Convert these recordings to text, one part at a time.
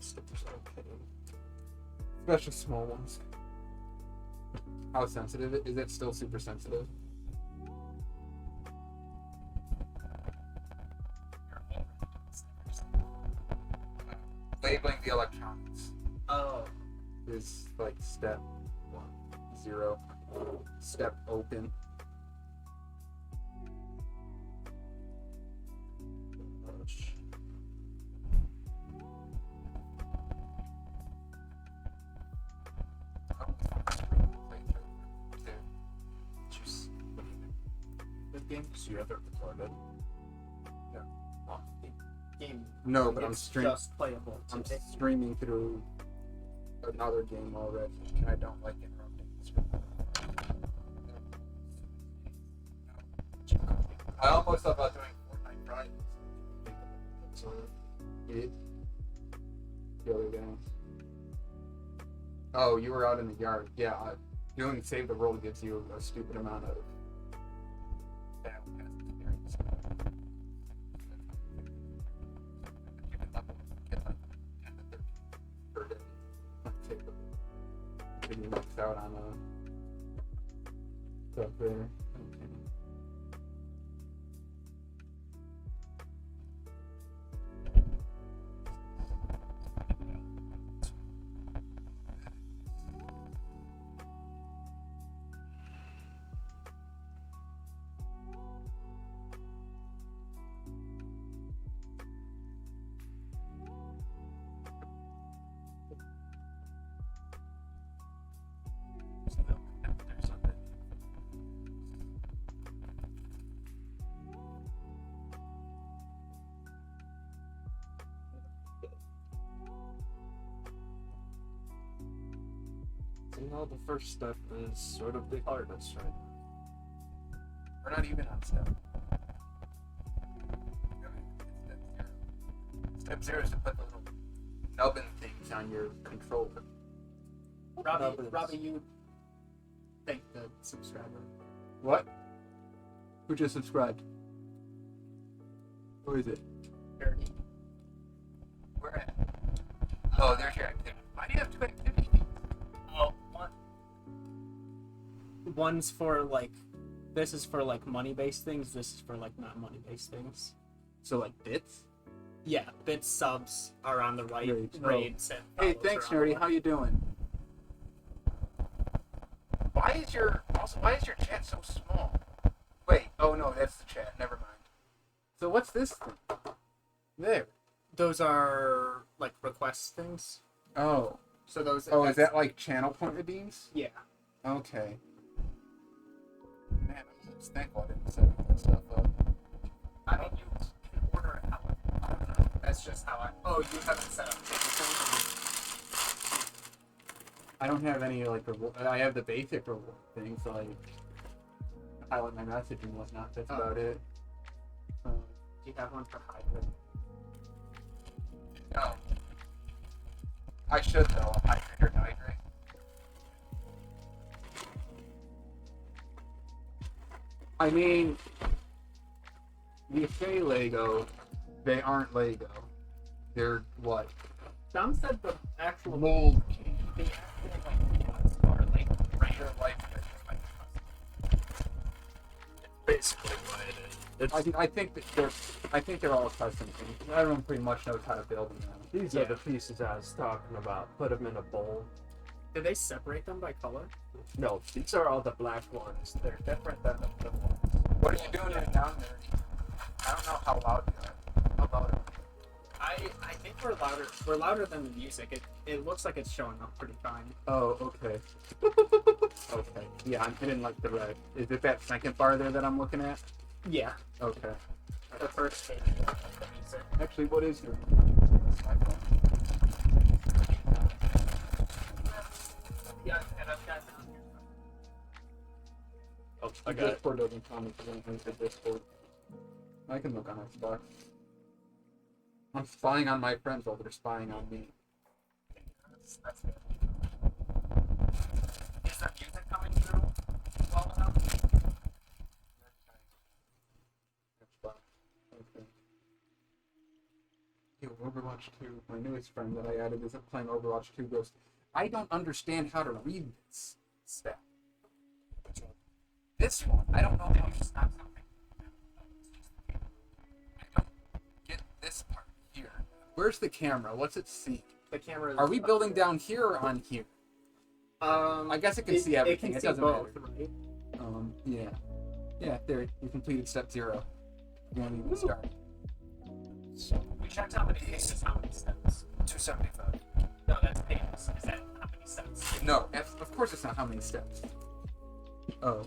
stickers. Okay. Especially small ones. How sensitive? Is it still super sensitive? Labeling the electronics. Oh. Is like step 0. Step open. The game, so you have it recorded. Yeah. Oh, the game. No, but I'm it's streaming. just playable. I'm today. streaming through another game already, and I don't like interrupting the stream. I almost thought about doing Fortnite Fridays. So, it. The other day. Oh, you were out in the yard. Yeah, doing Save the World gives you a stupid amount of battle pass experience. Can you max out on stuff there? Okay. So now the first step is sort of the hardest, right? We're not even on step. Step 0 is to put the little nubbin things on your controller. Robbie, you thank the subscriber. What? Who just subscribed? Who is it? Dirty. Where at? Oh, there's your activity. Why do you have two activities? Oh, one's for like, this is for like money-based things. This is for like not money-based things. So like bits? Yeah, bits subs are on the right. Raids and Hey, follows thanks, are on the Nerdy. left. How you doing? Why is your chat so small? Wait, oh no, that's the chat. Never mind. So what's this thing? There. Those are like request things. Oh. So those. Oh, is that like channel pointer beams? Yeah. Okay. Man, I'm just thankful I didn't set that stuff up. I mean, you can order it however. I don't know. That's just how I. Oh, you haven't set up. I don't have any like I have the basic reward things like highlight my message and whatnot. That's about it. Do you have one for hybrid? No. I should though. Hydrate or hydrate. I mean, you say Lego, they aren't Lego. They're what? Some said the actual Mold. the actual like ones are like regular life. Basically what it is. I think they're all custom things. Everyone pretty much knows how to build them now. These are the pieces I was talking about. Put them in a bowl. Did they separate them by color? No, these are all the black ones. They're different than the blue ones. What are you doing right now, Nerdy? I don't know how loud you are. How loud are you? I think we're louder. We're louder than the music. It looks like it's showing up pretty fine. Oh, okay. Okay. Yeah, I'm hitting like the red. Is it that second bar there that I'm looking at? Yeah. Okay. The first page of the music. Actually, what is your? Yeah, and I've got down here. Oh, I got it. Discord doesn't comment on the Discord. I can look on Xbox. I'm spying on my friends while they're spying on me. That's good. Is the music coming through well enough? Xbox. Okay. Yo, Overwatch Overwatch 2. My newest friend that I added is playing Overwatch 2 goes, I don't understand how to read this step. This one, I don't know how to stop something. I don't get this part here. Where's the camera? What's it see? The camera. Are we building down here or on here? I guess it can see everything. It doesn't both, matter. right? Yeah. Yeah, there. You completed step 0. You want to even start? So we checked how many pages, how many steps. 275. No, that's pages. Is that how many steps? No, of course it's not how many steps. Oh.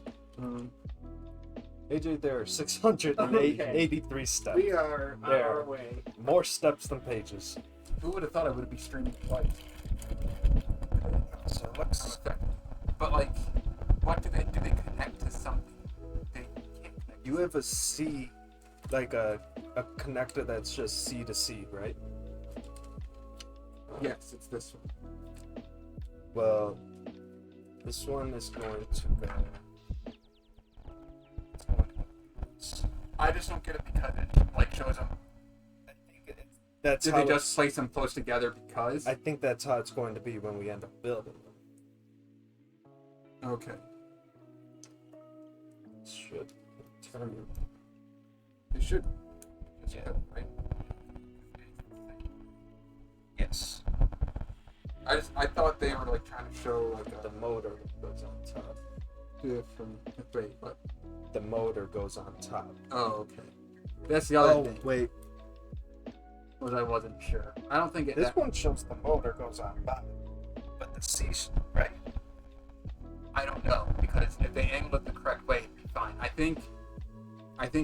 AJ, there are 683 steps. We are on There. our way. More steps than pages. Who would have thought I would be streaming twice? So it looks. But like, what do they connect to something? They can't connect. You have a C, like a connector that's just C to C, right? Yes, it's this one. Well, this one is going to go. I just don't get it because it like shows them. That's Did how they just it's- place them close together because? I think that's how it's going to be when we end up building them. Okay. Should determine. It should. Yeah. Right. Yes. I thought they were like trying to show like The motor goes on top. different. Wait, what? The motor goes on top. Oh, okay. That's the other Oh thing. wait, Was I wasn't sure. I don't think it. this one shows the motor goes on bottom, but the C, right? I don't know because if they angled it the correct way, it'd be fine. I think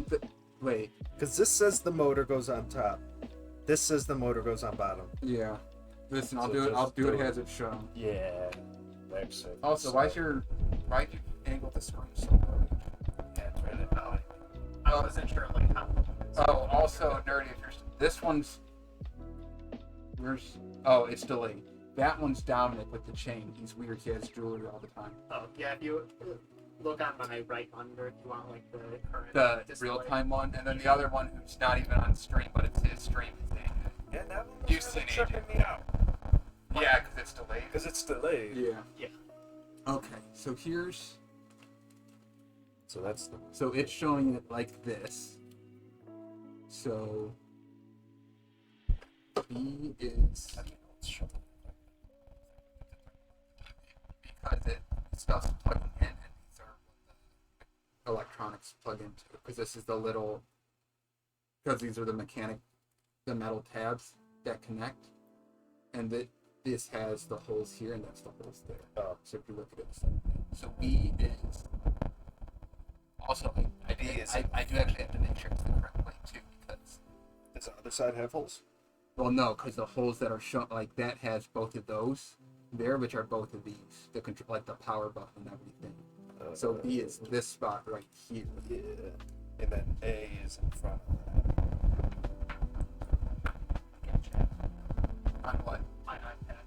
that. Wait. Because this says the motor goes on top. This says the motor goes on bottom. Yeah. Listen, I'll So do it. just I'll do it do it. as it's shown. Yeah. That's it. Also, why'd you angle the screen so low? Yeah, it's really low. I wasn't sure like how. Oh, also, nerdy, if you're this one's. Where's? Oh, it's delayed. That one's Dominic with the chain. He's weird. He has jewelry all the time. Oh, yeah, if you look on my right under, if you want like the current The display. real-time one, and then the other one who's not even on stream, but it's his stream. Yeah, that one You've was seen really AJ. tripping me out. Yeah, because it's delayed. Because it's delayed. Yeah. Yeah. Okay, so here's. So that's the. So it's showing it like this. So B is because it's stuff's plugging in, and these are what the electronics plug into. Because this is the little. Because these are the metal tabs that connect, and this has the holes here, and that's the holes there. Oh. So if you look at it, same thing. So B is. Also, I do actually have to make sure it's the correct way too, because Does the other side have holes? well, no, because the holes that are shown like that has both of those there, which are both of these, the control, like the power button and everything. So B is this spot right here. Yeah. And then A is in front of that. On what? My iPad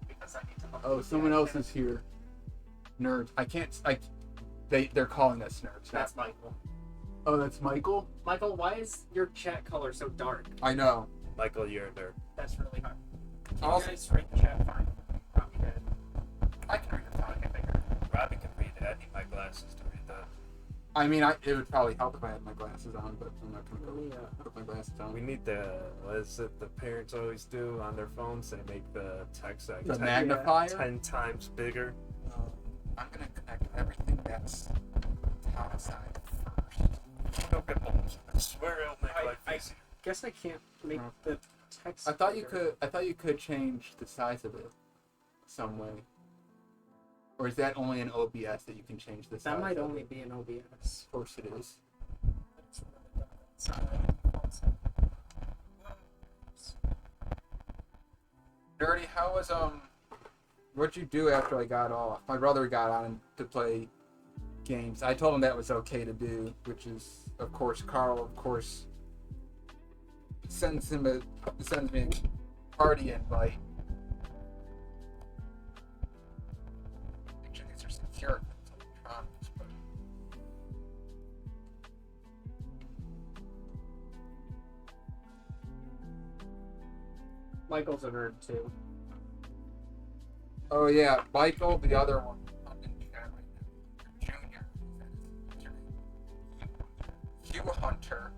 because I need to. Oh, someone else is here. Nerds. I can't. They're calling us nerds. That's Michael. Oh, that's Michael. Michael, why is your chat color so dark? I know. Michael, you're a nerd. That's really hard. Also, You guys read the chat fine. Probably good. I can read it fine. Okay, bigger. Robbie can read it. I need my glasses to read that. I mean, it would probably help if I had my glasses on, but I'm not gonna Let me, go put my glasses on. We need what is it the parents always do on their phones? They make the text like The 10 magnifier? 10 times bigger. I'm gonna connect everything that's top side first. Don't get holes. I swear it'll make life I easy. guess I can't make the text. I thought you bigger. could. I thought you could change the size of it some way. Or is that only in OBS that you can change the size? That might of only it? be in OBS. Of course it is. Nerdy, how was what'd you do after I got off? My brother got on to play games. I told him that was okay to do, which is of course Carl sends me a party invite. Actually, these are secure electronics, but Michael's a nerd too. Oh yeah, Michael, the other one. I'm in chat right now. Junior. Hugh Hunter.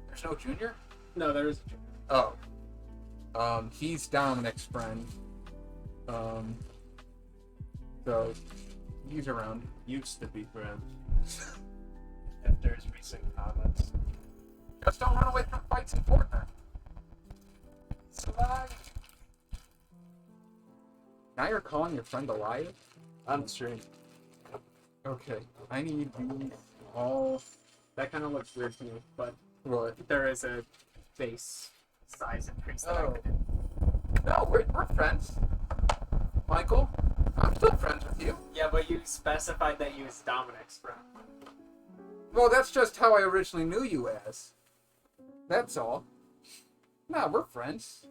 There's no Junior? No, there is a Oh. He's Dominic's friend. So he's around. Used to be friends. After his recent comments. Just don't run away from fights in Fortnite. Slide. Now you're calling your friend a liar? On stream. Okay. I need these all. That kind of looks weird to me, but What? there is a base size increase that I Oh. could do. No, we're friends. Michael, I'm still friends with you. Yeah, but you specified that you was Dominic's friend. Well, that's just how I originally knew you as. That's all. No, we're friends.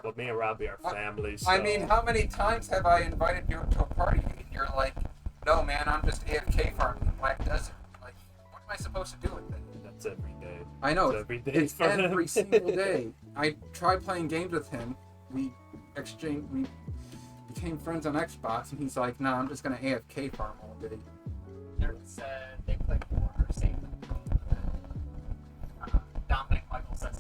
Well, me and Robbie are family, so... I mean, how many times have I invited you to a party and you're like, no, man, I'm just AFK farming in Black Desert. Like, what am I supposed to do with that? That's every day. I know, It's every day it's for every him. single day. I tried playing games with him. We became friends on Xbox, and he's like, nah, I'm just gonna AFK farm all day. Nerd said they play more or same. Dominic Michael says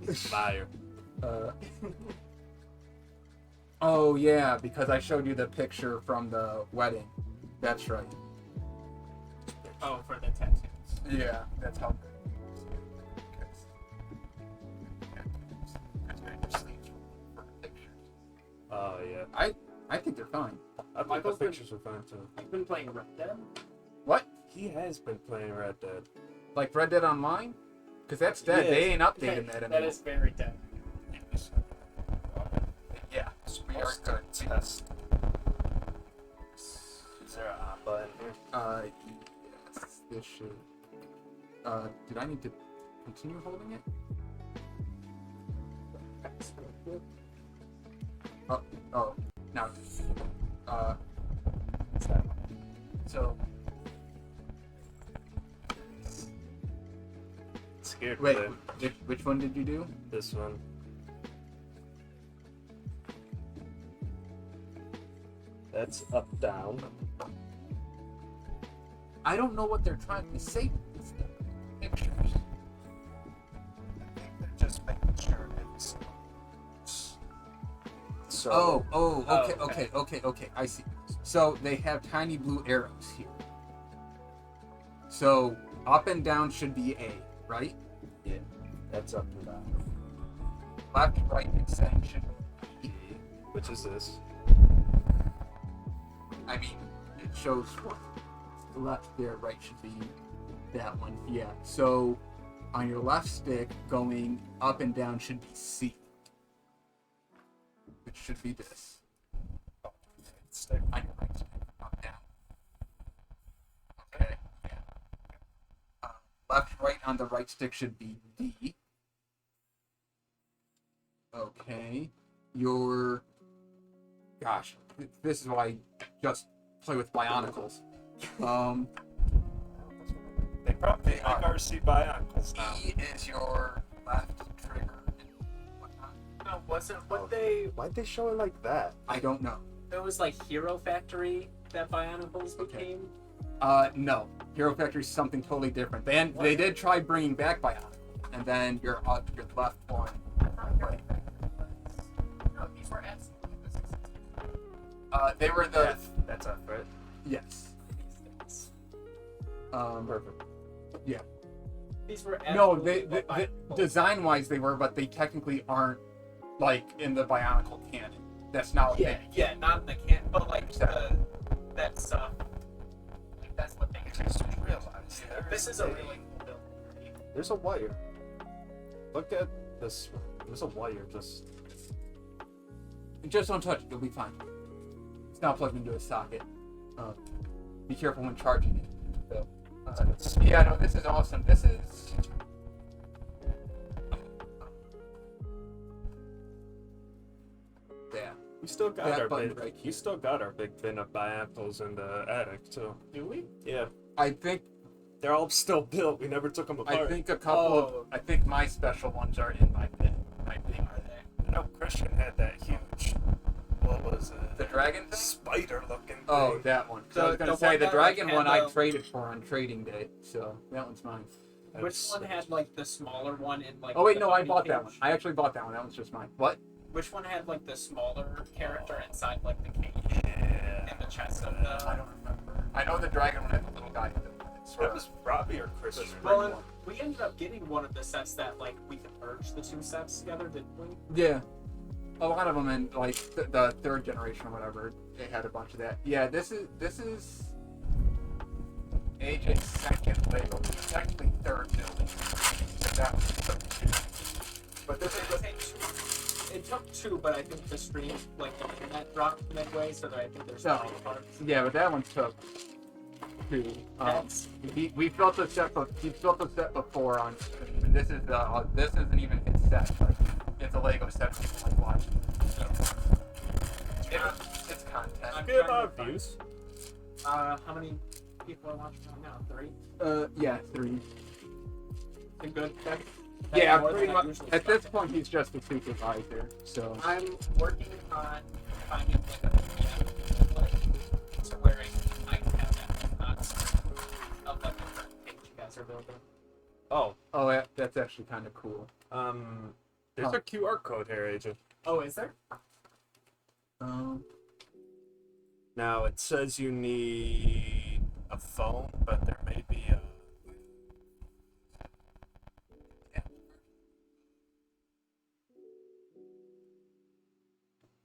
he Fire. Oh yeah, because I showed you the picture from the wedding. That's right. Oh, for the tattoos. Yeah, that's how. Oh, yeah. I think they're fine. I think the Michael's been- pictures were fine, too. You've been playing Red Dead? What? He has been playing Red Dead. Like Red Dead Online? Because that's dead. Yeah. They ain't updating that anymore. That is very dead. Yeah, we are good. Test. Is there a hot button here? Yes, this should. Did I need to continue holding it? Oh, now. So. Scared Wait, with it. which one did you do? This one. That's up, down. I don't know what they're trying to say with these pictures. They're just making sure it's. So, Okay. I see. So they have tiny blue arrows here. So up and down should be A, right? yeah, that's up and down. Left and right extend should be E. Which is this? I mean, it shows what the left there, right should be that one. Yeah. So on your left stick, going up and down should be C, which should be this. Stick. On your right stick, up down. Okay. Left, right on the right stick should be D. Okay. Your. Gosh, this is why I just play with Bionicles. They probably They make are. RC Bionicles now. E is your left trigger and whatnot. No, wasn't what Oh. they. Why'd they show it like that? I don't know. It was like Hero Factory that Bionicles Okay. became. No. Hero Factory is something totally different. They did try bringing back Bionicle, and then your left one. No, these were absolutely They were the That's up, right? yes. things. Perfect. These were No, absolutely they what Bionicles- design wise they were, but they technically aren't like in the Bionicle canon. That's not what Yeah, not in the can, but like that stuff. Like that's what they Just realize This is a really cool build. There's a wire. Look at this one. There's a wire just... Just don't touch it, you'll be fine. It's not plugged into a socket. Be careful when charging it. So, yeah, no, this is awesome. This is. Yeah. We still got That our button big... right we here. still got our big bin of Bionicles in the attic, too. Do we? Yeah. I think They're all still built. We never took them I apart. think a couple of. I think my special ones are in my bin. Are they? No, Christian had that huge. What was it? The dragon thing? Spider-looking thing. Oh, that one. So I was The gonna say one the that, dragon like, one had I the- traded for on trading day, so that one's mine. That Which was one sick. had like the smaller one in like? Oh wait, the no, I bunny bought that one. cage? I actually bought that one. That one's just mine. What? Which one had like the smaller character inside like the cage Yeah. in the chest of I the? don't remember. I know the dragon one had the little guy. That was Robbie or Christian. Well, and we ended up getting one of the sets that like we could merge the two sets together, didn't we? Yeah. A lot of them in like the third generation or whatever, they had a bunch of that. Yeah, this is AJ's second Lego. It's actually third building. That was but this is It took two, but I think the stream, like the internet dropped midway, so that I think there's No. 3 parts. yeah, but that one took two. That's We built the set. He built the set before on. And this isn't even his set. But it's a Lego set. People like watching. It's content. I'm We have trying to find- views. how many people are watching right now? 3? Yeah, 3. A good check. Yeah, More than pretty I much. usually At this expect. point, he's just a supervisor. So. I'm working on finding like a PDF like, to where I can have that of like the current page you guys are building. Oh, Oh, that's actually kind of cool. there's a QR code here, Agent. Oh, is there? Now it says you need a phone, but there may be a.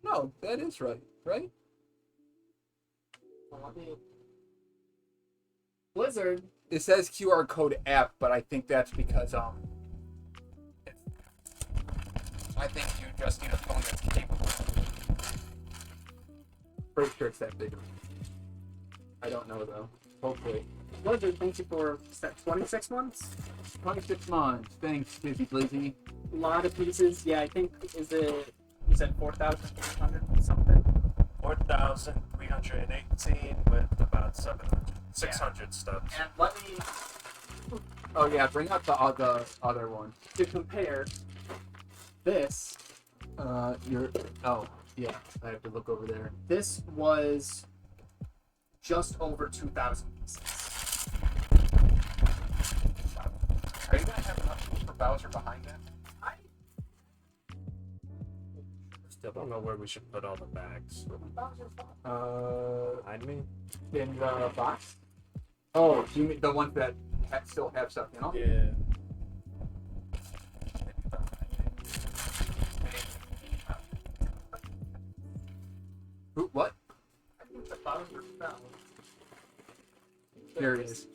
No, that is right. Right? Well, let me. Blizzard. It says QR code app, but I think that's because I think you just need a phone that's capable. Pretty sure it's that big. I don't know though. Hopefully. Blizzard, thank you for is that 26 months? 26 months. Thanks, Busy Blizzy. A lot of pieces. Yeah, I think is it. You said 4,300 something. 4,318 with about 600 stubs. And let me Oh yeah, bring up the other one. to compare this. You're. Oh yeah, I have to look over there. This was just over 2,000 pieces. Are you gonna have enough room for Bowser behind that? Still don't know where we should put all the bags. Behind me? In the box. Oh, you mean the ones that still have stuff in them? Yeah. Who? What? I think the Bowser fell. There it is.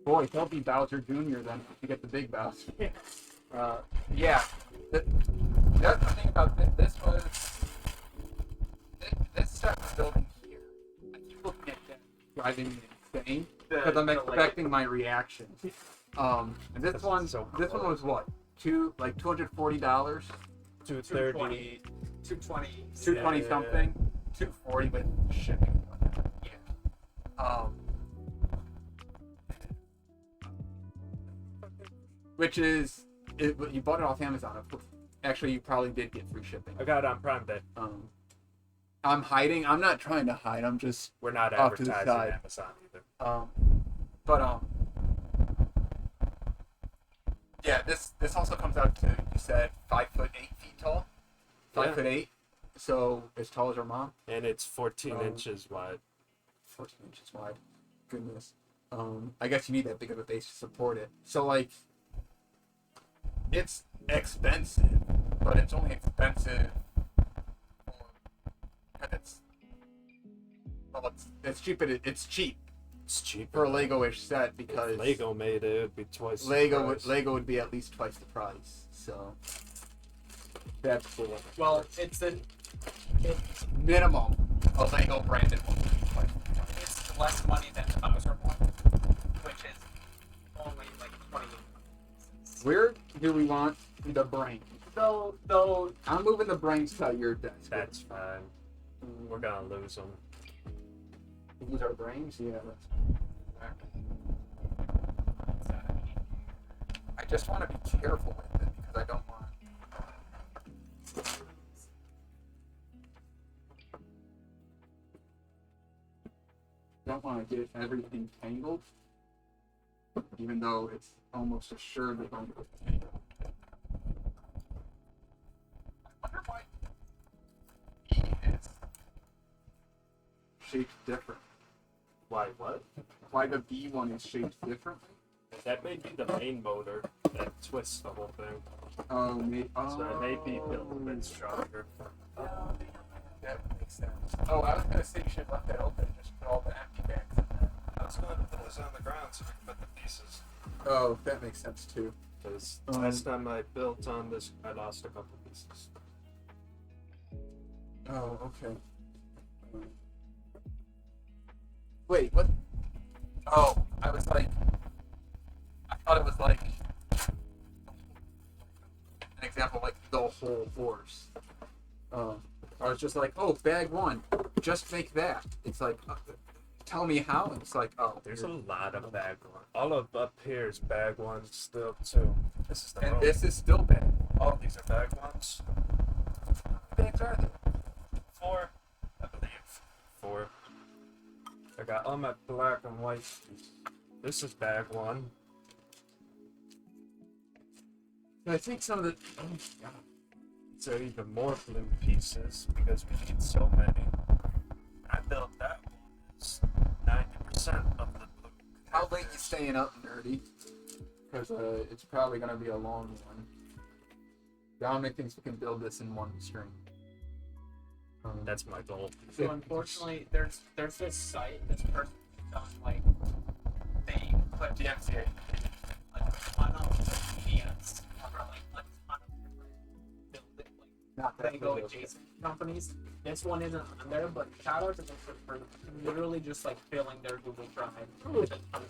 Boy, he'll be Bowser Jr. then to get the big Bowser. Yeah. The other thing about this was this stuff was building here. I keep looking at that, driving me insane because I'm expecting my reaction. And this This one, is so this one was what? $240, 230. 220. 220 Yeah. something, 240 with shipping. Yeah. Which is you bought it off Amazon. Actually, you probably did get free shipping. I got it on Prime Day. I'm hiding. I'm not trying to hide. I'm just We're not Off to the advertising side. Amazon either. yeah. This also comes out to, you said 5'8" tall, 5'8", so as tall as her mom. And it's 14 Um, inches wide. 14 inches wide. Goodness. I guess you need that big of a base to support it. So like, it's expensive, but it's only expensive. It's cheap. It's cheap It's cheap for a Lego-ish set because If Lego made it, it'd be twice. the Lego price. would be at least twice the price. So that's cool. Well, it's Minimum a Lego branded one. it's less money than the Bowser one, which is only like 20. Where do we want the brain? Though I'm moving the brains to your desk. That's fine. We're gonna lose them. Use our brains? Yeah, that's exactly. I just want to be careful with it because I don't want. Don't want to get everything tangled, even though it's almost assuredly going to be tangled. I wonder why E is shaped different. Why, what? Why the B one is shaped differently? That may be the main motor that twists the whole thing. Oh, maybe. So it may be built a bit stronger. That makes sense. Oh, I was gonna say you should left that open and just put all the empty bags in there. I was going to put this on the ground so we can put the pieces. Oh, that makes sense too. Because last time I built on this, I lost a couple pieces. Oh, okay. Wait, what? Oh, I was like, I thought it was like an example, like the whole horse. I was just like, oh, bag one, just make that. It's like, tell me how. And it's like, oh, There's a lot of bag one. All of up here is bag ones still too. This is the and road. this is still bag. All of these are bag ones. How many bags are there? 4, I believe. 4. I got all my black and white. This is bag one. I think some of the. Oh, God. So even more blue pieces because we need so many. I built that one. It's 90% of the blue. How late you staying up, nerdy? Because it's probably gonna be a long one. Dominic thinks we can build this in one string. That's my goal. So unfortunately, there's this site, this person done like they put DMCA. like a ton of PDFs for like a ton of different building Not like that Lego big. adjacent companies. This one isn't on there, but shout out to them for literally just like filling their Google Drive with a ton of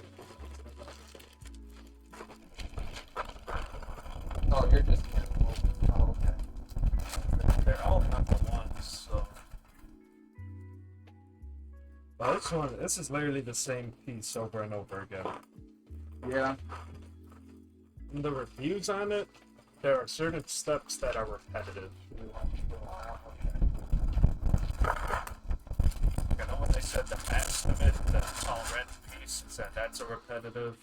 Oh, you're just. Oh, okay. They're all number ones, so. Well, this is literally the same piece over and over again. Yeah. In the reviews on it, there are certain steps that are repetitive. You know when they said the mass of it, the tall red piece, said that's a repetitive.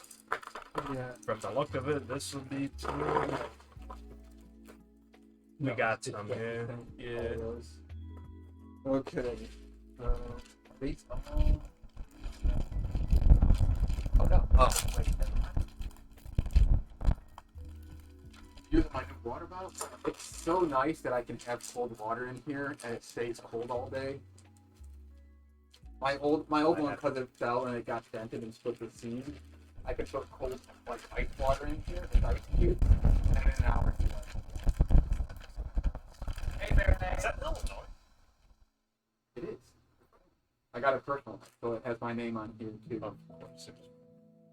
Yeah. From the look of it, this would be too. We got some, yeah. Yeah. Okay. These. Oh no. Oh wait. Using my new water bottle. It's so nice that I can have cold water in here and it stays cold all day. My old one, because it fell and it got dented and split the seam. I could put cold like ice water in here, it's ice cubes, and in an hour. Hey, Baron. Is that Illinois? It is. I got it personal, so it has my name on here too. Of course.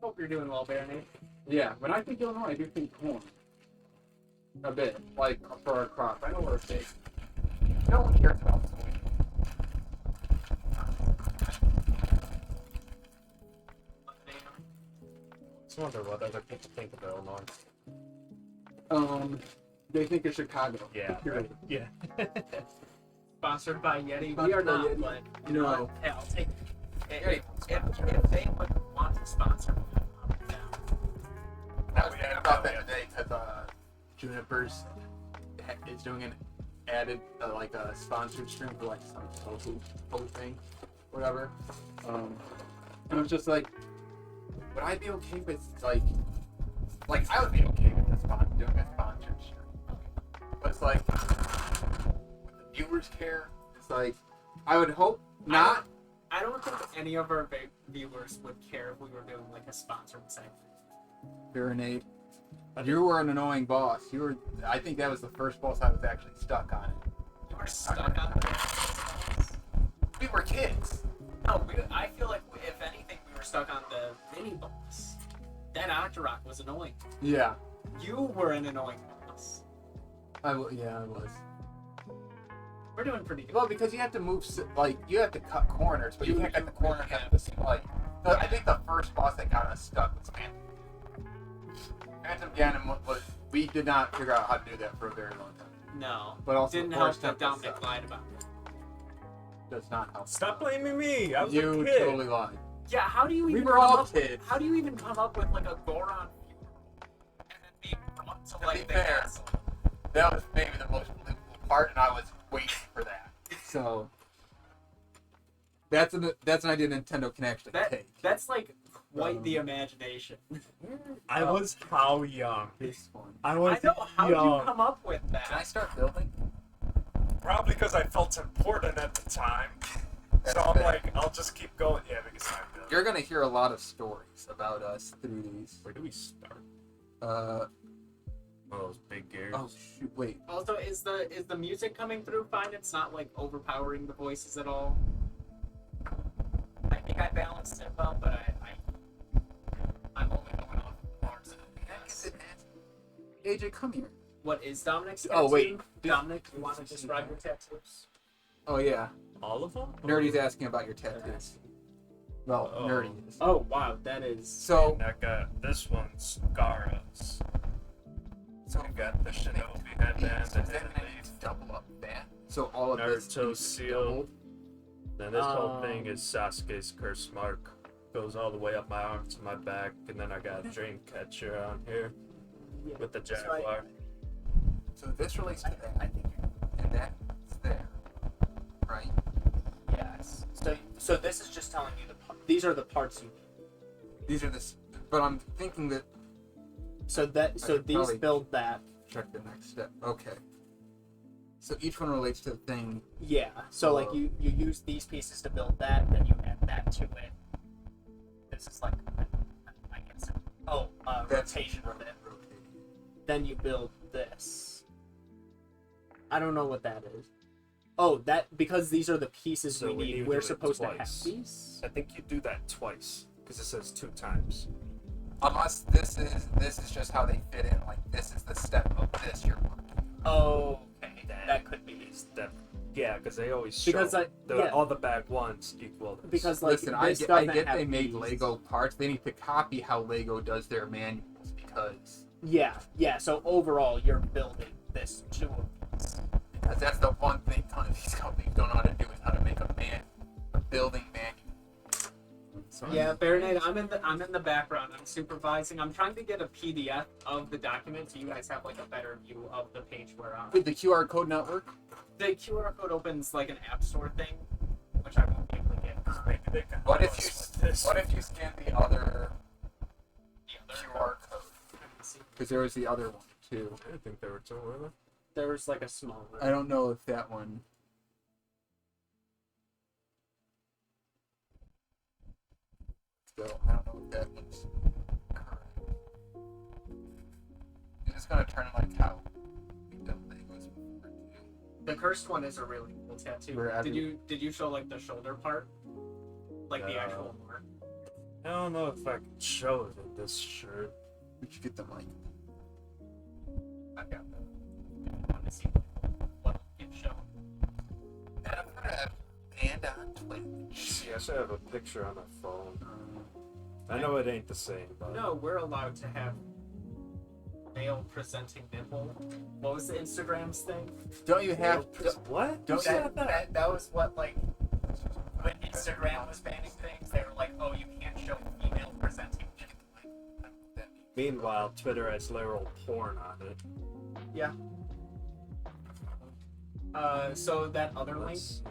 Hope you're doing well, Baron. Yeah, when I think Illinois, I do think corn. A bit, like for our crop. I know we're big. No one cares about soy. I wonder what other people think of Illinois. They think it's Chicago. Yeah. Period. Yeah. Sponsored by Yeti. Sponsored We are by not, Yeti. but You know. hey, I'll take it. Yeti If they would want to sponsor me, I'm down. I was thinking about that today because Juniper's is doing an added like a sponsored stream for like some social thing, whatever. And I was just like, would I be okay with like I would be okay with doing a sponsored stream, but it's like would the viewers care? It's like I would hope not. I don't think any of our viewers would care if we were doing like a sponsored segment. Nate. You were an annoying boss. I think that was the first boss I was actually stuck on. You were stuck on the We were kids. No, I feel like if anything, we were stuck on the mini boss. That Octorok was annoying. Yeah. You were an annoying boss. Yeah, I was. We're doing pretty good. Well, because you have to move, like, you have to cut corners, but you can't cut the corner at the same, like, I think the first boss that got us stuck was Phantom. Phantom Ganon was, we did not figure out how to do that for a very long time. No. But also, Didn't the help first that step was, Dominic lied about it. does not help. Stop blaming me. I was You a kid. totally lied. Yeah, how do you We even were come all up, kids. How do you even come up with like a Goron and then be brought to To like be the fair. castle? That was maybe the most believable part, and I was waiting for that. So that's an idea Nintendo can actually take. That's like quite the imagination. I was how young? This one. I was I know. How did you young. come up with Can I that? start building? Probably because I felt important at the time. So I'm fair. like, I'll just keep going. Yeah, because I'm building. You're gonna hear a lot of stories about us through these. Where do we start? Uh Oh, those big gears. oh shoot! Wait. Also, is the music coming through fine? It's not like overpowering the voices at all. I think I balanced it well, but I'm only going off parts of it. Yes. AJ, come here. What is Dominic's tattoo? Oh, wait. Dominic, you want to describe your tattoos? Oh yeah, All of them? Nerdy's asking about your tattoos. Well, Oh. Nerdy is. Oh wow, that is. So I got this one's Gara's. so I got the Shinobi headband, the Does that mean I need to double up that? So all of this Naruto needs to be seal. doubled? Then this whole thing is Sasuke's curse mark. Goes all the way up my arm to my back, and then I got a dream catcher on here Yeah. with the So jaguar. So this relates to that, I think. and that's there, right? Yes. So this is just telling you these are the parts you need. These are this, but I'm thinking that So I should these probably- build that. check the next step. Okay. So each one relates to the thing. Yeah. So like you use these pieces to build that, then you add that to it. This is like I guess. Oh, That's rotation of it. rotating. Then you build this. I don't know what that is. Oh, that because these are the pieces So we we need. need to We're do it supposed to have twice. these. I think you do that twice because it says 2 times. Unless this is just how they fit in. Like this is the step of this you're working. Oh, okay. That could be. That, yeah, because they always show Because yeah. all the bad ones equal this. Because like Listen, I this get doesn't they have made these. Lego parts. They need to copy how Lego does their manuals because So overall, you're building this to that's the one thing ton of these companies don't know how to do is how to make a building manual. So Yeah, Baronet, I'm in the background. I'm supervising. I'm trying to get a PDF of the document so you guys have like a better view of the page we're on. Did the QR code not work? The QR code opens like an app store thing, which I won't be able to get. Maybe they can What help if you us with this. what if you scan the other The QR code? Let me see. Because there was the other one too. I didn't think there were 2, were there? There was like a small one. I don't know if that one. Still, I don't know if that one's correct. Is this gonna turn like how we done Legos before too? The cursed one is a really cool tattoo. Where Did you show like the shoulder part, like the actual mark? I don't know if I can show it in this shirt. Would you get the mic? I've got the. I want to see what you can show. And I'm gonna have band on Twitch. See, I should have a picture on my phone. I know it ain't the same, but No, we're allowed to have male presenting nipple. What was the Instagram's thing? Don't you have? what? Don't Who said That was what like when Instagram was banning things. They were like, oh, you can't show female presenting nipple. Meanwhile, Twitter has literal porn on it. Yeah. So that other link. Let's see,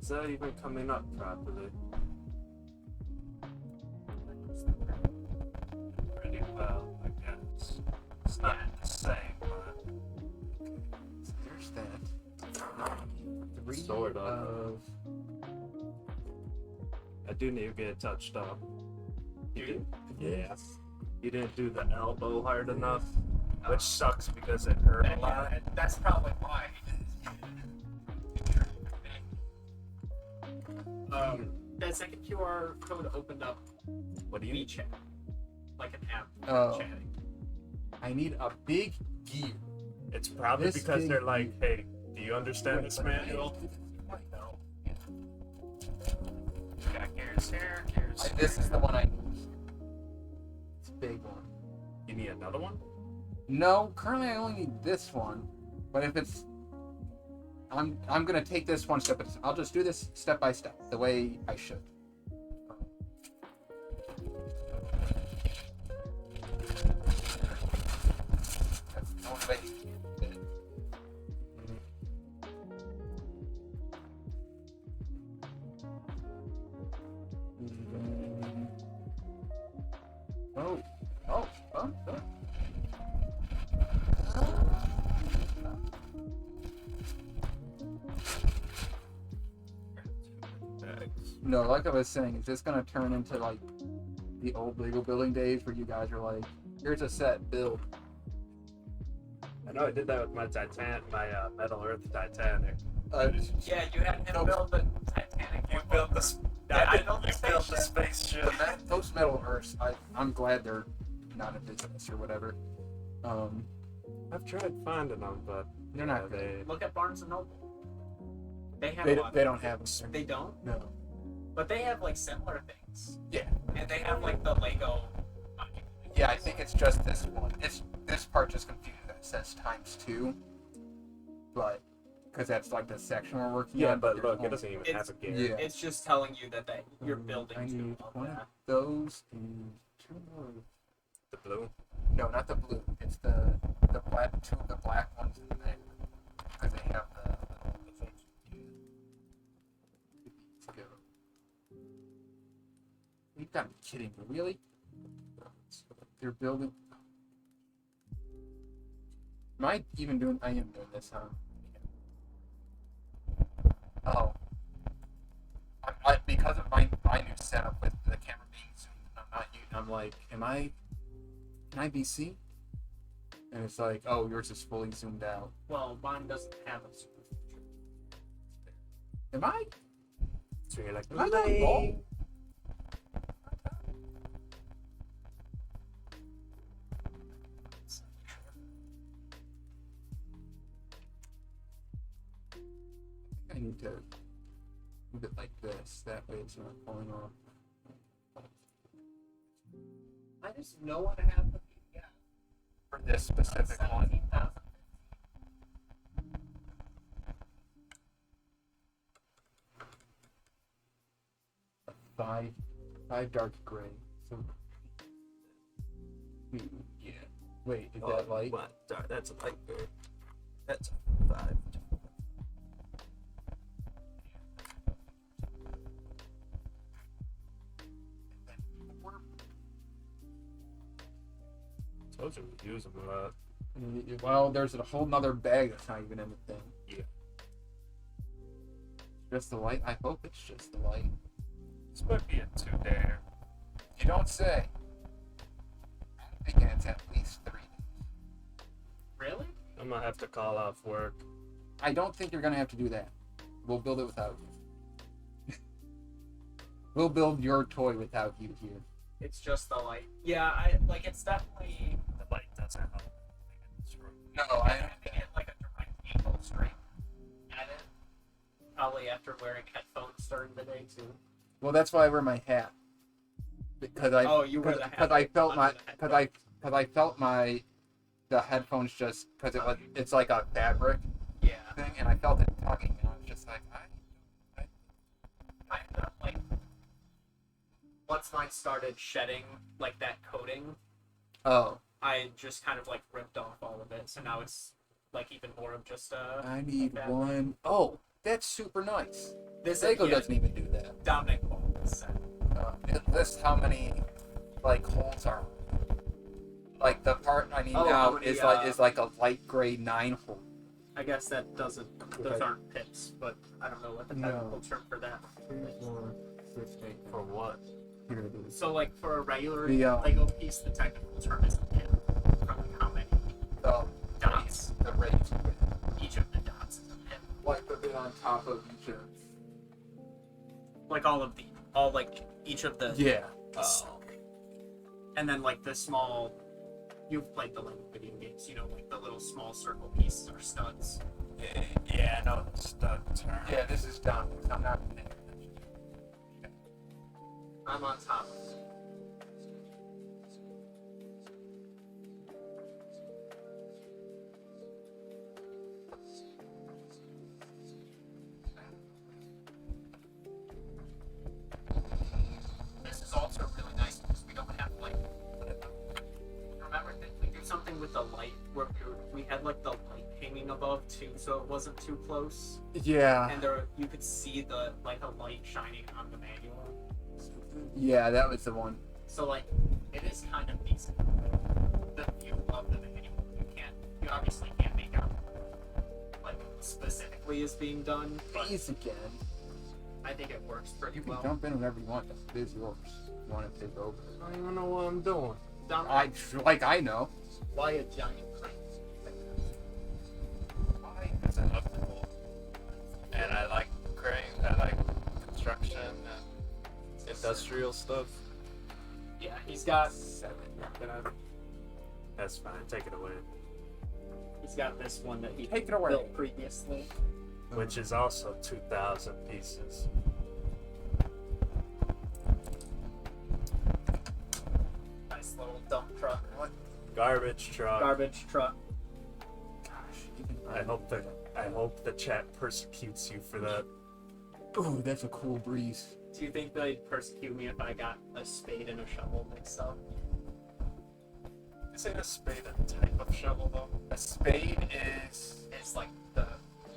is that even coming up properly? Pretty well, I guess. It's not the same, but So there's that. Three Sort of. I do need to get it touched up. You did? Yeah. You didn't do the elbow hard enough, which sucks because it hurt a lot. That's probably why. That second QR code opened up What do you need? WeChat, like an app for Oh. chatting. I need a big gear. It's probably This because big they're like, hey, Do you understand this manual? No. Got gears here, gears. This is the one I use. It's a big one. You need another one? No, currently I only need this one. But if it's, I'm gonna take this one step at a time. I'll just do this step by step, the way I should. That's the only way you can do it. Oh, oh, oh, oh. No, like I was saying, is this gonna turn into like the old Lego building days where you guys are like, here's a set, build. I know I did that with my Metal Earth Titanic. Yeah, you had him build the Titanic. You built the I built the you built the spaceship. spaceship. Those Metal Earths, I'm glad they're not in business or whatever. I've tried finding them, but They're not good. they. Look at Barnes and Noble. They have They, a lot they of don't have them. They don't, No. but they have like similar things. Yeah. And they have like the Lego. Yeah, I think it's just this one. This part just confused. It says ×2, but because that's like the section we're working Yeah, on. but there's look, only- it doesn't even have a gear. Yeah. It's just telling you that you're building I two need of one of that. those and two more. The blue. No, not the blue. It's the black. Two of the black ones in there because they have the little. You gotta be kidding me, really? They're building. Am I even doing? I am doing this, huh? Oh. Because of my new setup with the camera being zoomed, I'm not using. I'm like, can I be seen? And it's like, oh, yours is fully zoomed out. Well, mine doesn't have a super feature. Am I? So you're like, Am I going wrong? I need to move it like this. That way it's not falling off. I just know what I have the PDF. For this specific one. 17,000. Five dark gray. So. Yeah. Wait, is that light? What? That's a light gray. That's a 5. Those are reusable. Well, there's a whole nother bag that's not even in the thing. Yeah. Just the light? I hope it's just the light. This might be a 2-day. You don't say. I'm thinking it's at least 3 days. Really? I'm gonna have to call off work. I don't think you're gonna have to do that. We'll build it without you. We'll build your toy without you here. It's just the light. Yeah, it's definitely. The light doesn't help. It's wrong. No, I have to get like a direct angle straight at it. Probably after wearing headphones during the day too. Well, that's why I wear my hat. Because I. Oh, you wear the hat Because I felt under my. the Because I felt the headphones just because it's like a fabric Yeah. thing, and I felt it tugging, and I was just like, I ended up like. Once mine started shedding like that coating, oh, I just kind of like ripped off all of it. So now it's like even more of just I need that. one. Oh, that's super nice. This Lego yeah, doesn't even do that. Dominic bought this set. It lists how many like holes are. Like the part I need Oh, now how many, is like a light gray 9 hole. I guess that doesn't. Those Okay. aren't pips, but I don't know what the No. technical term for that. 2, 4, 6, 8. For what? Here it is. So like for a regular The, Lego piece, the technical term is a pip. From how many Oh, dots? the raised bit. Each of the dots is a pip. Like the bit on top of each of. Like like each of the. Yeah. And then like the small. You've played the Lego video games, you know, like the little small circle pieces are studs. Yeah. Yeah, this is done. I'm not. I'm on top. This is also really nice because we don't have like. Remember, did we do something with the light where we had like the light hanging above too, so it wasn't too close, Yeah. and there you could see the like a light shining on the manual. Yeah, that was the one. So like, it is kind of decent. The view of the manual, you obviously can't make out like specifically is being done, but Please again. I think it works pretty You can well. jump in whenever you want. It is yours. You want to take over? I don't even know what I'm doing. Down I know. why a giant crane? Why? Because I love the pool. And I like crane, I like construction and industrial stuff. Yeah, he's got 7. That's fine. Take it away. he's got this one that he Take it away. built previously. Which is also 2,000 pieces. Nice little dump truck, Garbage truck. garbage truck. Gosh. I hope the chat persecutes you for that. Ooh, that's a cool breeze. Do you think they'd persecute me if I got a spade and a shovel mixed up? Is it a spade a type of shovel though? A spade is It's like the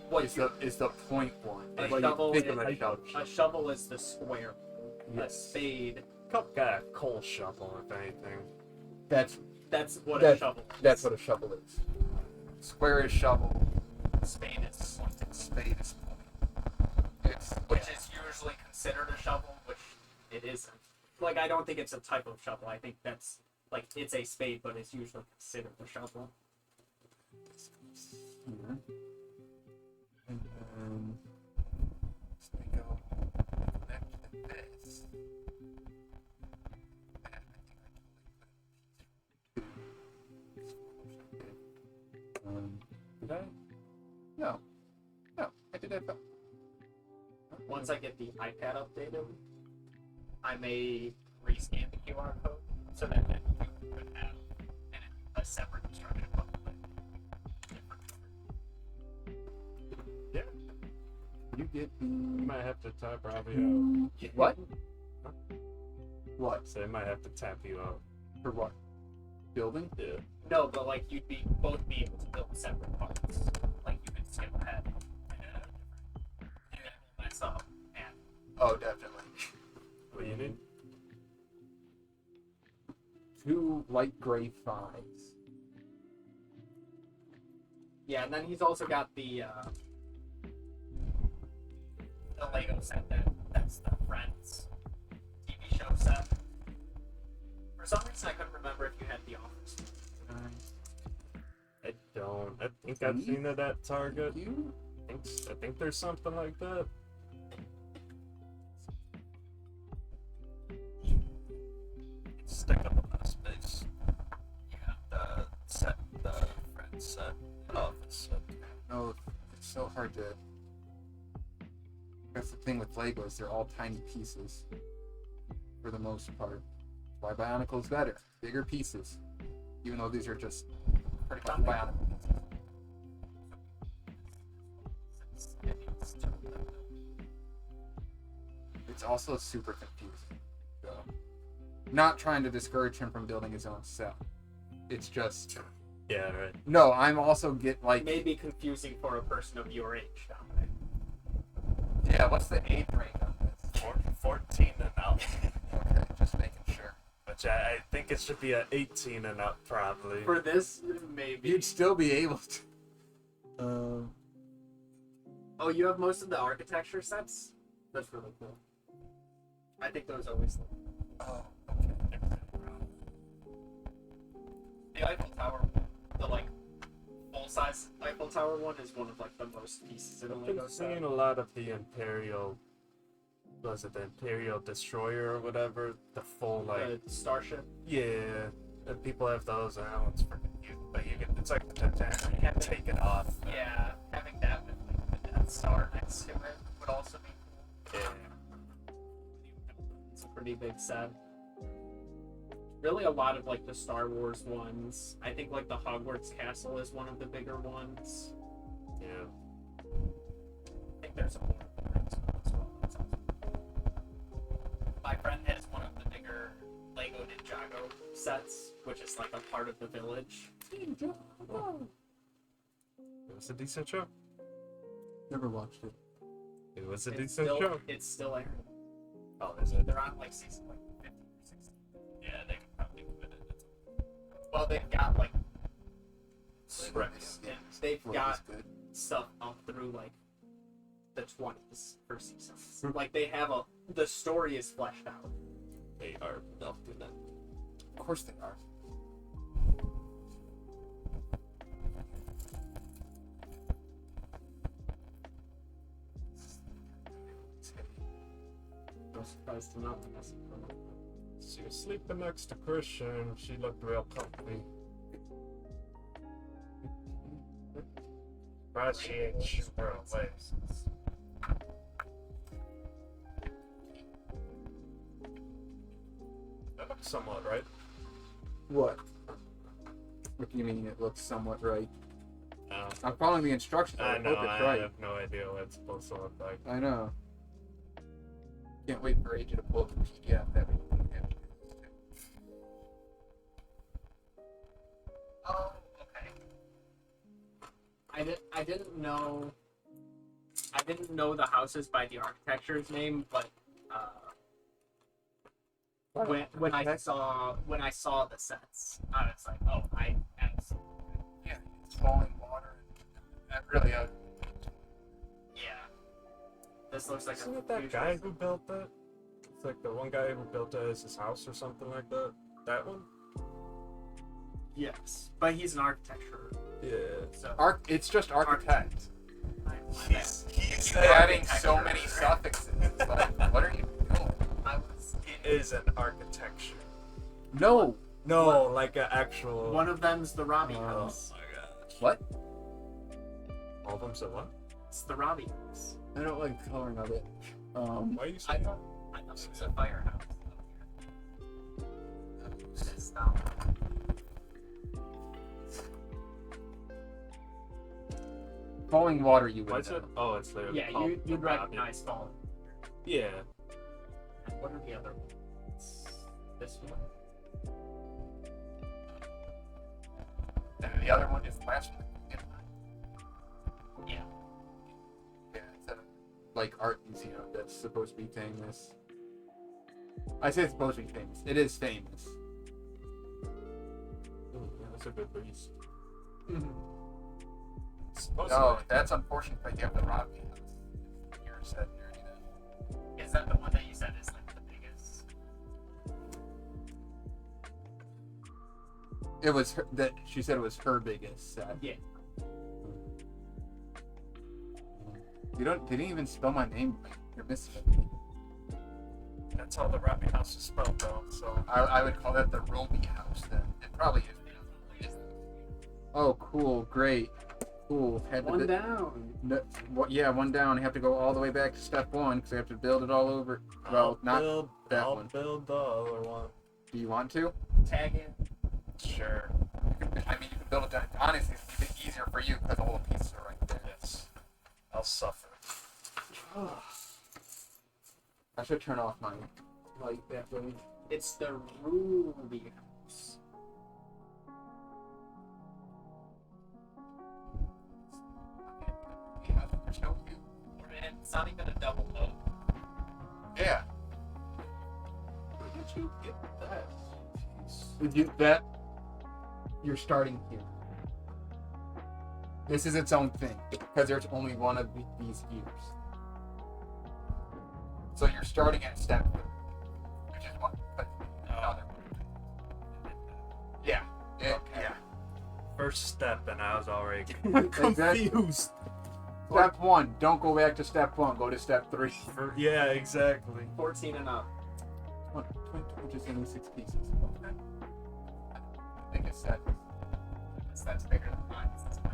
what is you, the point one. A It's like shovel think is of a like shovel. a shovel is the square. A Yes. spade, Cup got a coal shovel, if anything. That's that's what a That's- shovel is. that's what a shovel is. Square is shovel. spade is. Spade is point. It's Which is usually considered a shovel, which it isn't. Like, I don't think it's a type of shovel. I think that's, like, it's a spade, but it's usually considered a shovel. here. And then so we go connect to this. And I think I totally put did I? No. No, I did that. Once I get the iPad updated, I may rescan the QR code so that you could have a separate instruction booklet. Yeah. You get You might have to tap Robbie out. what? What? So they might have to tap you out. For what? Building? Yeah. No, but like you'd be both be able to build separate parts. Like you could skip ahead and it will mess up. And Oh, definitely. What do you need? 2 light gray 5s. yeah, and then he's also got the Lego set that's the Friends TV show set. For some reason, I couldn't remember if you had the Office. I don't. I think I've seen it at Target. You? I think there's something like that. Stick up a lot of space. Yeah. The set, the friend set, office set. No, it's so hard to. That's the thing with Legos, they're all tiny pieces. For the most part. Why Bionicle is better. Bigger pieces. Even though these are just pretty much Bionicle pieces. It's also super confusing. So, not trying to discourage him from building his own set. It's just Yeah, right. no. I'm also It like may be confusing for a person of your age, Dominic. yeah. What's the age range on this? 14 and out. Okay, just making sure. Which I think it should be a 18 and up, probably. For this, maybe. You'd still be able to. Oh, you have most of the architecture sets? That's really cool. I think those always look. Oh, The Eiffel Tower, the like full-size Eiffel Tower one is one of like the most pieces in a I've Lego been set. seeing a lot of the Imperial. Was it the Imperial Destroyer or whatever? The full like. The Starship. Yeah. And people have those, and that one's freaking cute. But you can, it's like the Titanic. You can take it off. Yeah, having that with like the Death star next to it would also be cool. Yeah. It's a pretty big set. Really, a lot of like the Star Wars ones. I think like the Hogwarts Castle is one of the bigger ones. Yeah. I think there's a Lord of the Rings one as well. That's awesome. My friend has one of the bigger Lego Ninjago sets, which is like a part of the village. It was a decent show. Never watched it. It was a It's decent still, show. it's still airing. Oh, is it? They're on like season like 15 or 16. Yeah, they could probably quit it. Well, they've got like Scripts. and they've Well, got it's good. stuff up through like the 20s for seasons. Like they have the story is fleshed out. They are milking it. Of course they are. I'm surprised to not be messing with them. She was sleeping next to Christian. She looked real comfy. Surprised she ain't shooting her away. That looks somewhat right. What? What do you mean it looks somewhat right? No. I'm following the instructions. I I know, hope it's I right. have no idea what it's supposed to look like. I know. Can't wait for AJ to pull up the PDF that we can have. Oh, okay. I didn't know. I didn't know the houses by the architecture's name, but when I saw the sets, I was like, oh, I absolutely. Yeah, it's falling water. That really Yeah. This looks like Isn't a it that future- guy who built that? It's like the one guy who built it as his house or something like that. That one? Yes, but he's an architecture. Yeah. So it's just architect. He's Adding so many suffixes. Like, what are you doing? I was He is an architecture. No. No, like an actual. one of them's the Robbie Oh. house. Oh my gosh. What? All of them said what? It's the Robbie house. I don't like the coloring of it. Why are you I saying thought it was a firehouse. It's Falling water, you would Why is know. it? Oh, it's there. yeah, called you'd the Robbie. recognize Fallen. Yeah. What are the other ones? This one. And the other one is the last one. Yeah. Yeah, it's a like art museum that's supposed to be famous. I say it's supposed to be famous. It is famous. Ooh, yeah, that's a good breeze. No, that's unfortunate that you have the Robbie house. You're said near Is that the one that you said is like the biggest? It was her, that she said it was her biggest set. Yeah. They didn't even spell my name right. You're missing it. That's how the Robbie house is spelled, though. So. I would call that the Roby house then. It probably is. Oh, cool, great, cool. Had to One down. No, yeah, one down. I have to go all the way back to step one because I have to build it all over. Well, not that I'll one. build the other one. Do you want to? Tag in. Sure. I mean, you can build it down. Honestly, it's a bit easier for you because all the pieces are right there. Yes. I'll suffer. I should turn off my light that way. It's the Ruby house. Yeah, there's no view. And it's not even a double O. Yeah. Where did you get that piece? That you're starting here. This is its own thing because there's only one of these gears. So you're starting at step 2, which is one. But another one. Yeah. Yeah. First step, and I was already Exactly. confused. Step 1. Don't go back to step 1. Go to step 3. Yeah, exactly. 14 and up. Which is only 6 pieces. Okay. I think it's set. That's bigger than mine. That's fine.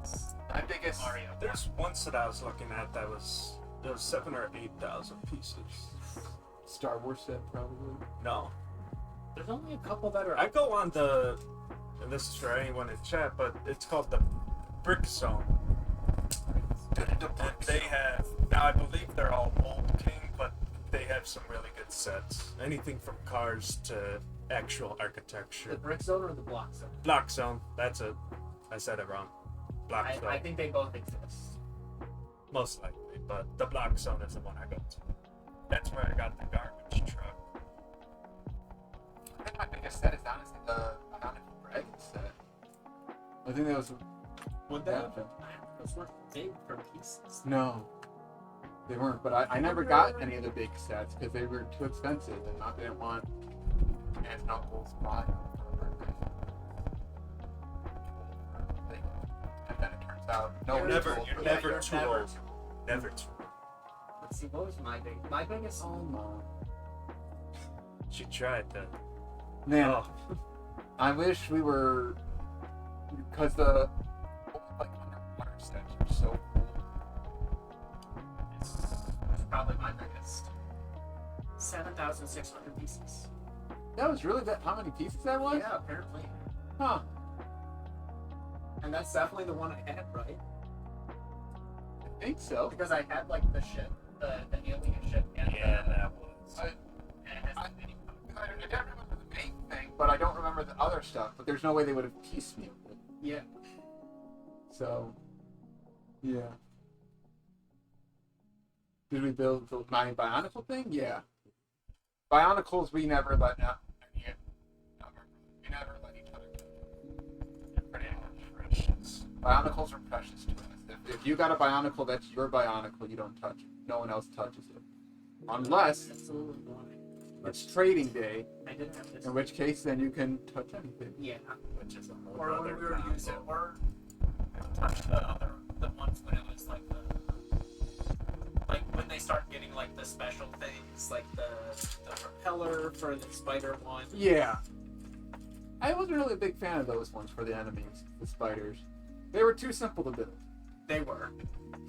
is My biggest. Mario. There's one set I was looking at that was there was 7 or 8,000 pieces. Star Wars set, probably. No, There's only a couple that are. I go on the, and this is for anyone in chat, but it's called the Brick Zone. And they have, now I believe they're all old king, but they have some really good sets. Anything from cars to actual The architecture. brick zone or the block zone? Block Zone, that's it. I said it wrong. Block Zone, I think they both exist. most likely, but the Block Zone is the one I go to. That's where I got the garbage truck. I think my biggest set is honestly the Bionicle Dragon set. I think that was. Would Yeah. Those weren't big for pieces. No, they weren't. But I never got any of the big sets because they were too expensive, and I didn't want aunt and uncles buying them for a birthday. And then it turns out no, You're it's never- old you're for never that. too old. Never too. Let's see, what was my big? My biggest. Oh no, She tried to. man! Oh, I wish we were, because the like underwater sets are so cool. It's probably my biggest. 7,600 pieces. That was really that. How many pieces that was? Yeah, apparently. Huh. And that's definitely the one I had, right? I think so. Because I had like the ship, the alien ship, and yeah, the, that was. and it has the mini. I don't remember the main thing, but I don't remember the other stuff. But there's no way they would have piecemealed it. Yeah. So, yeah. Did we build the my Bionicle thing? Yeah. Bionicles we never let out. We never let each other touch. Pretty much. Precious. Bionicles are precious to us. If you got a Bionicle, that's your Bionicle. You don't touch it. No one else touches it. Unless Absolutely boring. it's trading day, I didn't have this. in which case then you can touch anything. Yeah. Which is a whole Or when other we were combo. using, or touch the ones when it was like when they start getting like the special things, like the propeller for the spider one. Yeah. I wasn't really a big fan of those ones for the enemies, the spiders. They were too simple to build. They were.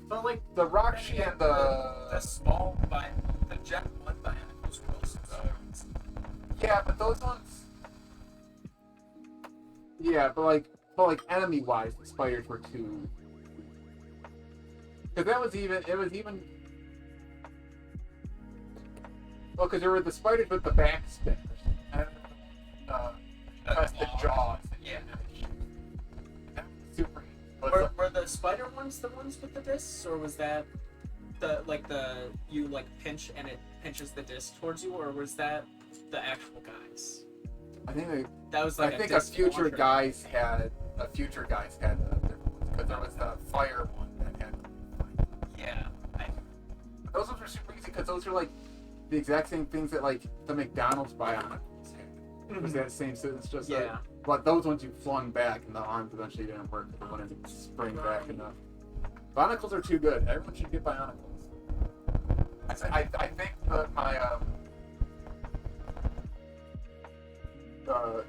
But like The rock then you and had the small the Jet 1 Bionicles were also so. yeah, but those ones. Yeah, but like enemy wise, the spiders were too. Because it was even. Well, because there were the spiders with the back spinners. And the jaws. Yeah. That was super. Were the spider ones the ones with the discs, or was that the you like pinch and it pinches the disc towards you, or was that the actual guys? I think That was I like think a disc future launcher. guys had the different ones because there was the fire one that had. Yeah. Those ones were super easy because those are like the exact same things that like the McDonald's Bionicles had. It was that same sentence, just like, Yeah. but those ones you flung back and the arms eventually didn't work. They wouldn't spring back enough. Bionicles are too good. Everyone should get Bionicles. I think that my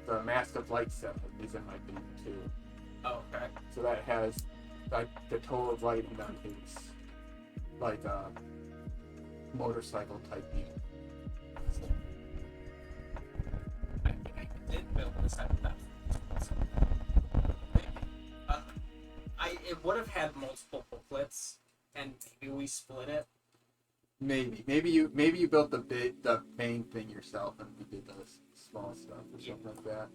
the Mask of Light set is in my beam too. Oh, okay. So that has like the total of light and then his like motorcycle type beam. I think I did build this at that. It would have had multiple booklets, and maybe we split it. Maybe you built the main thing yourself and we did the small stuff or something like that.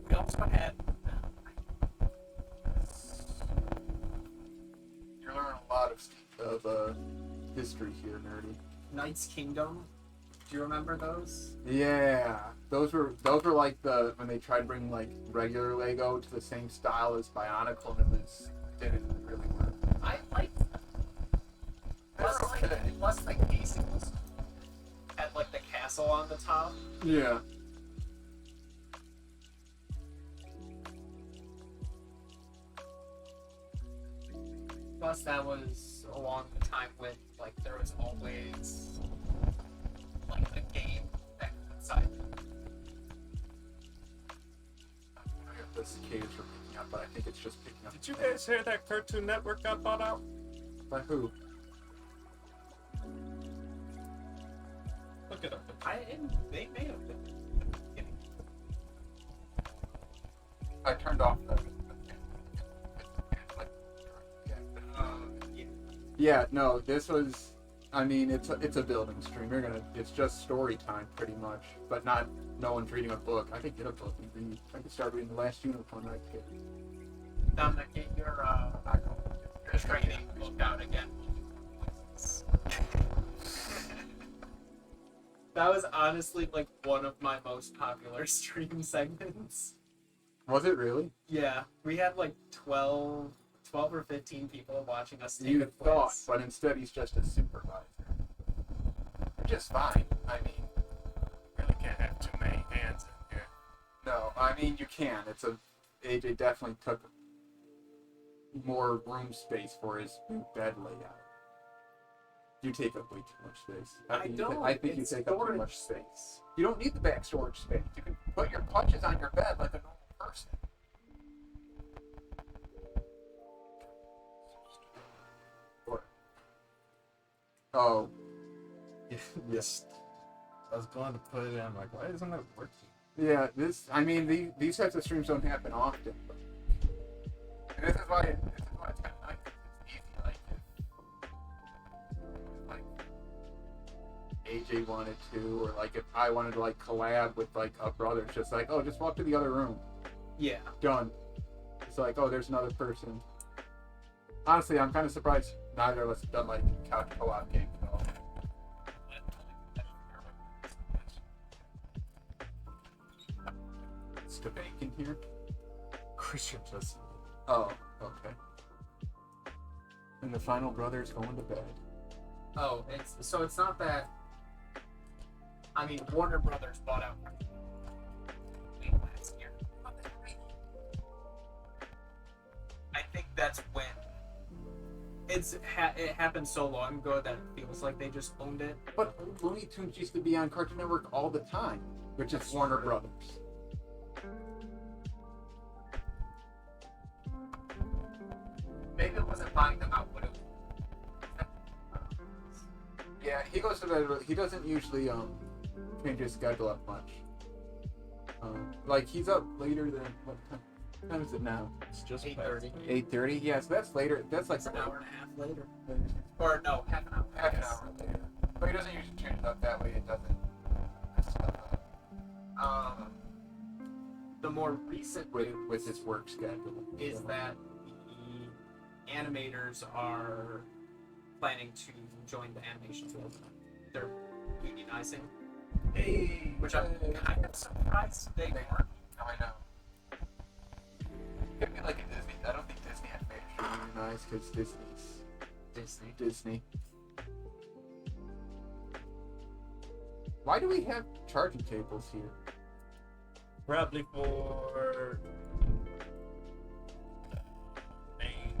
We also had. You're learning a lot of history here, nerdy. Knight's Kingdom. Do you remember those? Yeah, those were like when they tried to bring like regular Lego to the same style as Bionicle, and it didn't really work. I liked them. Plus, like Casey's had like the castle on the top. Yeah. Plus, that was along the time when like there was always like a game that could inside. the cicadas were picking up, but I think it's just picking up. Did you guys hear that Cartoon Network got bought out? By who? Look it up. They may have been. Kidding. I turned off the. Yeah. Yeah, no, this was. I mean, it's a building stream. It's just story time pretty much, but no one's reading a book. I could get a book and read. I could start reading The Last Unicorn right here. Dominic, get your training book out again. That was honestly like one of my most popular stream segments. Was it really? Yeah, we had like 12 or 15 people watching us take You a thought, quiz. but instead he's just a supervisor. Which is fine. I mean, Really can't have too many hands in here. no, I mean you can. AJ definitely took more room space for his bed layout. You take up way too much space. I don't. I think you It's take up too storage much space. You don't need the back storage space. You can put your punches on your bed like a normal person. Or, oh, Yes. I was going to put it in. I'm like, why isn't it working? yeah. I mean, these types of streams don't happen often. And this is why it's kind of nice. It's easy. Like AJ wanted to, or like if I wanted to like collab with like a brother, it's just like, oh, just walk to the other room. Yeah. Done. It's like, oh, there's another person. Honestly, I'm kind of surprised neither of us have done like couch co-op games at all. Is the bacon here? Christian just. Oh, okay. And the final brother's going to bed. Oh, it's not that. I mean, Warner Brothers bought out last year. I think that's when it happened so long ago that it feels like they just owned it. But Looney Tunes used to be on Cartoon Network all the time, which is Warner Brothers. Maybe it wasn't buying them out, but it Yeah, he goes to bed. He doesn't usually change his schedule up much. Like he's up later than what time is it now? It's just 8:30. 8:30. Yeah, so that's later. That's like It's an hour and a half later. Or no, half an hour. half an hour later. But he doesn't usually change it up that way. It doesn't mess stuff up The more recent with his work schedule. is that the animators are planning to join the animation field. They're unionizing, Hey, which I'm kind of surprised they weren't. No, I know. Could be like a Disney. I don't think Disney animators should be nice because Disney. Why do we have charging cables here? Probably for main.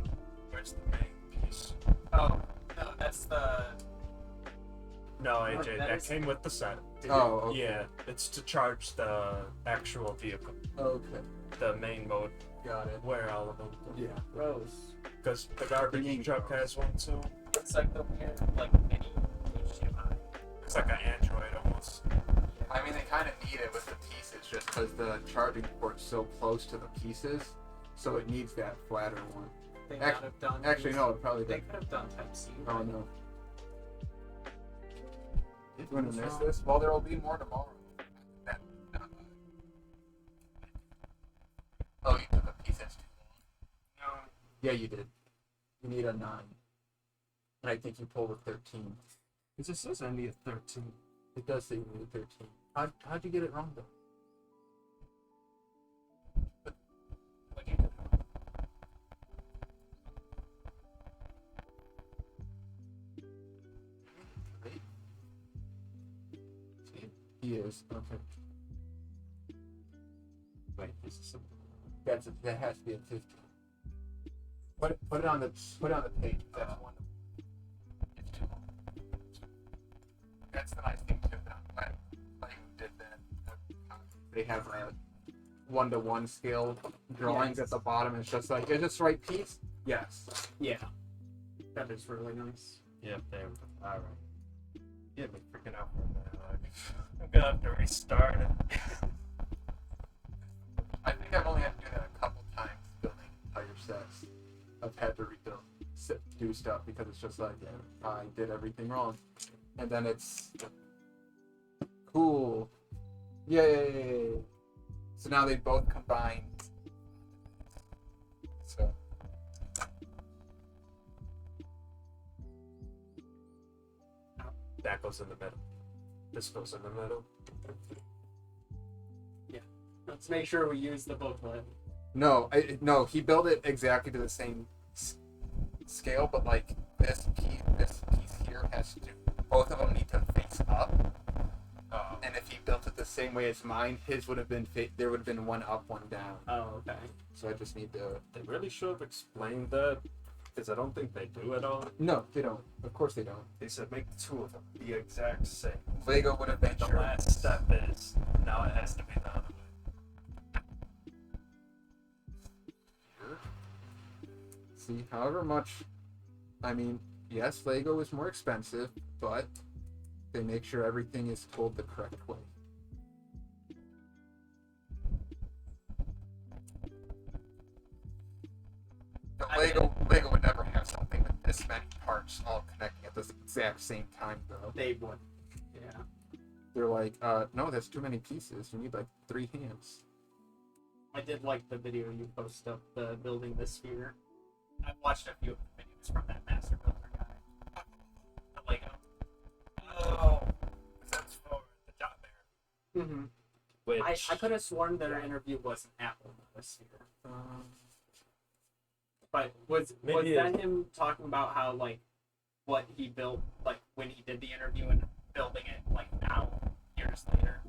Where's the main piece? Oh no, that's the. No, AJ, that that is- came with the set. Oh, okay. Yeah, it's to charge the actual vehicle, Okay, the main mode, got it. where all of them. Yeah. Rose. Because the garbage truck has one too. It's like the weird, like mini HDMI. It's like an Android almost. I mean, they kind of need it with the pieces just because the charging port's so close to the pieces, so it needs that flatter one. They Ac- could have done. Actually, no, it probably They did. could have done Type C. Oh no. You want to miss this? Well, there will be more tomorrow. Oh, you took a piece that's too long. No. Yeah, you did. You need a 9. And I think you pulled a 13. It just says I need a 13. It does say you need a 13. How'd you get it wrong, though? Right? See? He is. Okay. Wait, this is some. That has to be a 15. Put it on the page. That's one. It's too long. That's the nice thing too. That like who did that. They have 1-to-1 scale drawings Yes. at the bottom. It's just like, is this the right piece? Yes. Yeah. That is really nice. Yep, there. Alright. You had me freaking out for a minute. Like, I'm gonna have to restart it. I think I've only had to do that a couple times building entire sets. I've had to rebuild, do stuff because it's just like, yeah, I did everything wrong. And then it's cool. Yay! So now they both combine. So. That goes in the middle. This goes in the middle. Let's make sure we use the booklet. No, no, he built it exactly to the same scale, but like this piece here has to. Both of them need to face up. And if he built it the same way as mine, his would have been there would have been one up, one down. Oh, okay. So I just need to. They really should have explained that, because I don't think they do at all. No, they don't. Of course they don't. They said make two of them the exact same. Lego would have made The sure. last step is now it has to be the other way. See, however much. I mean, yes, Lego is more expensive, but they make sure everything is told the correct way. The Lego would never have something with this many parts all connecting at the exact same time, though. They would. Yeah. They're like, no, that's too many pieces. You need like 3 hands. I did like the video you posted of the building the sphere. I've watched a few of the videos from that master builder guy. The Lego. Oh, that's for the Dot Bear. Mm-hmm. Which I could have sworn their interview was an Apple, not a sphere. But was Maybe that him talking about how like what he built like when he did the interview and building it like now years later?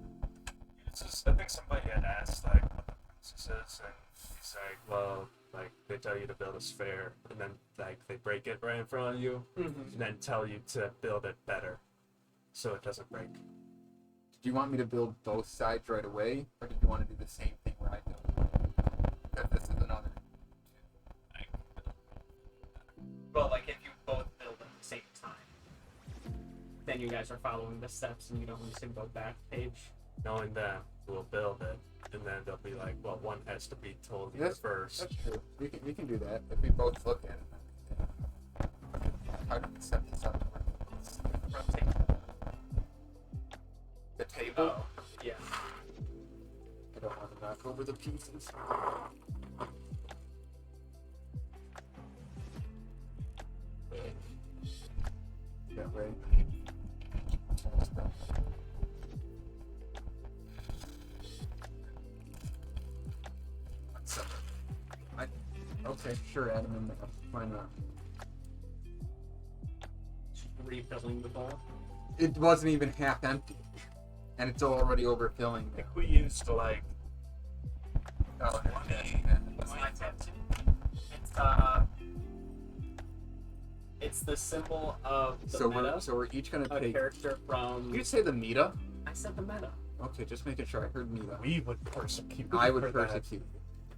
it's just, I think somebody had asked like what the process is, and he's like, well, like they tell you to build a sphere, and then like they break it right in front of you, Mm-hmm. and then tell you to build it better, so it doesn't break. Do you want me to build both sides right away, or do you want to do the same thing where I build one? Because this is another. Well, like if you both build at the same time, then you guys are following the steps and you don't need to go back page. Knowing that, we'll build it, and then they'll be like, well, one has to be told Yes, first. That's true. We can do that if we both look at it. How do we set this up? Rotate. The table. Oh, yeah. I don't want to knock over the pieces. That way. Okay, sure, add them in there. Why not? Refilling the bowl. It wasn't even half empty, and it's already overfilling. I think we used like Oh, What's my tattoo? It's the symbol of the meta. so we're each gonna A take. character from. Did you say the meta? I said the meta. Okay, just making sure I heard meta. we would persecute. I would for that. persecute.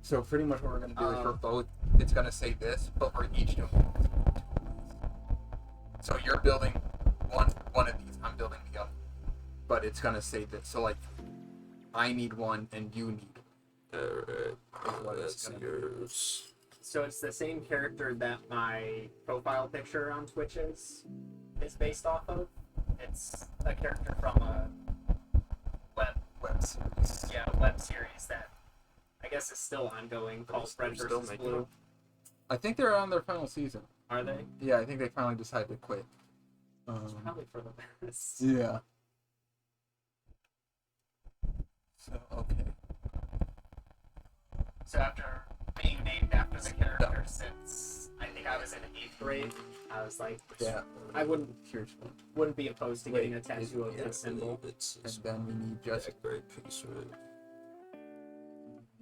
So pretty much what we're gonna do is Oh. we're both. It's gonna say this, but we're each doing. So you're building one of these. I'm building the other. But it's gonna say this. So like, I need one and you need one. Alright, Is what it's that's gonna be. yours. So it's the same character that my profile picture on Twitch is based off of. It's a character from a Web series. web series that I guess is still ongoing called They're Red still vs. making Blue. it? I think they're on their final season. Are they? Yeah, I think they finally decided to quit. It's probably for the best. Yeah. So okay. So after being named after the character since I think I was in 8th grade, I was like, Yeah. I wouldn't Here's be opposed to getting a Wait, tattoo of this symbol. It's and then we need just a great piece, right?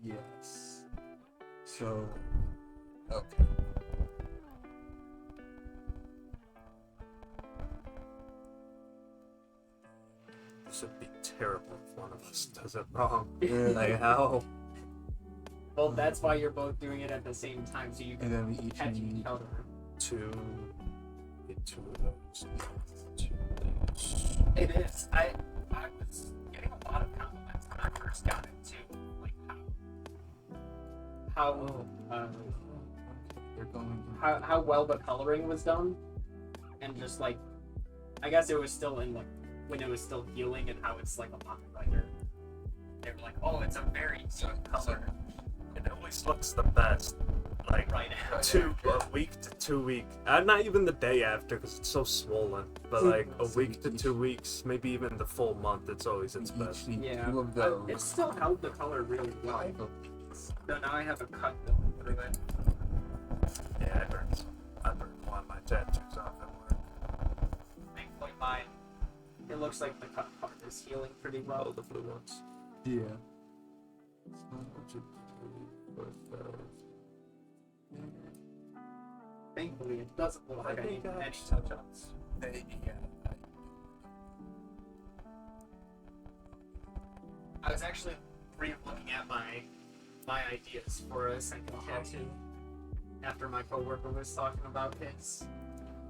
yes. So okay. This would be terrible if one of us does it wrong. Yeah. Like how? Well, that's why you're both doing it at the same time, so you And can then we each catch each need. other. Two. Get two of those. Two of those. It is. I was getting a lot of compliments when I first got into like how They're going. how well the coloring was done, and just like I guess it was still in like when it was still healing and how it's like a lot brighter. They were like, oh, it's a very deep color. It always looks the best. Like Right. a week to 2 weeks. Not even the day after because it's so swollen. But like a week to 2 weeks, maybe even the full month, it's always its We best. each need Yeah. 2 of those. It still held the color really well. 5 of these. So now I have a cut going through it. Yeah, I burned one of my tattoos off at work. Thankfully, mine. It looks like the cut part is healing pretty Oh, well. the blue ones. Yeah. Thankfully, it doesn't look like I need any touch-ups. I was actually re-looking at my ideas for a second tattoo after my coworker was talking about his.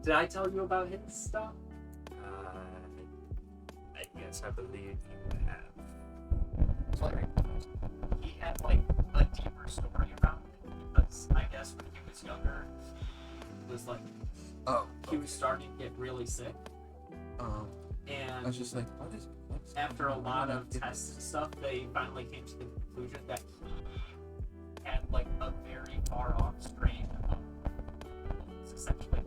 Did I tell you about his stuff? I guess I believe you have. Like, he had like a deeper story around it because I guess when he was younger, he was like Oh. he was starting to get really sick, I and was just like, what's after a going lot on? of tests and stuff, they finally came to the conclusion that he had like a very far off strain of essentially.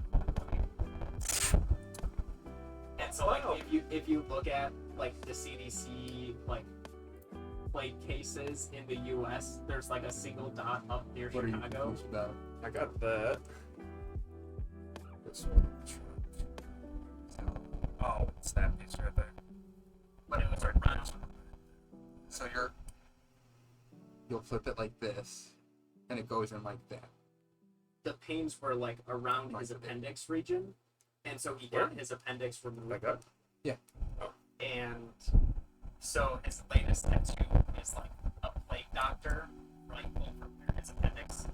And so like if you look at like the CDC like plague cases in the US, there's like a single dot up near What are you Chicago. confused about? I got that. This one. Oh, it's that piece right there. But it was around. So you'll flip it like this, and it goes in like that. The pains were like around his appendix region, and so he got his appendix removed. Like that? Yeah. And so his latest tattoo is like a plague doctor right over where his appendix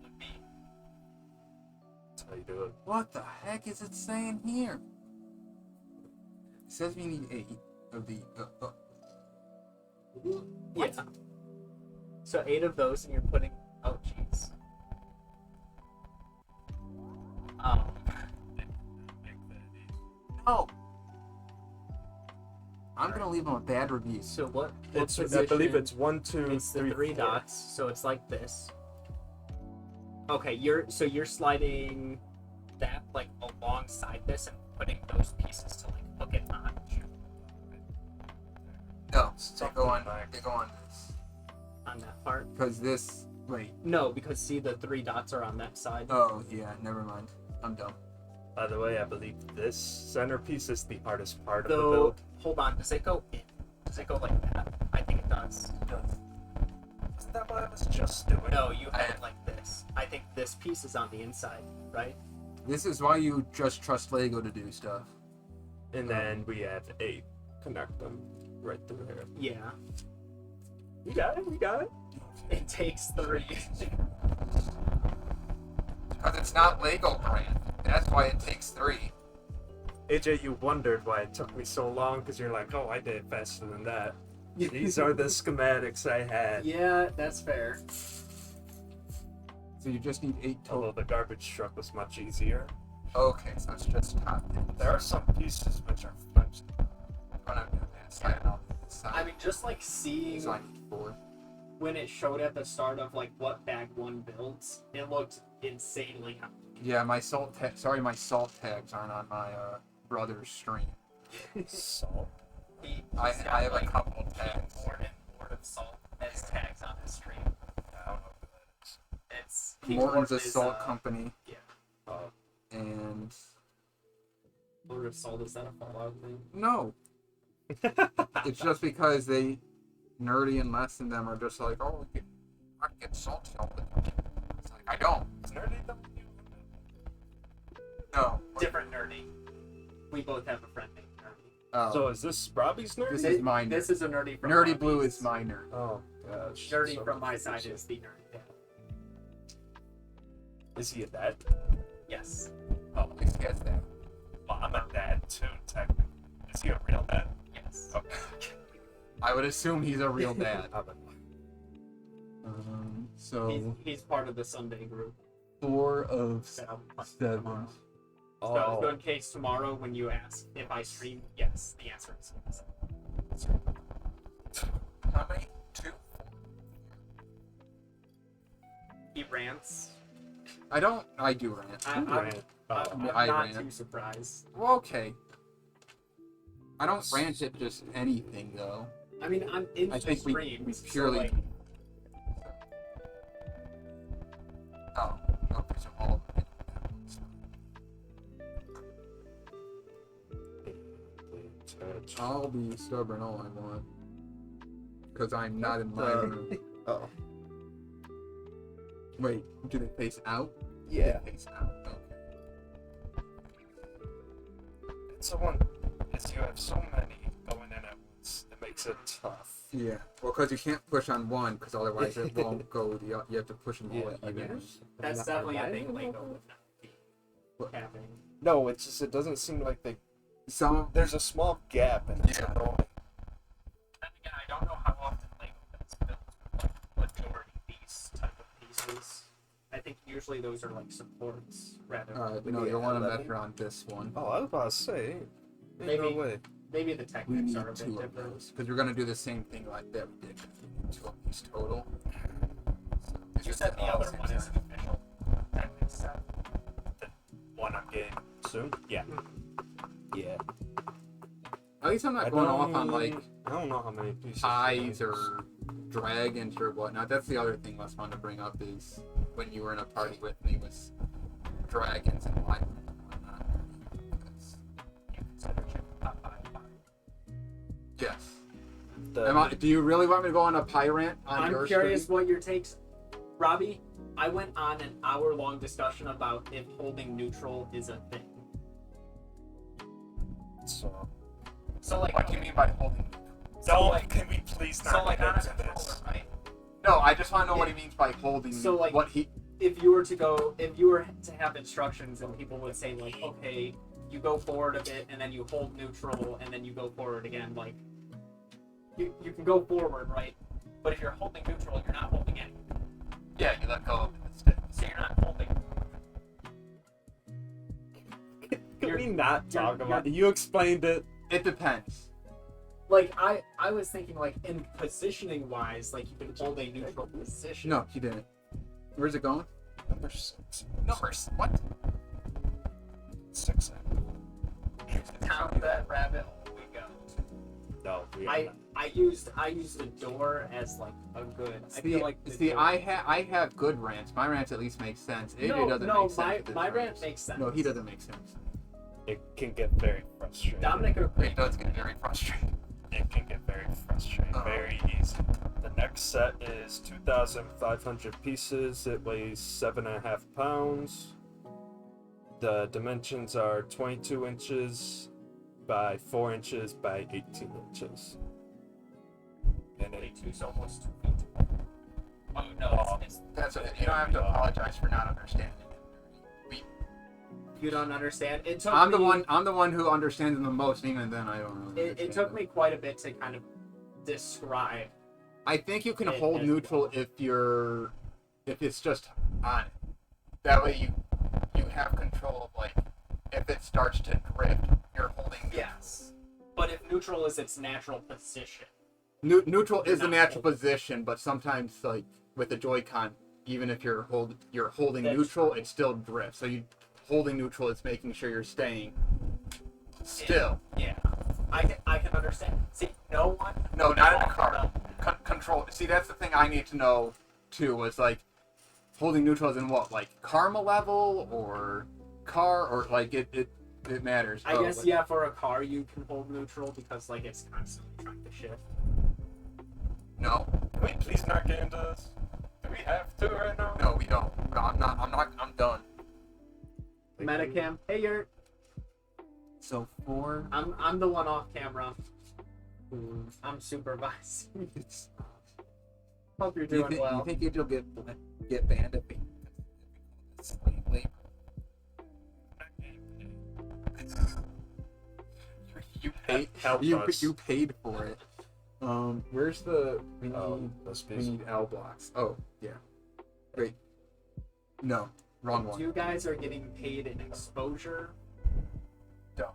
would be. That's how you do it. What the heck is it saying here? It says we need 8 of the. Yeah. So 8 of those, and you're putting. Oh, jeez. No! I'm gonna leave them a bad review. So what It's, I position- believe it's 1, 2, It's the 3, 3 4. dots, so it's like this. Okay, you're sliding that like alongside this and putting those pieces to like hook it on. No, Something they go on like- this. On that part. Because this. Wait. No, because see the 3 dots are on that side. Oh, yeah, never mind. I'm dumb. By the way, I believe this centerpiece is the hardest part of the Though, build. hold on, does it go in? Does it go like that? I think it does. Isn't that what I was just doing? No, you have it like this. I think this piece is on the inside, right? This is why you just trust Lego to do stuff. And then we have 8. Connect them right through here. Yeah. You got it, you got it. It takes 3. Because it's not Lego brand. That's why it takes 3. AJ, you wondered why it took me so long because you're like, oh, I did it faster than that. These are the schematics I had. Yeah, that's fair. So you just need 8 Although total. the garbage truck was much easier. Okay, so it's just top. There are some pieces which are flips. I'm gonna do this side and I'll do this side. I mean, just like seeing So I need 4. when it showed at the start of like what bag 1 builds, it looked insanely complicated. Yeah, my salt tags aren't on my brother's stream. Salt. I have a couple tags. Board of Salt as tags on his stream. I don't know who that is. It's Morton's a is, salt company. Yeah. Oh, And Board of Salt, is that a Fallout thing? no, it's just because they nerdy and less than them are just like, oh, I can get salt help. It's like I don't. is nerdy the No. Different nerdy. We both have a friend named Nerdy. Oh, So is this Robbie's nerdy? This is my This is a nerdy from Nerdy Robbie's. Blue is my nerd. Oh gosh. Nerdy So from my side confusing. is the nerd. Is he a dad? Yes. Oh, at least he has that. Well, I'm a dad too, technically. Is he a real dad? Yes. Okay. I would assume he's a real dad. I don't know. So He's part of the Sunday group. 4 of that I'll play 7. tomorrow. Oh. So in case tomorrow when you ask if I stream, yes, the answer is yes. How many? 2? He rants. I do rant. I'm I not rant. too surprised. Well, okay. I don't rant at just anything though. I mean, I'm in I the think we streams, purely. so like, Oh, okay, so all of it. I'll be stubborn all I want. Because I'm not in my room. Oh. Wait, do they face out? Yeah. They face out. Okay. It's the one. Is you have so many going in at once. It makes it tough. Yeah. Well, because you can't push on one, because otherwise it won't go. You have to push them all Yeah, even. that's definitely a thing Lego would not be What? having. No, it's just it doesn't seem like they. Some. There's a small gap and it's Yeah. annoying. And again, I don't know how often Lego does build like majority piece type of pieces. I think usually those are like supports rather than No, you'll want to 11. measure on this one. Oh, I was about to say. Ain't Maybe. no way. maybe the We techniques need are a bit 2 of different. those. Because we're going to do the same thing like that we did. 2 of these total. You said the other one is an official technics set. The one I'm getting soon. Yeah. Yeah. At least I'm not going off on like I don't know how many pieces. pies or dragons or whatnot. That's the other thing I was fun to bring up is when you were in a party with me was dragons and wine and whatnot. Because- You consider chicken pot pie a pie. Yes. The, Do you really want me to go on a pie rant on your I'm curious stream? what your takes, Robbie. I went on an hour-long discussion about if holding neutral is a thing. so So like, What do you mean by holding? Don't. like- Can we please not so like get on a into controller, this? right? No, I just want to know what he means by holding. So, like- what he. If you were to have instructions and people would say like, okay, you go forward a bit and then you hold neutral and then you go forward again, like you can go forward, right? But if you're holding neutral, you're not holding anything. Yeah, you let go of the stick. So you're not holding. can You're- we not you're- talk about it? You explained it. It depends. Like I was thinking like in positioning wise, like you can hold a neutral position. No, he didn't. Where's it going? Number 6. Numbers. What? 6. Down that rabbit hole we go. No, we are I not. I used the door as like a good. I feel like the door- I have good rants. My rants at least make sense. AJ no, doesn't no, make sense. my with his my rant rants. makes sense. No, he doesn't make sense. It can get very frustrating. Dominic agreed. It does get very frustrating. It can get very frustrating, Uh-huh. very easy. The next set is 2,500 pieces. It weighs 7.5 pounds. The dimensions are 22 inches by 4 inches by 18 inches. And it, 22's almost 2 feet. Oh no, it's That's okay. You don't have to apologize for not understanding it. you don't understand. It took I'm me, the one who understands them the most. Even then, I don't really. It understand took them. me quite a bit to kind of describe. I think you can it hold as neutral if it's just on it. That way you have control of like if it starts to drift, you're holding neutral. Yes, but if neutral is its natural position, Neutral is the Not natural holding. position, but sometimes like with the Joy-Con, even if you're holding That's neutral, true. it still drifts. So you holding neutral is making sure you're staying still. yeah, I can understand. See, no one. No, not in a Oh, car. no. Control. See, that's the thing I need to know too. Was like holding neutral is in what, like karma level or car or like it matters. I Oh, guess like- yeah, for a car you can hold neutral because like it's constantly trying to shift. No, can we please not get into this? Do we have to right now? no, we don't. No, I'm not. I'm done. Metacam, hey, you're. So 4. I'm the one off camera. I'm supervising. Hope you're Do you doing think, well. you think you'll get banned if we slave labor. You paid. Help You us. you paid for it. Where's the? We need. This We piece. need L blocks. Oh yeah. Wait. No, wrong one. You guys are getting paid in exposure. Don't.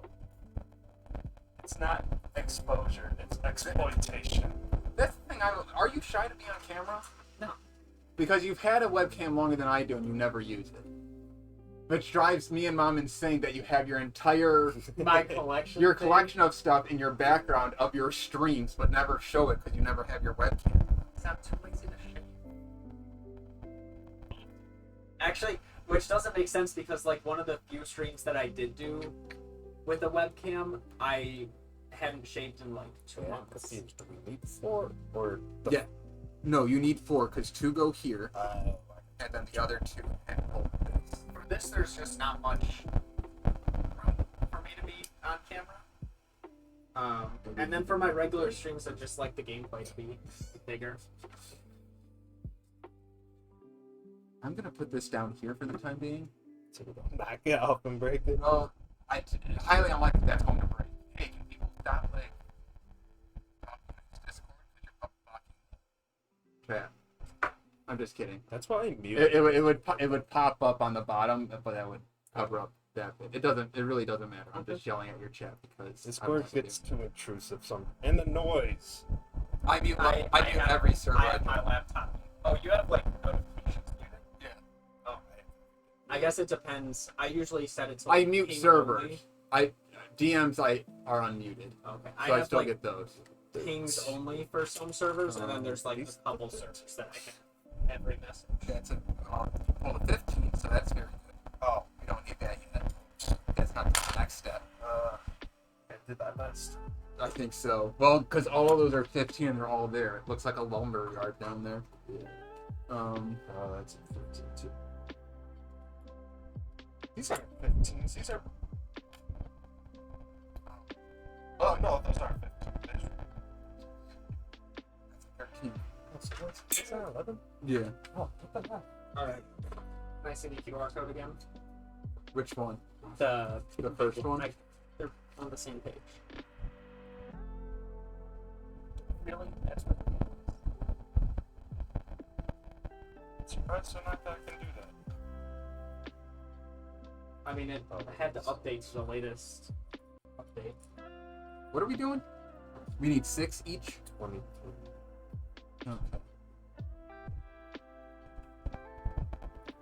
It's not exposure, it's exploitation. That's the thing. Are you shy to be on camera? No. Because you've had a webcam longer than I do, and you never use it. Which drives me and Mom insane that you have your entire My collection. your thing. collection of stuff in your background of your streams, but never show it because you never have your webcam. Because I'm too lazy to shave. Actually, which doesn't make sense because like one of the few streams that I did do with a webcam, I hadn't shaved in like 2 months. Do we need 4 or the Yeah. No, you need 4 because 2 go here, Oh, and then the other 2 hold this. For this, there's just not much room for me to be on camera. And then for my regular streams, I just like the gameplay to be bigger. I'm gonna put this down here for the time being. so we don't knock it off and break it. Well, highly unlikely that's going to break. Hey, can people stop like talking in this Discord because you're blocking chat? I'm just kidding. That's why I mute. It would pop up on the bottom, but that would cover up that bit. It doesn't. It really doesn't matter. I'm just yelling at your chat because Discord gets too intrusive. And the noise. I mute. I mute have- every server. I have my laptop. Oh, you have like notifications muted? Yeah. Oh, I guess it depends. I usually set it to I like, mute ping servers. only. DMs are unmuted, Okay. so I have still like get those. pings only for some servers, and then there's like a couple servers that I can every message. That's a well, the 15, so that's very good. Oh, we don't need that yet. That's not the next step. I did that last. I think so. Well, because all of those are 15 and they're all there. It looks like a lumber yard down there. Oh, that's a 13 too. These aren't 15s. These are. Oh no, those aren't 15. That's 13. Is that 11? Yeah. Oh, what the heck? Alright. Can I see the QR code again? Which one? The first one? They're on the same page. really? That's what Surprised so not that I can do that. I mean, it had to update to the latest update. What are we doing? We need 6 each? 23. Okay.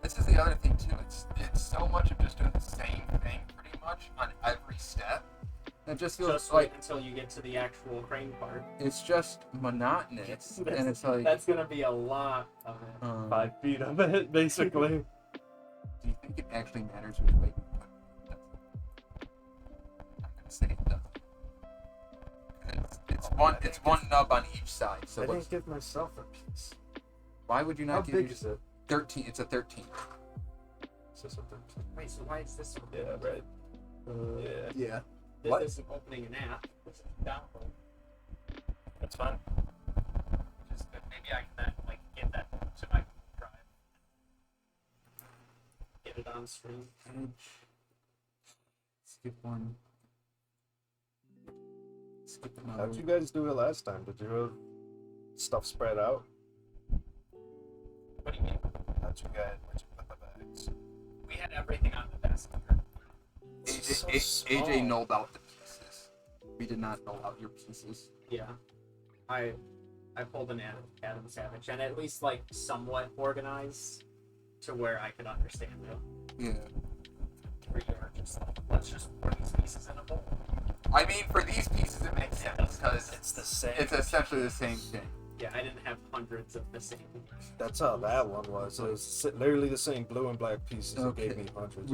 This is the other thing too. It's so much of just doing the same thing pretty much on every step. It just feels Just like wait until you get to the actual crane part. it's just monotonous, and it's like. That's gonna be a lot of it. 5 feet of it, basically. Do you think it actually matters which way you put it? I'm gonna say it does. It's one nub on each side. So I what's, didn't give myself a piece. why would you How not give big you is it? 13? It's a 13. Is this a 13? Wait, so why is this so Yeah, big? right. Yeah. Yeah. This What? isn't opening an app. This is download. That's fine. just good. Maybe I can like get that to my drive. Get it on stream. Edge. Skip one. Skip another. How'd you guys do it last time? Did you have stuff spread out? What do you mean? Where'd you put the bags? We had everything on the desk. AJ nulled out the pieces. We did not null out your pieces. Yeah. I pulled an Adam Savage and at least like somewhat organized to where I could understand it. Yeah. Where you were just like, let's just pour these pieces in a bowl. I mean, for these pieces, it makes sense because It's the same. it's essentially the same thing. Yeah, I didn't have hundreds of the same. That's how that one was. It was literally the same blue and black pieces. It gave Okay. me hundreds.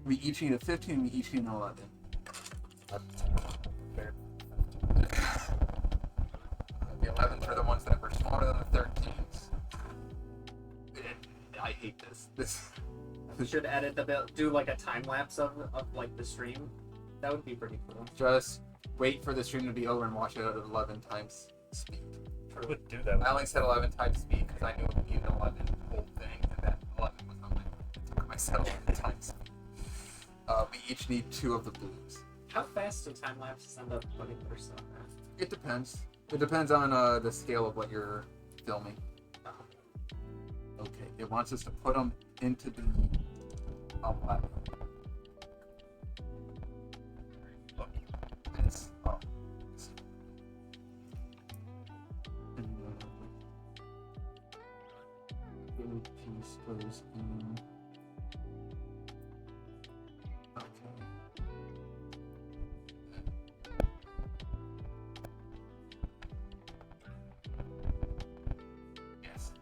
We each need a 15. We each need an 11. The 11s are the ones that were smaller than the 13s. I hate this. We should edit do like a time lapse of like the stream. That would be pretty cool. Just wait for the stream to be over and watch it at 11 times speed. I would do that. I only said 11 times speed because I knew it would be an 11 whole thing, and that 11 was on my myself in time speed. We each need 2 of the blues. How fast do time lapses end up putting their stuff at? It depends. It depends on the scale of what you're filming. Okay, it wants us to put them into the outline. This. Oh. And piece goes in. Okay. Yes.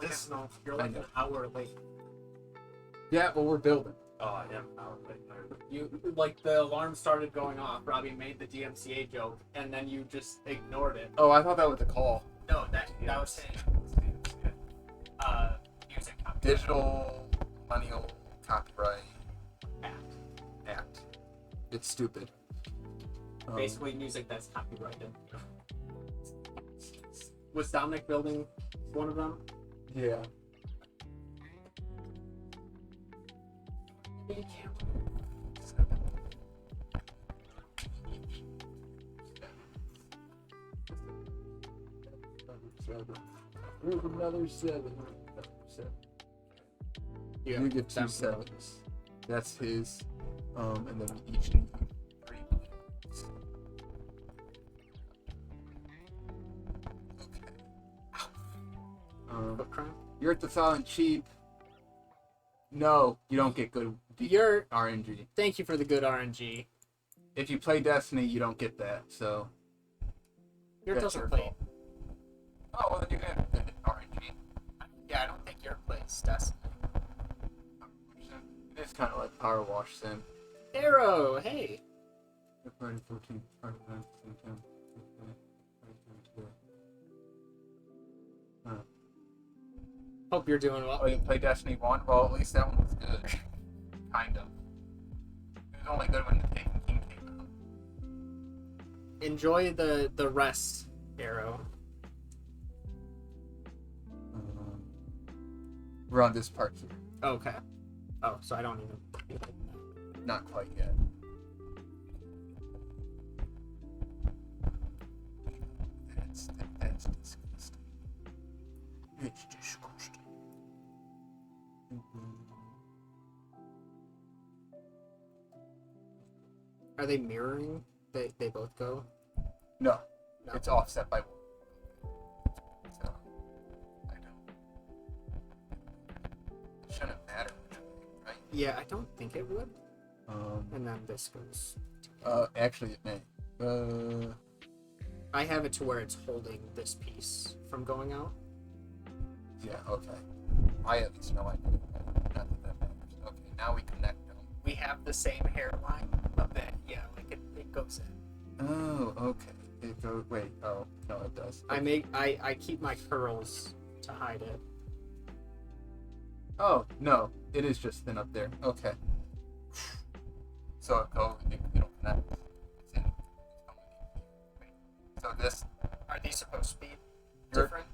This, no, you're like know. an hour late. Yeah, well, we're building. Oh, I am out right now. You like the alarm started going off. Robbie made the DMCA joke, and then you just ignored it. Oh, I thought that was the call. No, that was saying music copyright Digital Millennial Copyright act. Act. It's stupid. Basically, music that's copyrighted. Was Dominic building one of them? Yeah. Maybe you can't. Here's another 7. You get 2 7s. That's his. And then we each need 3 blues. Okay. You're at the silent cheap. No, you don't get good You're. RNG. Thank you for the good RNG. If you play Destiny, you don't get that. So. Yours That's doesn't your play. fault. Oh, well, then you get good RNG. Yeah, I don't think your plays Destiny. It's kind of like Power Wash Sim. Arrow, hey. Friday 14, Friday 9, 10, 10. Hope you're doing well. Oh, you play Destiny 1? Well, at least that one was good. Kind of. It was only good when the Taken King came out. Enjoy the rest, Arrow. We're on this part here. Okay. Oh, so I don't even. Not quite yet. That's disgusting. It's disgusting. Are they mirroring? They both go? No, No. it's offset by 1. So, I don't. It shouldn't matter, right? Yeah, I don't think it would. Um, And then this goes. actually, it may. I have it to where it's holding this piece from going out. Yeah, okay. I at least know I do. Not that that matters. Okay, now we connect them. We have the same hairline of that. Yeah, like it goes in. Oh, okay. It goes. Wait. Oh, no, it does. I keep my curls to hide it. Oh no, it is just thin up there. Okay. So it'll connect. It's in. Wait. So this. Are these supposed to be Your- different?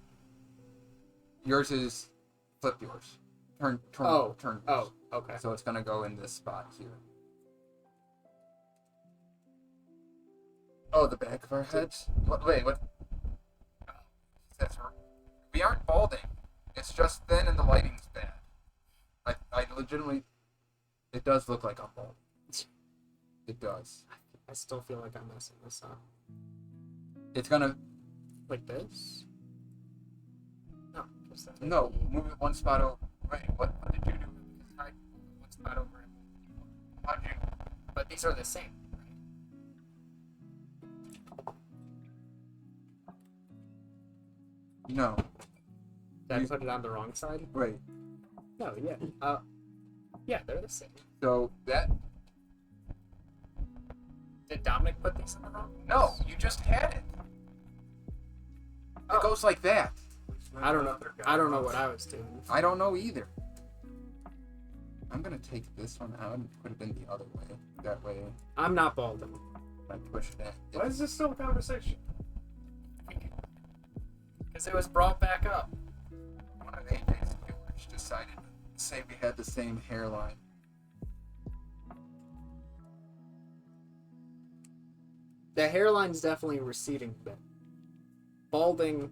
Yours is flip yours. Turn. Oh. Turn. Oh, okay. So it's gonna go in this spot here. Oh, the back of our heads? What, wait, what? That's right. We aren't balding. It's just thin and the lighting's bad. I legitimately... It does look like I'm bald. It does. I still feel like I'm messing this up. It's gonna... Like this? No, just that. No, move it one spot over. Wait, what did you do? One spot over it. How'd you... But these are the same, right? No. Did I You- put it on the wrong side? Wait. No, yeah. Yeah, they're the same. So, that... Did Dominic put these in the wrong? No, you just had it. It goes like that. I don't know. I don't know what I was doing. I don't know either. I'm gonna take this one out and put it in the other way. That way, I'm not balding. I push it in. Why is this still a conversation? Because it was brought back up. One of AJ's viewers decided to say we had the same hairline. The hairline's definitely receding a bit. Balding,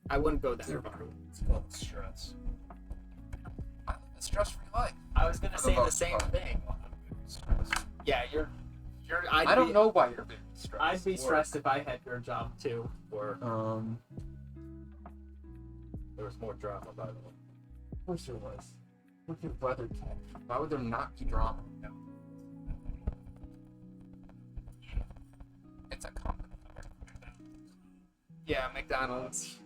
I wouldn't go that far. It's called stress. I live a stress-free life. I was gonna For the say the most same part. thing. Stress. Yeah, you're. I don't know why you're being stressed. I'd be stressed if I had your job too. Or There was more drama, by the way. Of course there was. Look at weather tech. Why would there not be drama? It's a company. Yeah, McDonald's.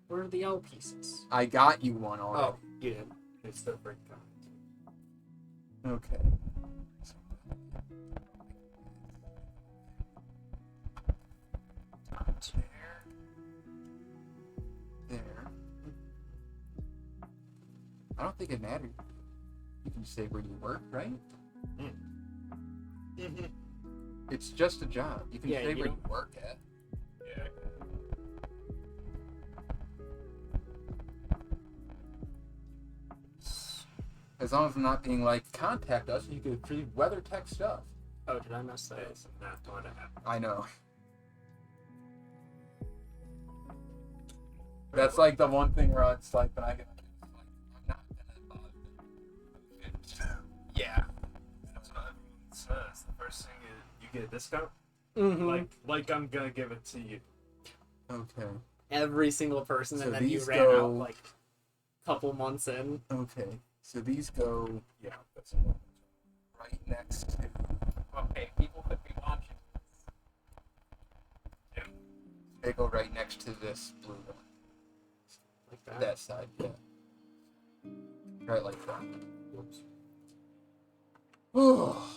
Where are the L pieces? I got you one Oh, already. you did. it's the break time. Okay. There. I don't think it matters. You can say where you work, right? It's just a job. You can Yeah, say you where you don't- work at. Yeah. As long as I'm not being like, contact us, you can free weather tech stuff. Oh, did I mess that up? It's not going to happen. I know. That's like the one thing where it's like, when I get, I'm not gonna Yeah. That's what everyone says. The first thing is you get a discount. Mm-hmm. Like I'm gonna give it to you. Okay. Every single person, So and then you these ran go- out like a couple months in. Okay. So these go Yeah, that's right next to. Okay, people could be watching. They go right next to this blue one. Like that. That side, yeah. Right like that. Oh.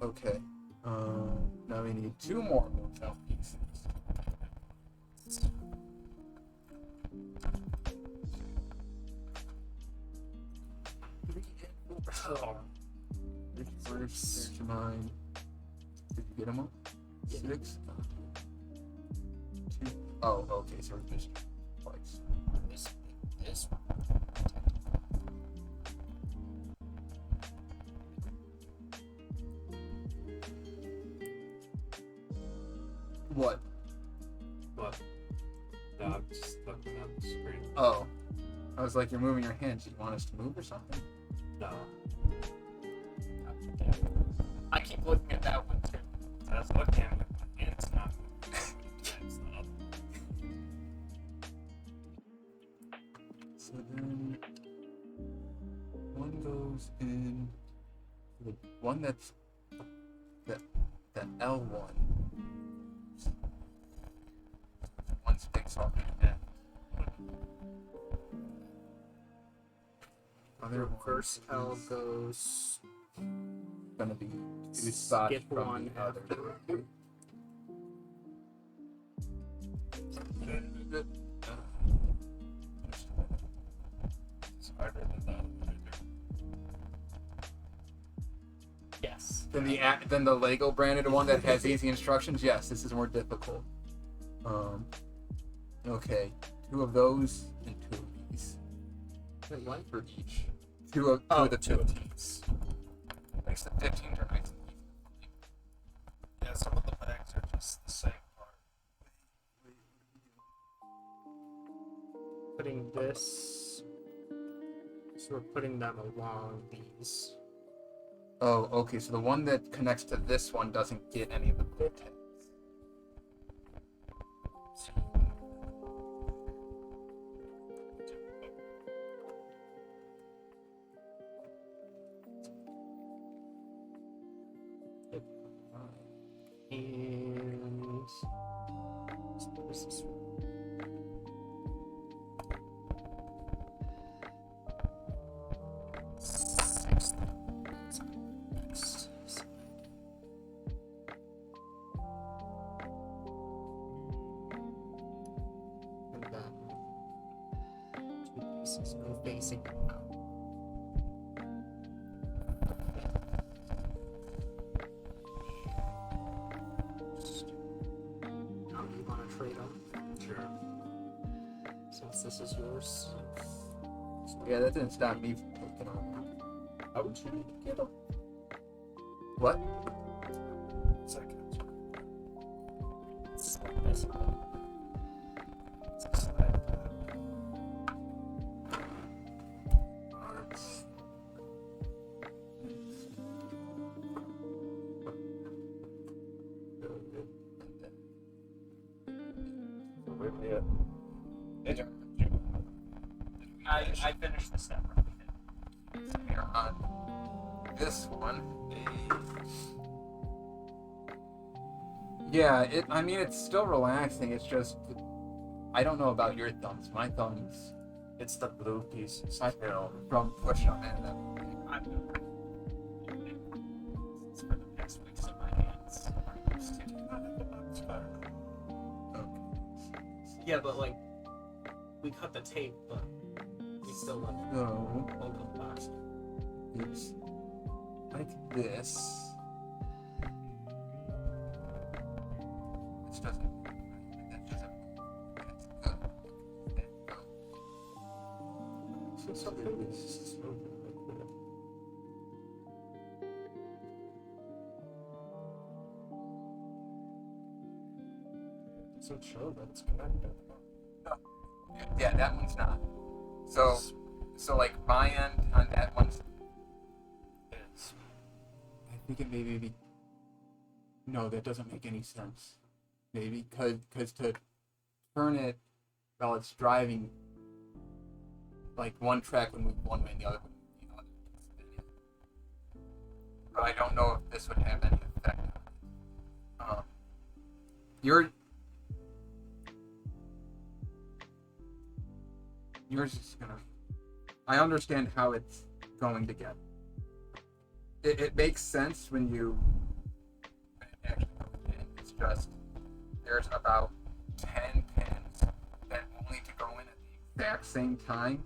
Okay. Now we need two more motel pieces. Oh. There's first, there's mine. Did you get them all? Yeah. 6? Two. Oh, okay, so we're just twice. This What? But no, I'm just looking at the screen. Oh. I was like, you're moving your hands. Do you want us to move or something? No, I keep looking at that one too. that's looking at my hands, not it's not. So then one goes in the one that's the L one. One sticks off the end. Other first L one's goes. gonna be two spots Skip from one the other. after. It's harder than that. Yes. Then the Lego branded one that has easy instructions. Yes, this is more difficult. Okay, 2 of those and 2 of these. Wait, what? For each. Two of the 15s. Makes the 15s are nice and even. Yeah, some of the bags are just the same part. Putting this. So we're putting them along these. Oh, okay, so the one that connects to this one doesn't get any of the blue tags. And so this is pieces go facing out. How do you want to trade them? Sure. Since this is yours. Yeah, that didn't stop me from taking on. How would you get a What? second? It's like this one. Where we at? I finished the step. Here on this one. Yeah, I mean, it's still relaxing. It's just, I don't know about your thumbs. My thumbs, It's the blue pieces. I Kill. from pushing them in them. I'm for the next weeks in my hands. Yeah, but like we cut the tape, but we still left So, both of the boxes. it's like this. This doesn't. That doesn't. That's good. There you go. So something is doesn't show that it's connected. Yeah, that one's not. So like my end on that one's. It's I think it maybe be. No, that doesn't make any sense. Maybe because to turn it while it's driving, like one track would move one way and the other would move the other. But I don't know if this would have any effect on it. Yours is gonna. I understand how it's going to get. It makes sense when it actually goes in. It's just there's about 10 pins that only to go in at the exact same time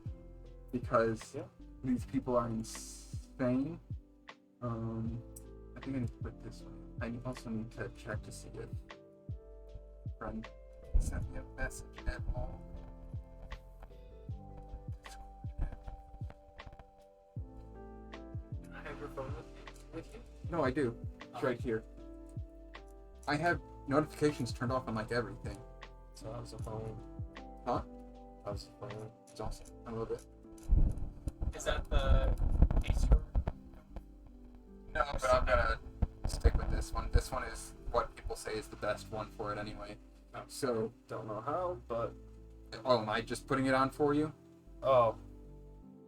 because these people are insane. I think I need to put this one. I also need to check to see if friend sent me a message at all. I have your phone with you. No, I do. It's right here. I have notifications turned off on like everything. So how's the phone? Huh? How's the phone? It's awesome. I love it. Is that the case you No, but I'm gonna stick with this one. This one is what people say is the best one for it anyway. So, Don't know how, but am I just putting it on for you? oh,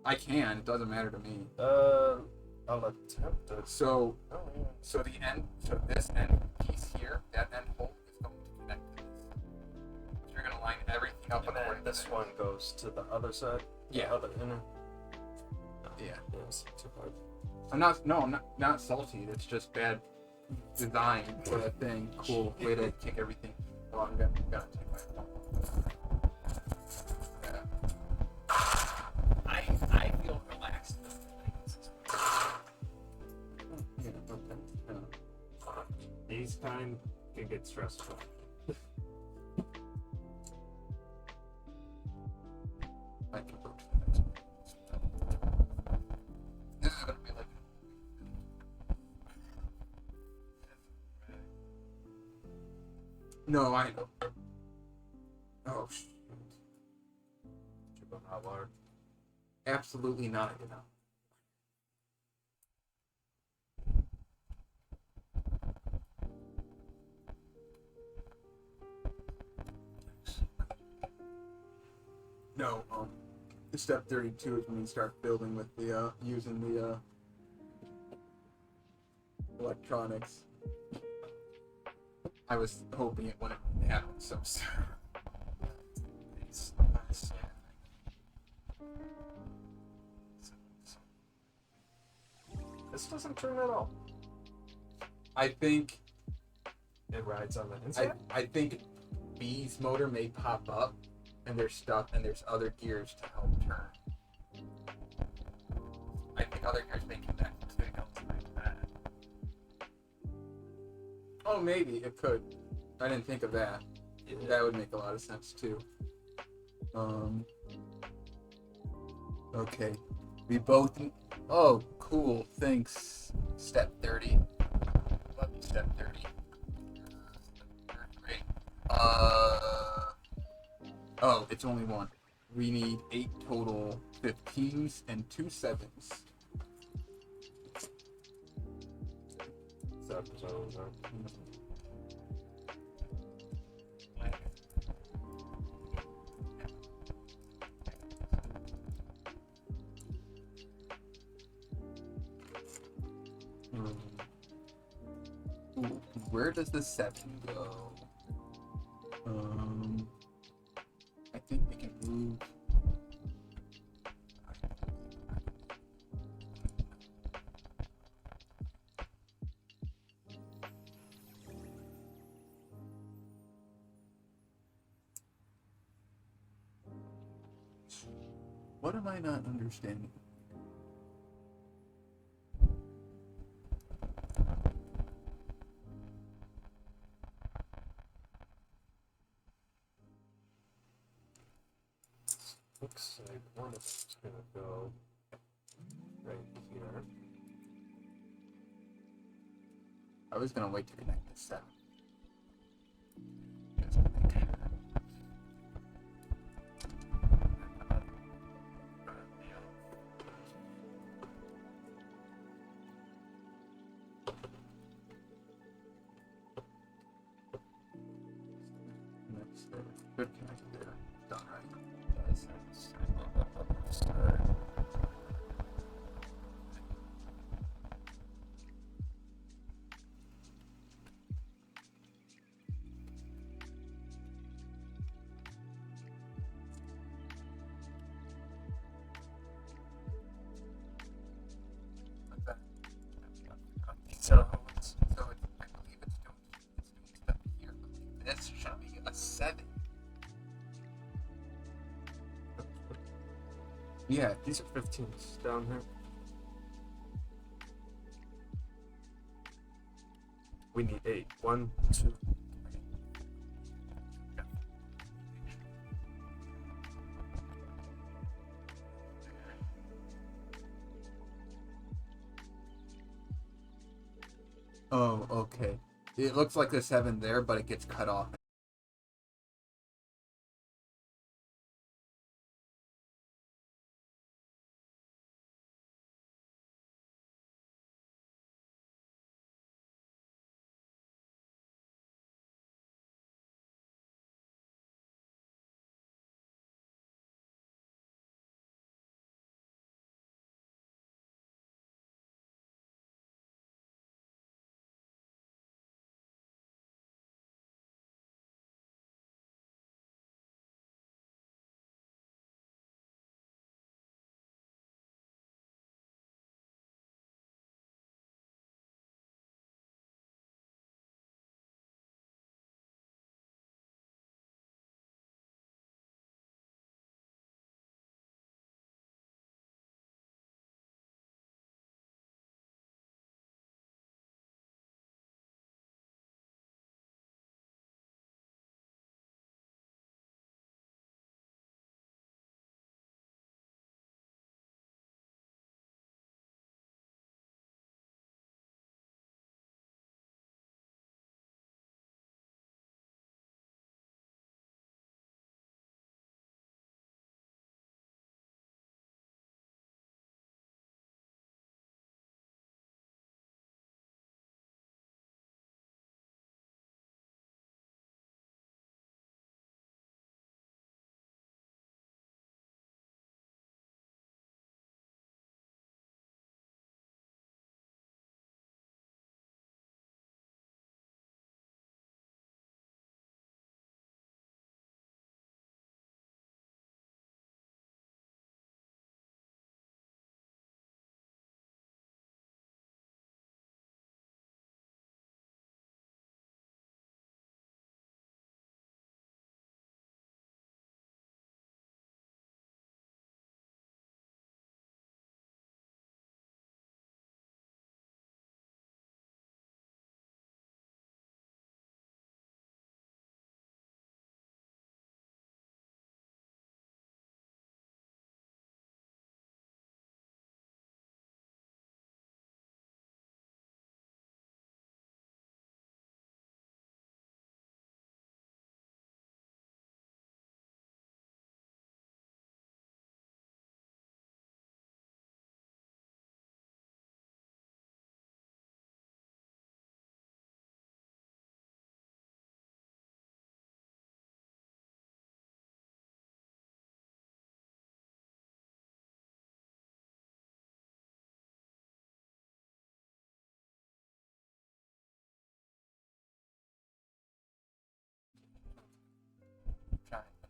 I can. It doesn't matter to me. I'll attempt it. So, Oh yeah. so this end piece here, that end hole is going to connect to this. You're gonna line everything up And then according to this one goes to the other side. Yeah. The other inner. Yeah. Yes. Too hard. I'm not salty. It's just bad design for the thing. Cool way to kick everything. Well, I'm gonna take my phone. Yeah. I feel relaxed. Yeah, okay. These time can get stressful. I can go to the next one. This is gonna be like. No, I know. Oh shit. How large? Absolutely not enough. No, step 32 is when you start building with the using the electronics. I was hoping it wouldn't happen so soon. This doesn't turn at all. I think It rides on the inside. I think B's motor may pop up, and there's stuff and there's other gears to help turn. I think other characters may connect to it like that. Oh, maybe it could. I didn't think of that. That would make a lot of sense too. Okay. We both. Oh, cool. Thanks. Step 30. Love you, Step 30. Great. Oh, it's only one. We need 8 total 15s and 2 7s. Ooh, where does the 7 go? I think we can move. What am I not understanding? Looks like one of them's gonna go right here. I was gonna wait to connect the 7. Good connect there. Done right. Like that. So I believe it's doing stuff here. This should be a 7. Yeah, These are 15s down here. We need 8. 1, 2. Oh, okay. It looks like the 7 there, but it gets cut off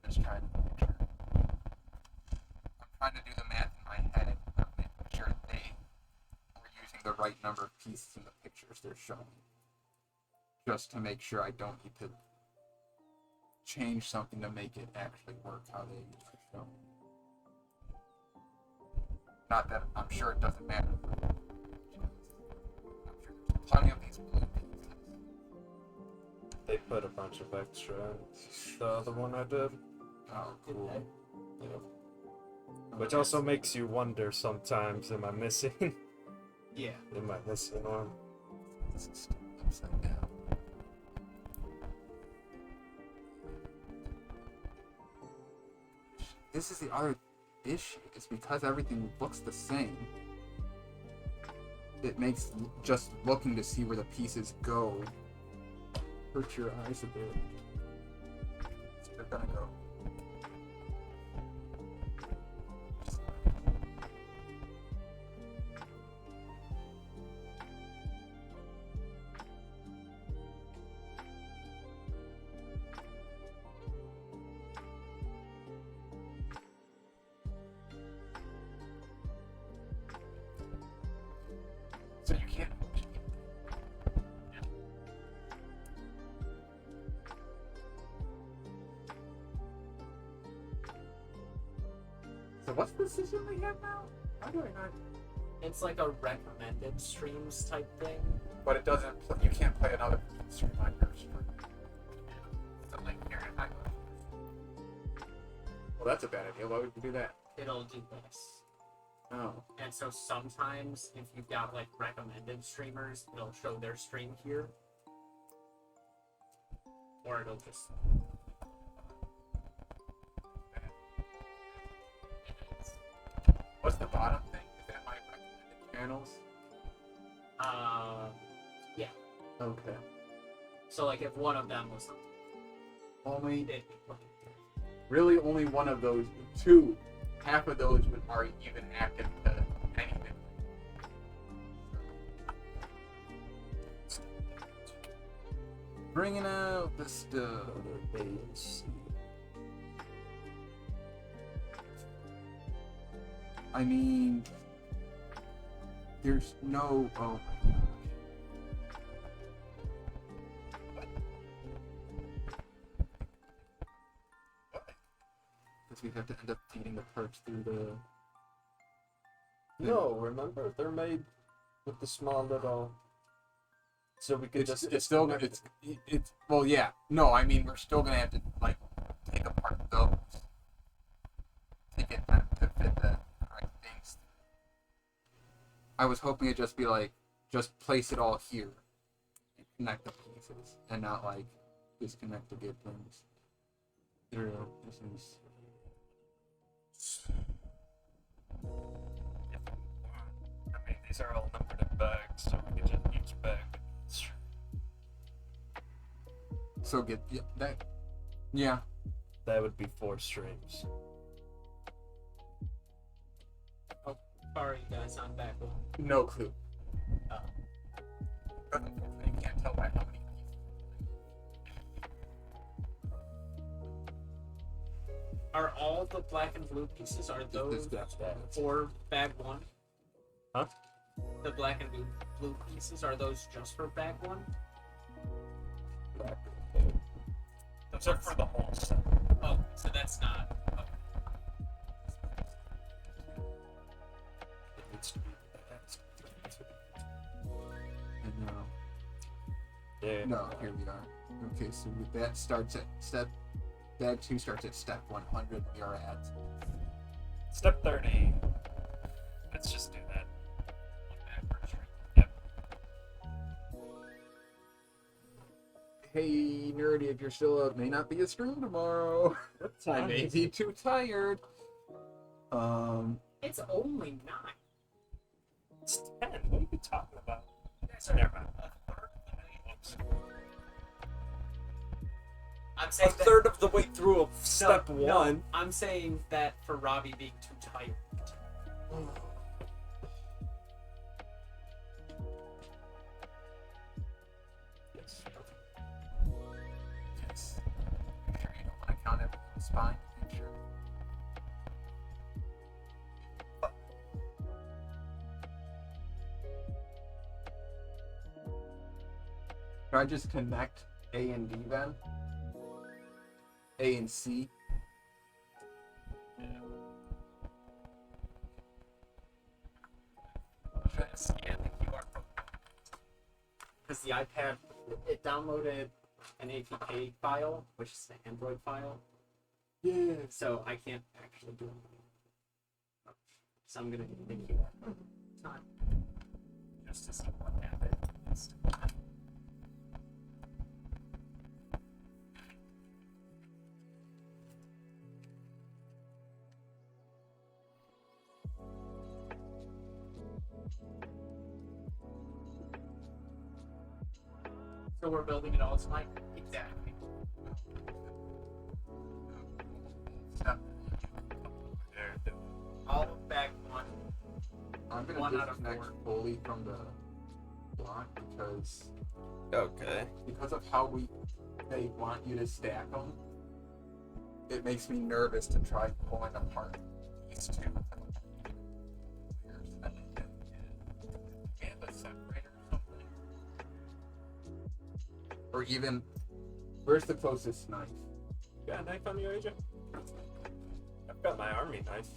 just trying to make sure. I'm trying to do the math in my head. I'm making sure they were using the right number of pieces in the pictures they're showing. Just to make sure I don't need to change something to make it actually work how they are showing. Not that I'm sure it doesn't matter. I'm sure there's plenty of these blue pieces. They put a bunch of extra in the other one I did. Oh, cool. Yep. Which also makes you wonder sometimes, am I missing? Yeah. Am I missing one? This is still upside down. This is the other issue. It's because everything looks the same. It makes just looking to see where the pieces go hurt your eyes a bit. So they're gonna go. So you can't. So what's the system they have now? How do I not? It's like a recommended streams type thing. But it doesn't. You can't play another stream on your stream. So like here, I go. Well, that's a bad idea. Why would you do that? It'll do this. Oh. And so sometimes if you've got like recommended streamers, it'll show their stream here. Or it'll just What's the bottom thing? Is that my recommended channels? yeah. Okay. So like if one of them was Only it'd be really only one of those. Two. Half of those are even active to anything. Bringing out the stuff. I mean, there's no. Oh my gosh. Because we have to end up feeding the perps through the. No, remember? They're made with the small little... So we could just... It's still it's well yeah no I mean we're still gonna have to like take apart those to get them to fit the correct things. I was hoping it'd just be like just place it all here and connect the pieces and not like disconnect to get things. There we go. This is I mean, these are all numbered in bags, so we can just each bag. so get yeah, that yeah. That would be 4 streams. how far are you guys on back one? No clue. Oh. Unfortunately, you can't tell by how many pieces. Are all the black and blue pieces, are those for bag one? Huh? The black and blue pieces, are those just for bag one? Those are for the whole set. Oh, so that's not. Okay. It needs to be... And no. Yeah. No, here we are. Okay, so that starts at bag 2 starts at step 100. We are at Step 30. Let's just do that. One bag per stream. Yep. hey nerdy, if you're still up, may not be a stream tomorrow. I may be too tired. It's only 9. It's 10. What are you talking about? So Never mind. I'm A saying that, third of the way through of step no, 1. I'm saying that for Robbie being too tired. Yes. Yes. Make sure you don't want to count every little spot. fine. Sure. Can I just connect A and D then? A and C? Scan the QR code. Because the iPad, it downloaded an APK file, which is an Android file. Yeah. So I can't actually do it. So I'm gonna need the QR code time. Just to see what happened. So we're building it all tonight? Exactly. All of back one. I'm gonna One out of disconnect four. fully from the block Okay. because of how they want you to stack them. It makes me nervous to try pulling apart these two. Or even, where's the closest knife? You got a knife on you, AJ? I've got my army knife.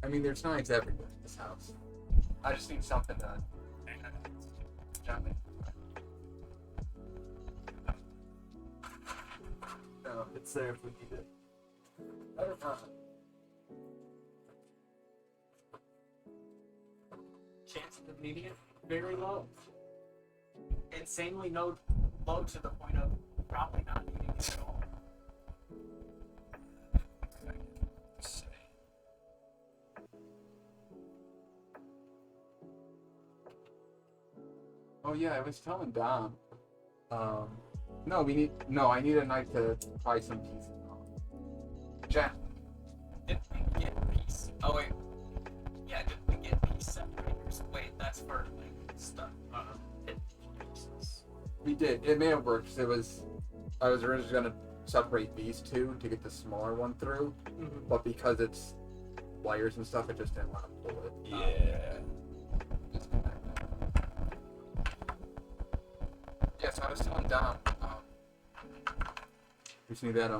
I mean, there's knives everywhere in this house. I just need something to. No, It's there if we need it. I don't know. Chance of needing it? Very low. Insanely low to the point of probably not needing it at all. Oh yeah, I was telling Dom. No, I need a knife to pry some pieces off. Jack. Did we get piece? Oh wait. Yeah, did we get piece separators? Wait, that's for like stuff. Hit pieces. We did. It may have worked. 'Cause I was originally gonna separate these two to get the smaller one through, but because it's wires and stuff, it just didn't want to pull it. Yeah. Yeah, so I was telling Dom. You see that?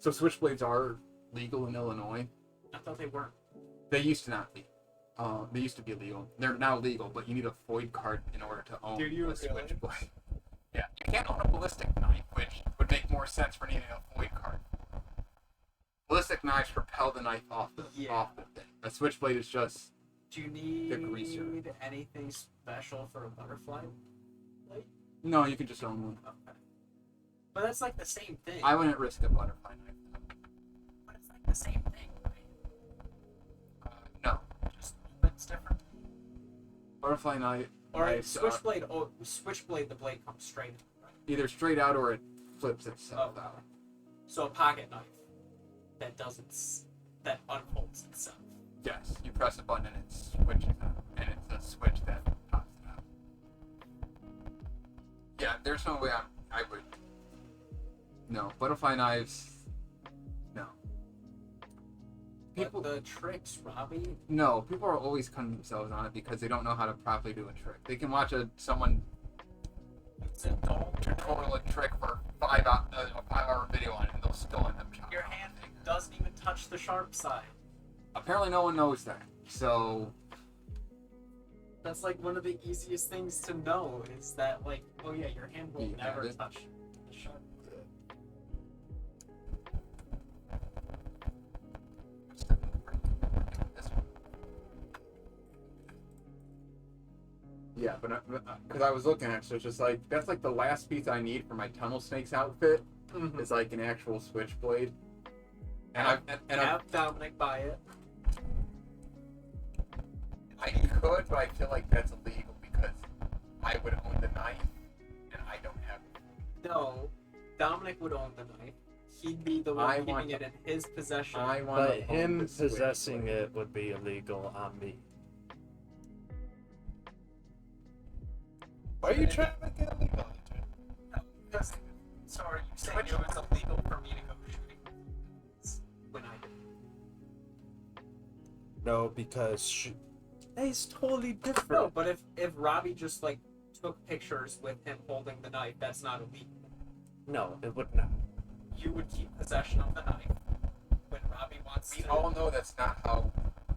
So switchblades are legal in Illinois. I thought they weren't. They used to not be. They used to be illegal. They're now legal, but you need a FOID card in order to own Do you a really? switchblade. Yeah, you can't own a ballistic knife, which would make more sense for needing a FOID card. Ballistic knives propel the knife off the thing. A switchblade is just. Do you need The greaser. anything special for a butterfly? No, you can just own one. Okay. But that's like the same thing. I wouldn't risk a butterfly knife. But it's like the same thing, right? No, But it's different. butterfly knife. Or knives, switchblade. Switchblade. The blade comes straight. Right? either straight out or it flips itself Oh. out. So a pocket knife that that unfolds itself. Yes, you press a button and it switches out, and it's a switch that pops it out. Yeah, there's no way I would. No, butterfly knives. No. People, the tricks, Robbie. No, people are always cutting themselves on it because they don't know how to properly do a trick. They can watch someone tutorial a trick for a 5-hour video on it, and they'll still end up chopping. Your hand doesn't even touch the sharp side. Apparently, no one knows that. So That's like one of the easiest things to know is that, like, oh yeah, your hand will You never have it. touch the sharp. yeah, but because I was looking at it, so it's just like that's like the last piece I need for my tunnel snakes outfit is like an actual switchblade. And Have Dominic buy it. I could, but I feel like that's illegal because I would own the knife, and I don't have it. No, Dominic would own the knife. He'd be the I one want keeping it in his possession. I want But to own him the possessing switchblade. it would be illegal on me. Why are you trying to make it illegal? No, because, sorry, you saying it was illegal for me to go shooting No, because it's totally different. No, but if Robbie just like took pictures with him holding the knife, that's not illegal. No, it would not. You would keep possession of the knife when Robbie wants We to. all know that's not how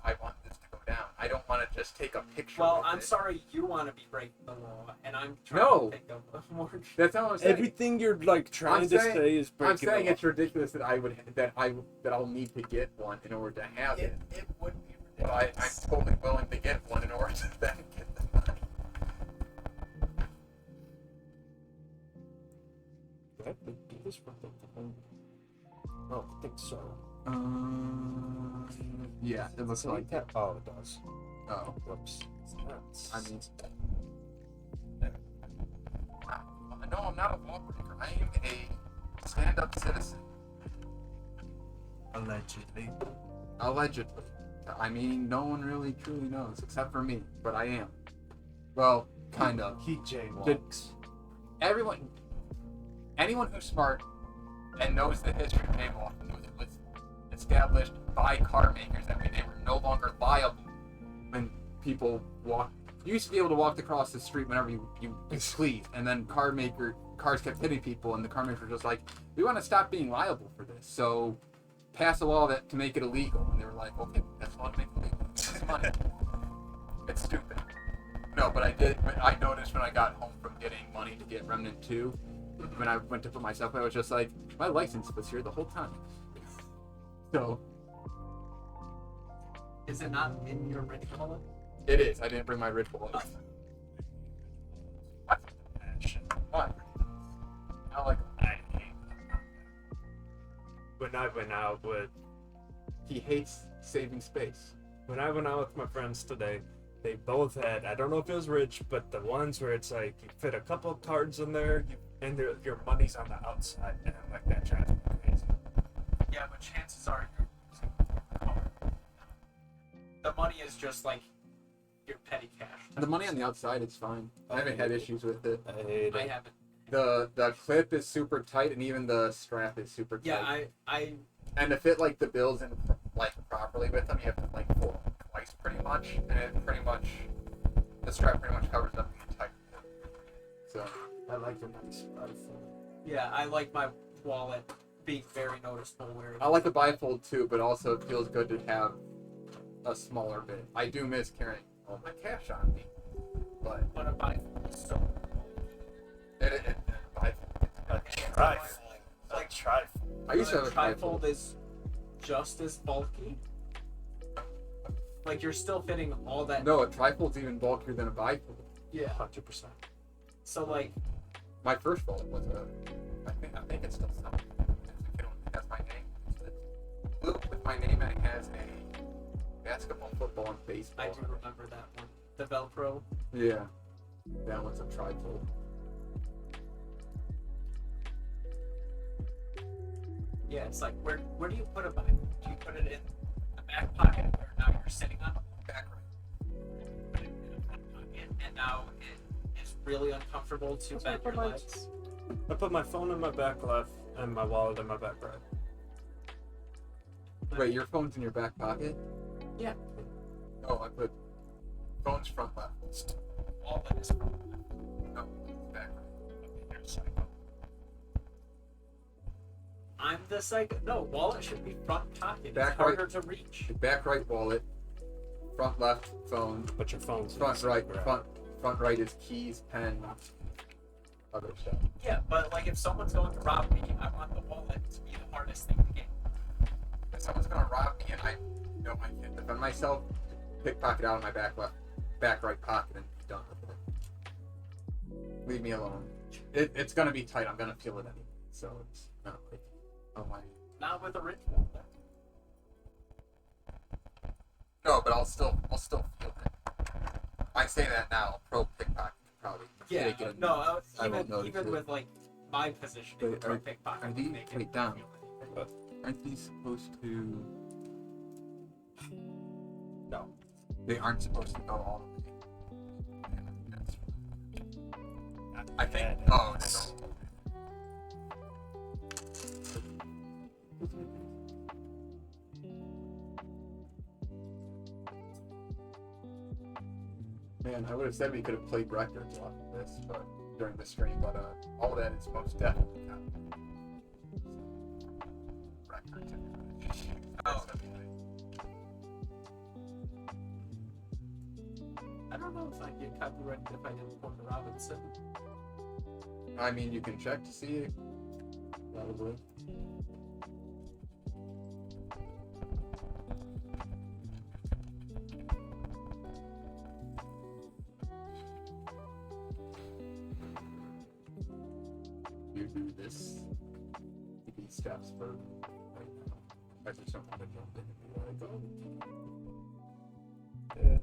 I want this to go down. I don't want to just take a picture. Well, with I'm it. sorry you want to be breaking the law, and I'm trying No. to think of a more. That's not what I'm saying. Everything you're like trying I'm to saying- say is breaking. I'm saying the it's ridiculous that I'll need to get one in order to have it. It would be But I'm ridiculous. totally willing to get one in order to then get the money. law. Did I do this for the whole? Oh, I think so. Yeah, it looks like that. Oh, it does. Oh, Whoops. That's- I mean, no, I'm not a lawbreaker. I am a stand-up citizen. Allegedly. Allegedly. I mean, no one really truly knows except for me, but I am. Well, kind of. he jaywalks. Anyone who's smart and knows the history of jaywalking knows it was established by car makers that way they were no longer liable when people walk. You used to be able to walk across the street whenever you please, and then cars kept hitting people, and the car makers were just like, we want to stop being liable for this, so pass a law to make it illegal. And they were like, okay, that's law to make it illegal. It's money. It's stupid. No, but I noticed when I got home from getting money to get Remnant 2, when I went to put myself, I was just like, my license was here the whole time. So Is it not in your rich wallet? it is. I didn't bring my rich wallet. Why? I like. I hate when I went out with He hates saving space. with my friends today, they both had, I don't know if it was rich, but the ones where it's like you fit a couple of cards in there, and your money's on the outside, and I'm like, that drives me crazy. Yeah, but chances are the money is just like your petty cash. The money on the outside is fine. I haven't had issues with it. I hate I it. haven't. The clip is super tight, and even the strap is super tight. Yeah, I And to fit like the bills in like properly with them, you have to like fold them twice pretty much, and it pretty much the strap pretty much covers up the entire clip. So I like the nice rifle. yeah, I like my wallet being very noticeable where I like the bifold too, but also it feels good to have a smaller bit. I do miss carrying all my cash on me, but what a bifold is so bifold. A trifle. A trifle. I used to have a trifold is just as bulky. Like you're still fitting all that. No, a trifold's even bulkier than a bifold. Yeah. 100%. So like, My first fold was I think it's still something. It has my name. It's blue with my name, and it has a basketball, football, and baseball. I do remember that one. The Velcro. Yeah, that one's a trifold. Yeah, it's like where do you put a bifold? Do you put it in the back pocket where now you're sitting on it? Back right. Put it in the front pocket, and now it is really uncomfortable to That's where I bend put your my- legs. I put my phone in my back left and my wallet in my back right. Wait, your phone's in your back pocket? Yeah. Oh, I put phone's front left. Wallet is front. No, back right. You're psycho. I'm the psycho. No, wallet should be front pocket. Back It's harder right. to reach. The back right wallet, front left phone, But your phone's in front the right, back front right is keys, pen, other stuff. Yeah, but like if someone's going to rob me, I want the wallet to be the hardest thing to get. If someone's gonna rob me and I can't defend myself, pickpocket out of my back right pocket and be done with it. Leave me alone. It's gonna be tight. I'm gonna feel it anyway. So it's not like, oh my. Not with a rich wallet. No, but I'll still feel it. I say that now. Pro pickpocket probably. Yeah, take it. no, I won't even notice it. with like my positioning Wait, with pro pickpocket. are these make it wait down? feel it. Aren't these supposed to? No. They aren't supposed to go all the way. I think. Oh, they don't. Man, I would have said we could have played records off of this, but during the stream, but all that is most definitely counted. Records. Oh. I don't know if I get copyrighted if I did Porter Robinson. I mean, you can check to see it. Probably. You do this. These steps for right now. I just don't want to jump in and be like, oh. Yeah.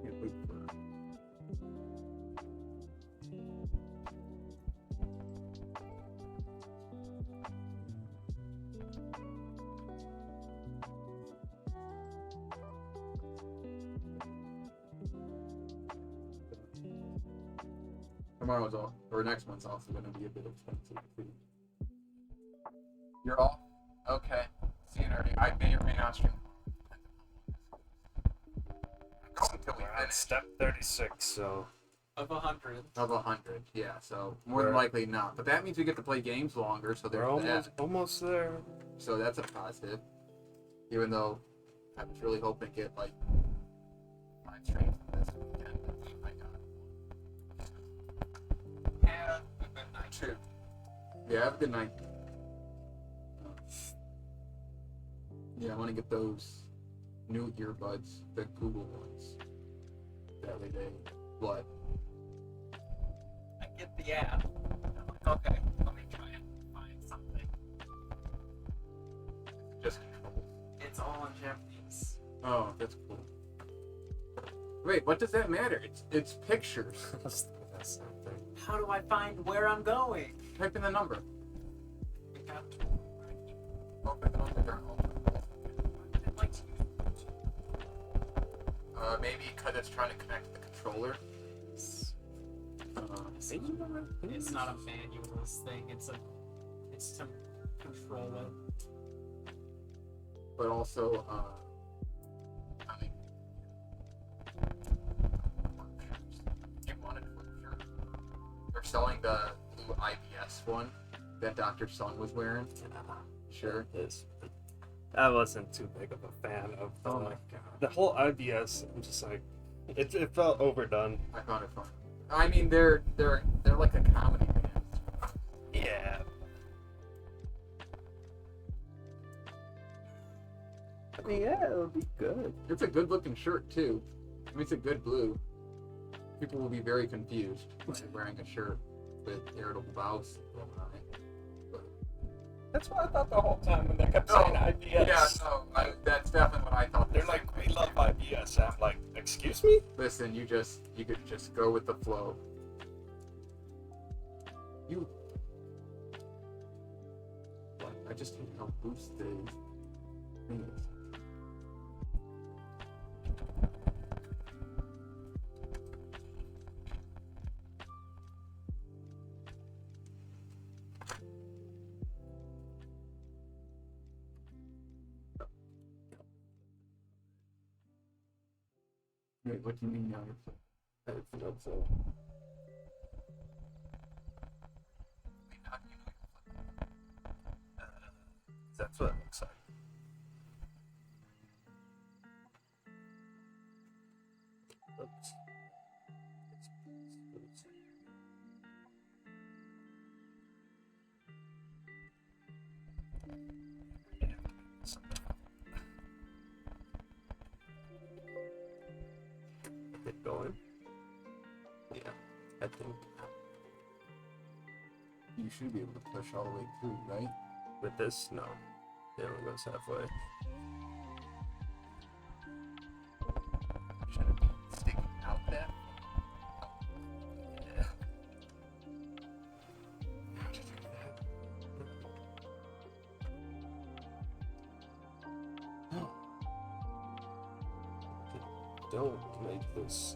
Can't wait for tomorrow's off, or next month's also going to be a bit expensive too. You're off? Okay. See you nerdy. I may or may not stream. Until we We're on finish. step 36, so Of 100. Of 100, yeah. So more than We're- likely not. But that means we get to play games longer. So we're there's that. almost there. So that's a positive. Even though I was really hoping to get like 5 streams this weekend, but I got Have a good night. 2. Yeah, have a good night. Yeah, I want to get those new earbuds, the Google ones. That way they what? I get the app. I'm like, okay, let me try and find something. Just controls. It's all in Japanese. Oh, that's cool. Wait, what does that matter? It's pictures. That's something. How do I find where I'm going? Type in the number. We got to. Open the number. I'd like to use Maybe because it's trying to connect to the controller. It's not a manualist thing. It's to control it. But also, I mean, you wanted to they're selling the blue IBS one that Dr. Sun was wearing. Sure. I wasn't too big of a fan of the, Oh my god. the whole IBS. I'm just like, it felt overdone. I found it fun. I mean, they're like a comedy band. Yeah. I mean, yeah, it would be good. It's a good looking shirt too. I mean, it's a good blue. People will be very confused when they're wearing a shirt with irritable bowel syndrome on it. That's what I thought the whole time when they kept Oh, saying IBS. Yeah, no, that's definitely what I thought. They're like, we love IBS. I'm like, excuse me? Listen, you could just go with the flow. You. What? I just hate how boost the thing is. Wait, what do you mean now? I feel so. That's what it looks like. Oops. Get going. Yeah, I think You should be able to push all the way through, right? with this, no. It only goes halfway. Should it be sticking out that? Yeah. Don't make this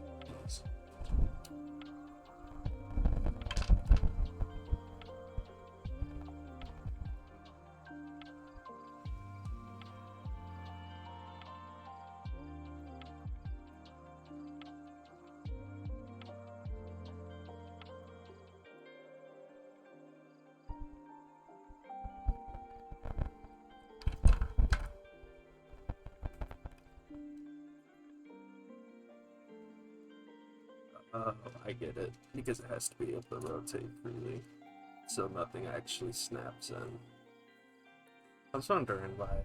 Oh, I get it. Because it has to be able to rotate freely. So nothing actually snaps in. I was wondering why.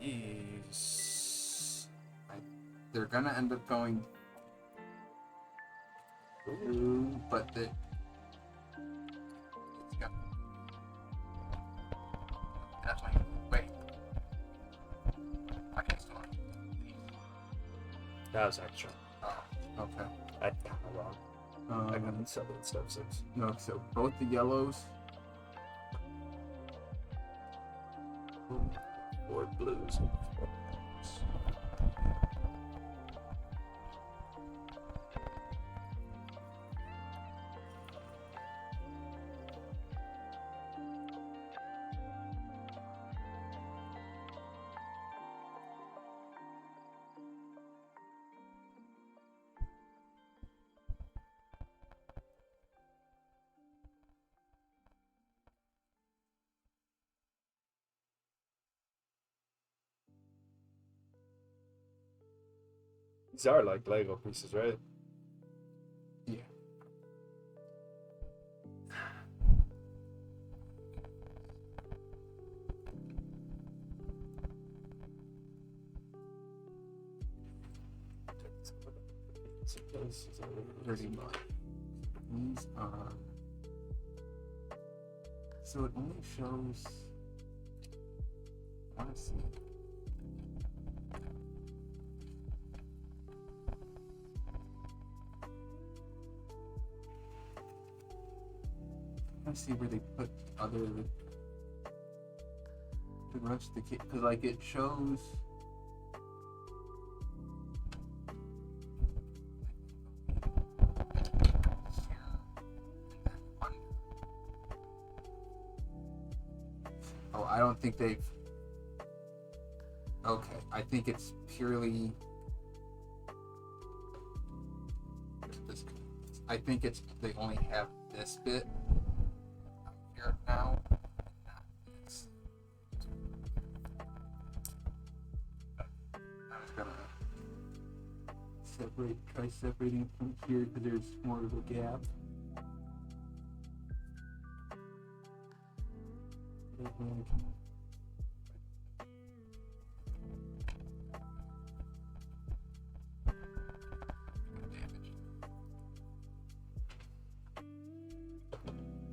These. They're gonna end up going through, but it's got. That's why. Wait. I can still. That was extra. Oh, okay. I got it wrong. I got it 7 instead of 6. No, so both the yellows. 4 blues. These are like Lego pieces, right? Yeah. Pretty much. These are. So it only shows. I want to see. I see where they put other the rest of the kit, because like it shows oh, I don't think they've. Okay, I think it's purely. This, I think it's they only have this bit here now. Not this. I was gonna try separating from here because there's more of a gap.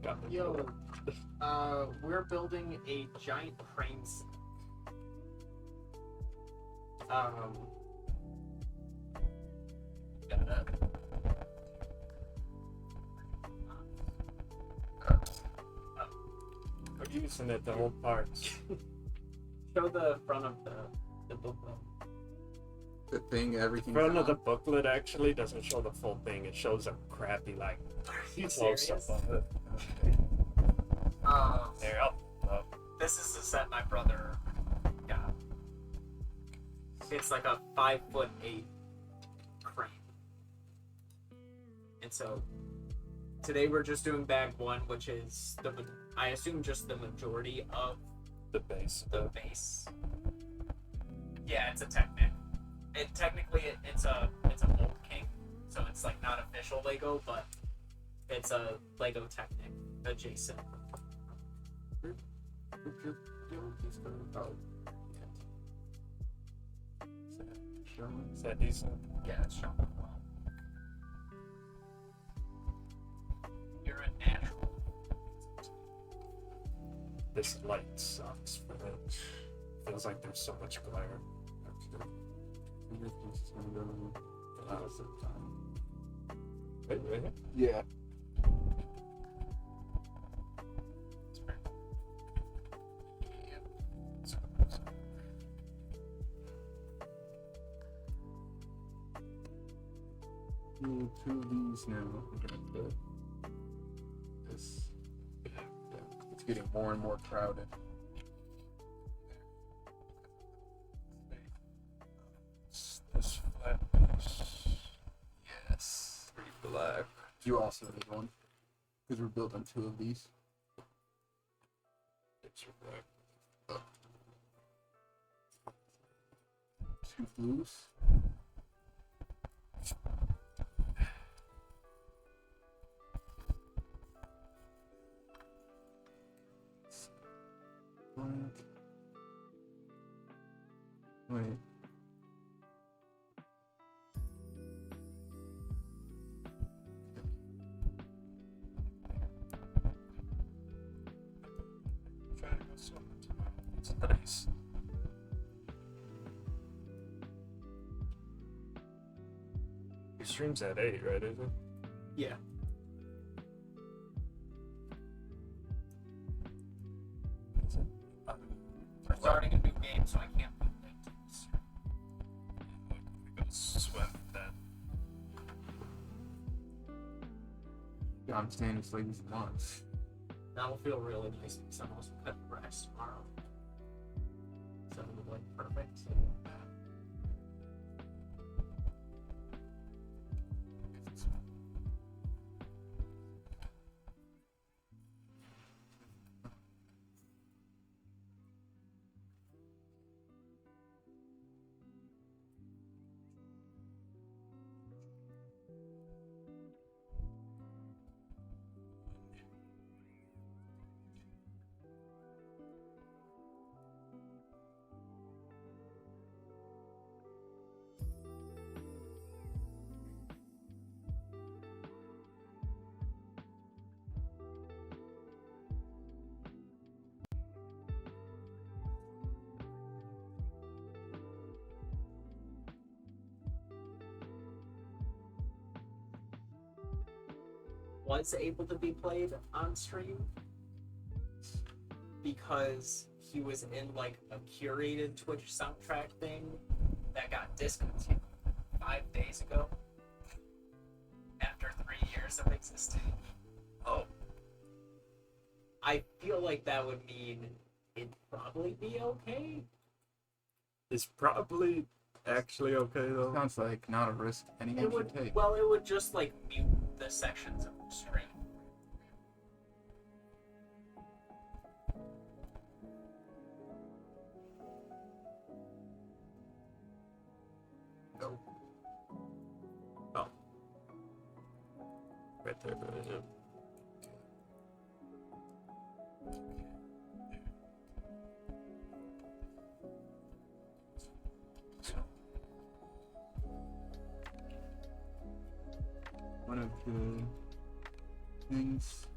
Got it. Yo, we're building a giant crane set. We're using it to hold parts. Show the front of the booklet. The thing, everything. Front of the booklet actually doesn't show the full thing. It shows a crappy like you close up serious? of it. There, This is the set my brother got. It's like a 5'8" crane. And so today we're just doing bag 1, which is I assume just the majority of the base. the base. Yeah, it's a Technic. It's a Mold King, so it's like not official Lego, but it's a Lego Technic adjacent. Is that decent? Yeah, it's showing up well. You're a natural. This light sucks for it. Feels like there's so much glare. Wait, right here? Yeah. Two of these now. We're gonna put this. Yeah, it's getting more and more crowded. This flat piece. Yes. Pretty black. You also need one because we're building 2 of these. Too loose. Wait. Try to go swimming tomorrow. It's nice. Your stream's at 8, right, is it? Yeah. We're starting a new game, so I can't be late to this. We go swim then. Yeah, I'm staying asleep as once. That'll feel really nice because I'm also cutting grass tomorrow. So it'll be like perfect. Was able to be played on stream because he was in like a curated Twitch soundtrack thing that got discontinued 5 days ago after 3 years of existing. Oh. I feel like that would mean it'd probably be okay. It's probably actually okay though. Sounds like not a risk anyone It would should take. well, it would just like mute the sections of the stream. No. Oh. Right there, right there. One of the things.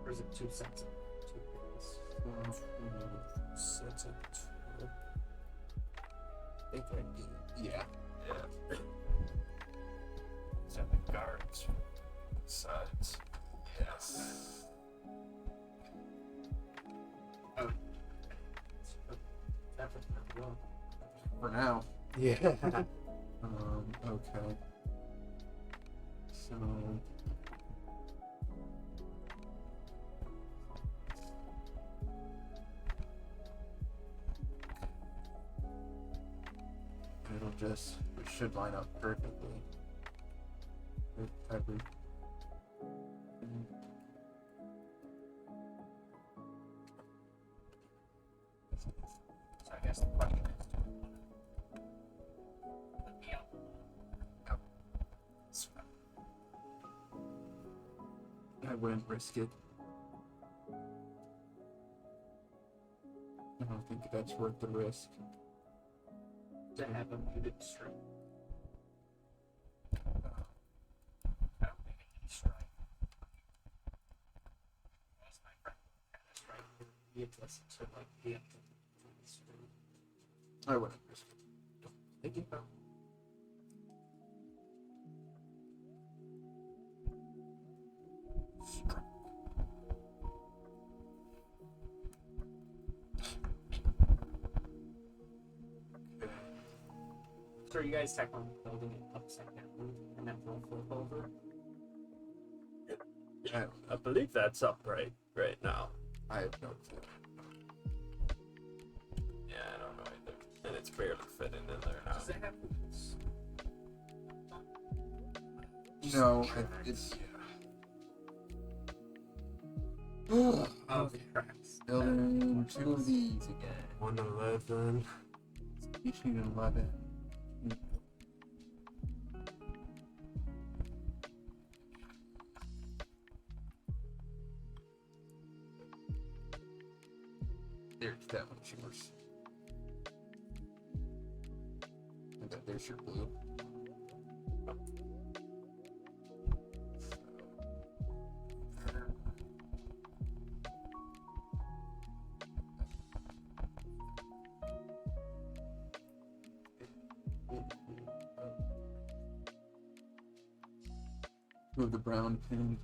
Or is it 2 cents? 2 cents. Sets it. I think I did. Yeah. Yeah. These are the guards from the sides. Yes. That was pretty well. For now. Yeah. Okay. So. It should line up perfectly with every. So I guess the question is, do we want to put me out? I wouldn't risk it. I don't think that's worth the risk. To have a muted stream. I don't think it needs strike. As my friend had a strike, he had listened to like the stream. I wouldn't risk it. Thinking about So are you guys technically building it upside down and then we'll flip over? I believe that's upright right now. I have no clue. Yeah, I don't know either. And it's barely fitting in there now. Does it have wheels? No, it's. Oh, the tracks. Building two of these again. 111. Speaking of 11. There's that one's yours. And then there's your blue. Two of the brown pins.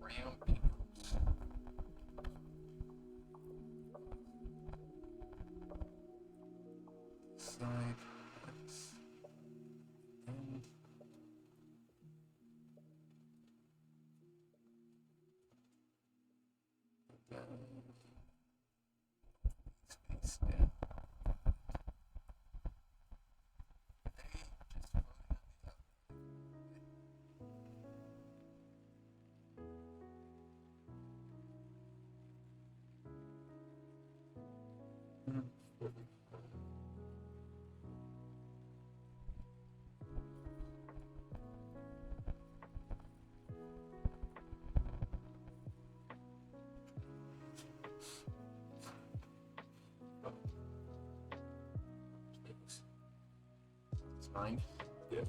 Brown pins. Side. X, and space down. It's fine. Yeah.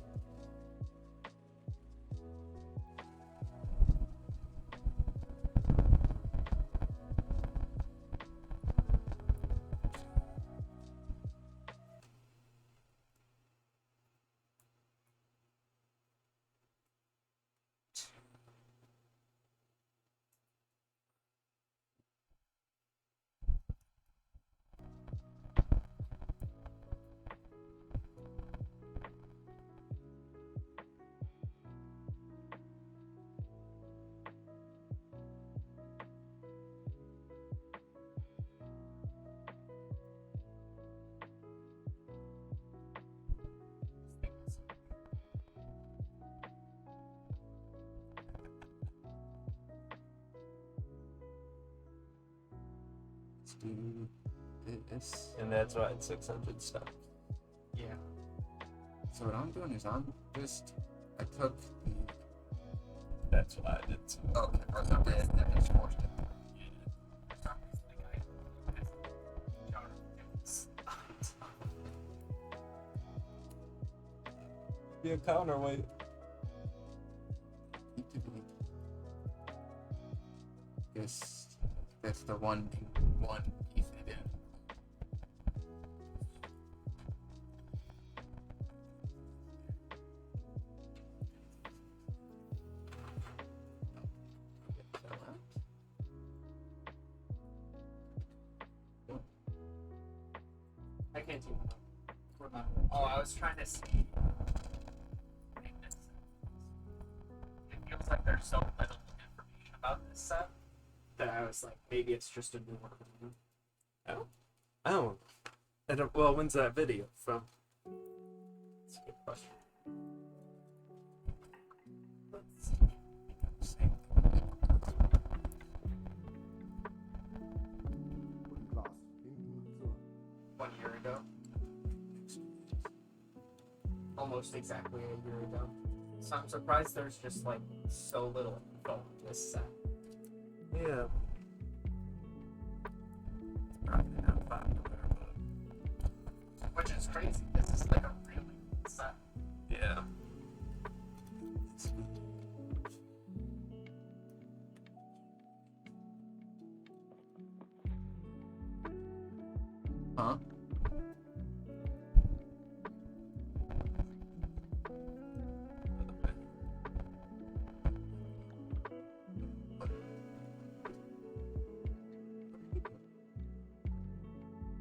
Let's do this. And that's why it's 600 stuff. Yeah. So what I'm doing is I took the. That's why I did too. Okay, or the dead and then squashed it. Be a counterweight. This, that's the one piece it in. I can't even remember. Oh, I was trying to see. It feels like there's so little information about this set that I was like, maybe it's just a new one. Oh. Well, when's that video from? That's a good question. Let's see. 1 year ago. Almost exactly a year ago. So I'm surprised there's just like so little info on this set. Yeah. Probably not popular, but Which is crazy. This is like a really good set. yeah. Huh?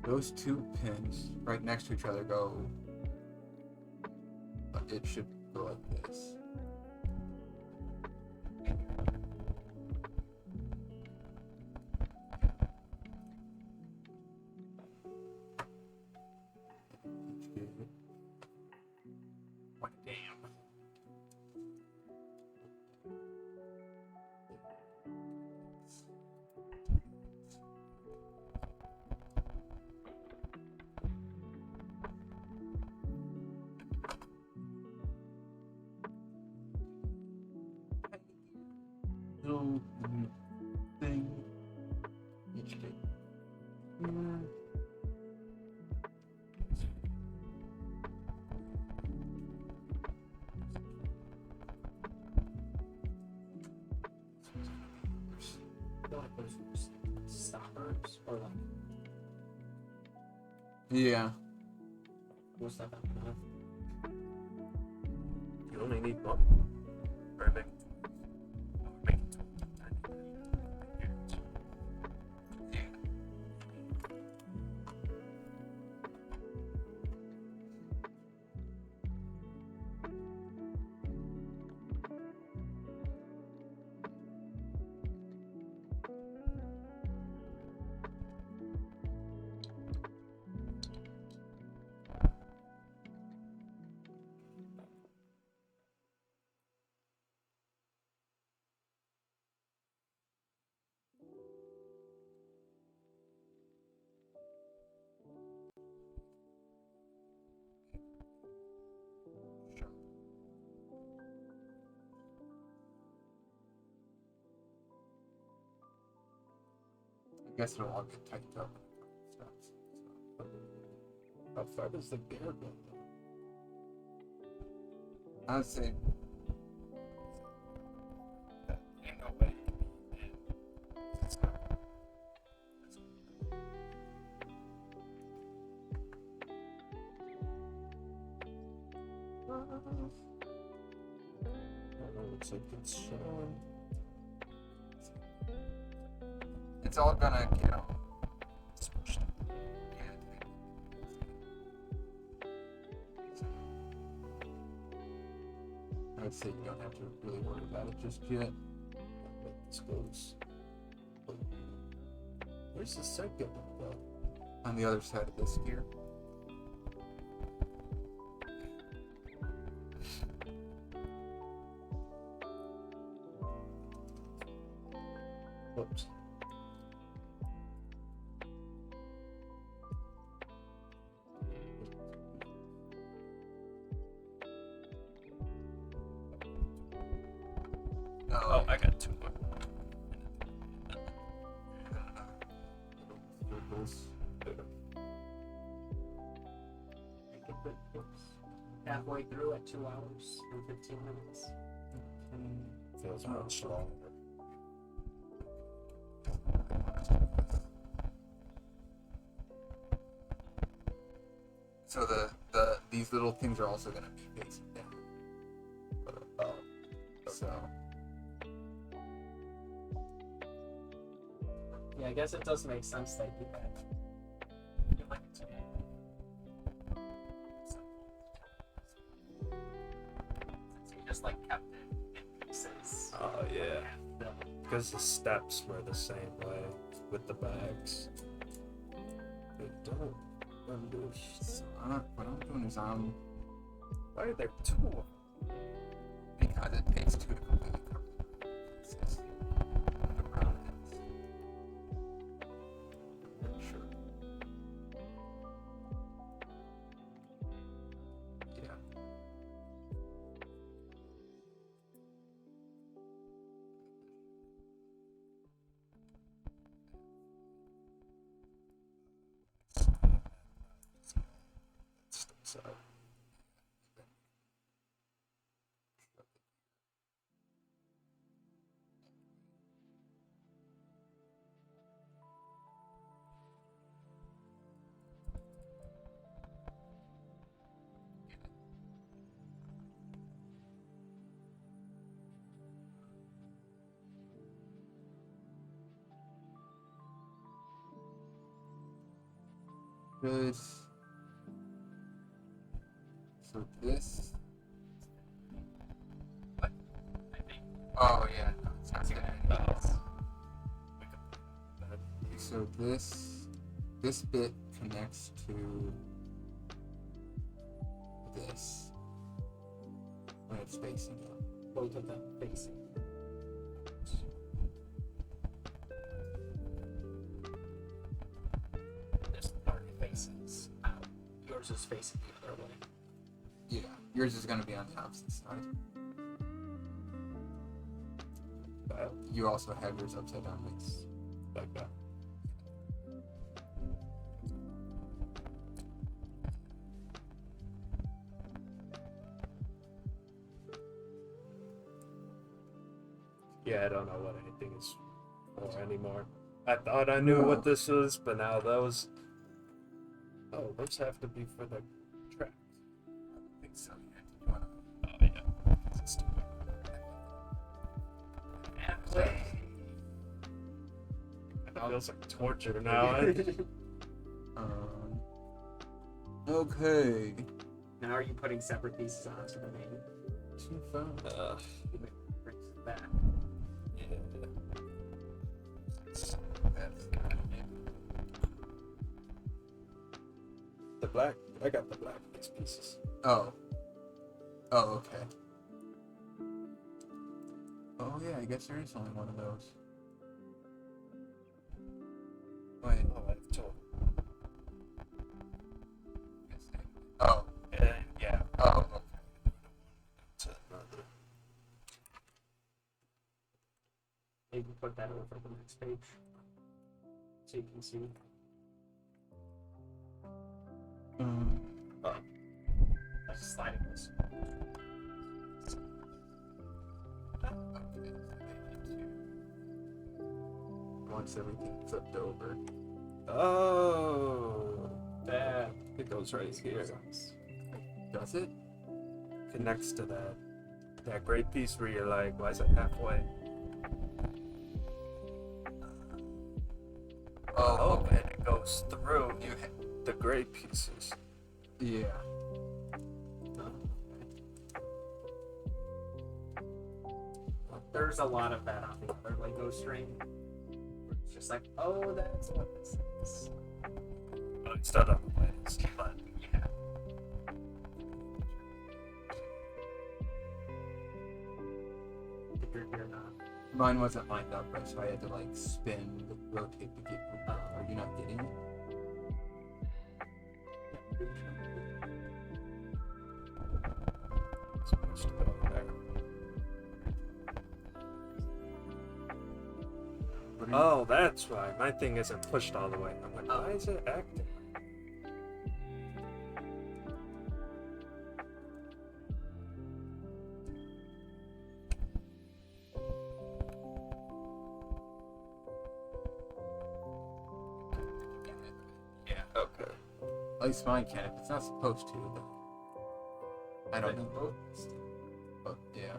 those two pins right next to each other go. It should go like this. What a damn. Little thing each day. I feel like those were stoppers or like Yeah. was that enough? You only need one. Very big. Make it Yeah. I guess it'll all get typed up when it starts. So. How far does the gear go? I'd say ain't no way. Looks like it's showing. it's all gonna, Smushed. I would say you don't have to really worry about it just yet. But this goes. Where's the second one though? On the other side of this gear. Whoops. Oh, I got two more. Circles. Halfway through at 2 hours and 15 minutes. Feels much longer. So these little things are also gonna be facing down. Oh. So Yeah, I guess it does make sense they do that. I feel like it's Since you just like kept it in pieces. Oh yeah. Yeah. Because the steps were the same way with the bags. They don't understand. what I'm doing is Why are there two of them? because it takes two to completely cover the pieces. The brown ends. Pretty sure. Yeah. So, good. So this. I think Oh yeah, no, it's not it's good. gonna be So this bit connects to this when it's facing up. Both of them facing. this part faces out. Yours is facing the other way. Yeah, yours is gonna be on the opposite side. You also have yours upside down. Like that. Yeah, I don't know what anything is for anymore. I thought I knew what this was, but now those. Oh, those have to be for the track. I think so. Yeah. Did you wanna? Oh yeah. This is stupid. Halfway. It feels like torture now. Okay. Now are you putting separate pieces onto the main? Too far. Brings it back. Yeah. That's The black. I got the black pieces. Oh. Oh, okay. Oh yeah, I guess there is only one of those. Wait. Oh, I have two. Oh. Yeah. Oh. Okay. To another. Maybe put that over the next page so you can see. Like sliding this. Once everything's flipped over. Oh. That. It goes right here. Does it? Connects to that gray piece where you're like, why is it halfway? Oh, and it goes through the gray pieces. yeah. There's a lot of that on the other Lego string. It's just like, oh, that's what this is. Well, it's not on the ways, but Yeah. If you're here now. Mine wasn't lined up right, so I had to like spin, rotate to get. Are you not getting it? it's supposed to go there. What are you- Oh, that's why. My thing isn't pushed all the way. I'm like, why is it acting? Yeah. Okay. At least mine can. If it's not supposed to, then I don't know. But yeah,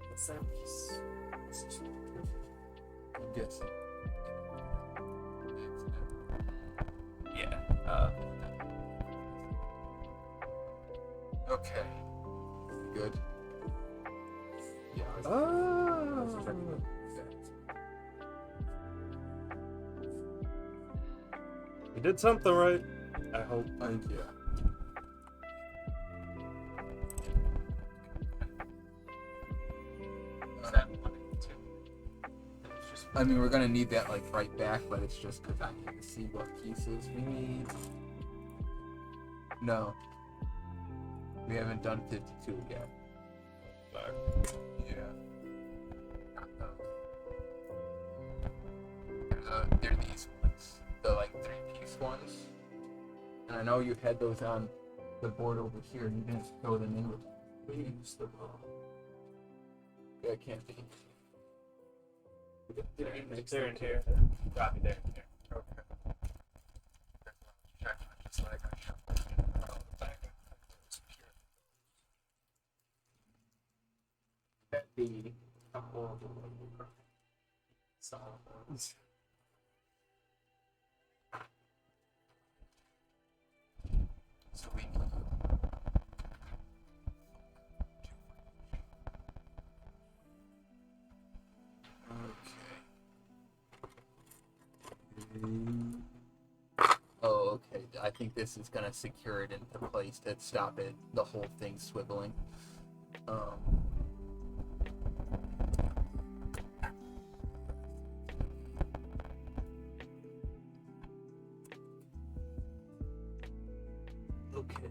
What's that piece? I'm guessing. Yeah. Okay. Good. Yeah. I was Oh. checking that. You did something right. I hope. Yeah. Is that one and two? It's just I mean, we're gonna need that like right back, but it's just because I need to see what pieces we need. No. We haven't done 52 yet. Yeah. They're these ones. The like 3-piece ones. And I know you had those on the board over here. You didn't throw them in with. We used them all. Yeah, it can't be. They're in here. Copy there. Here. Okay. Just like that'd be a horrible Lego project. So, So we need okay. Oh, okay. I think this is gonna secure it into place to stop it, the whole thing swiveling. Okay.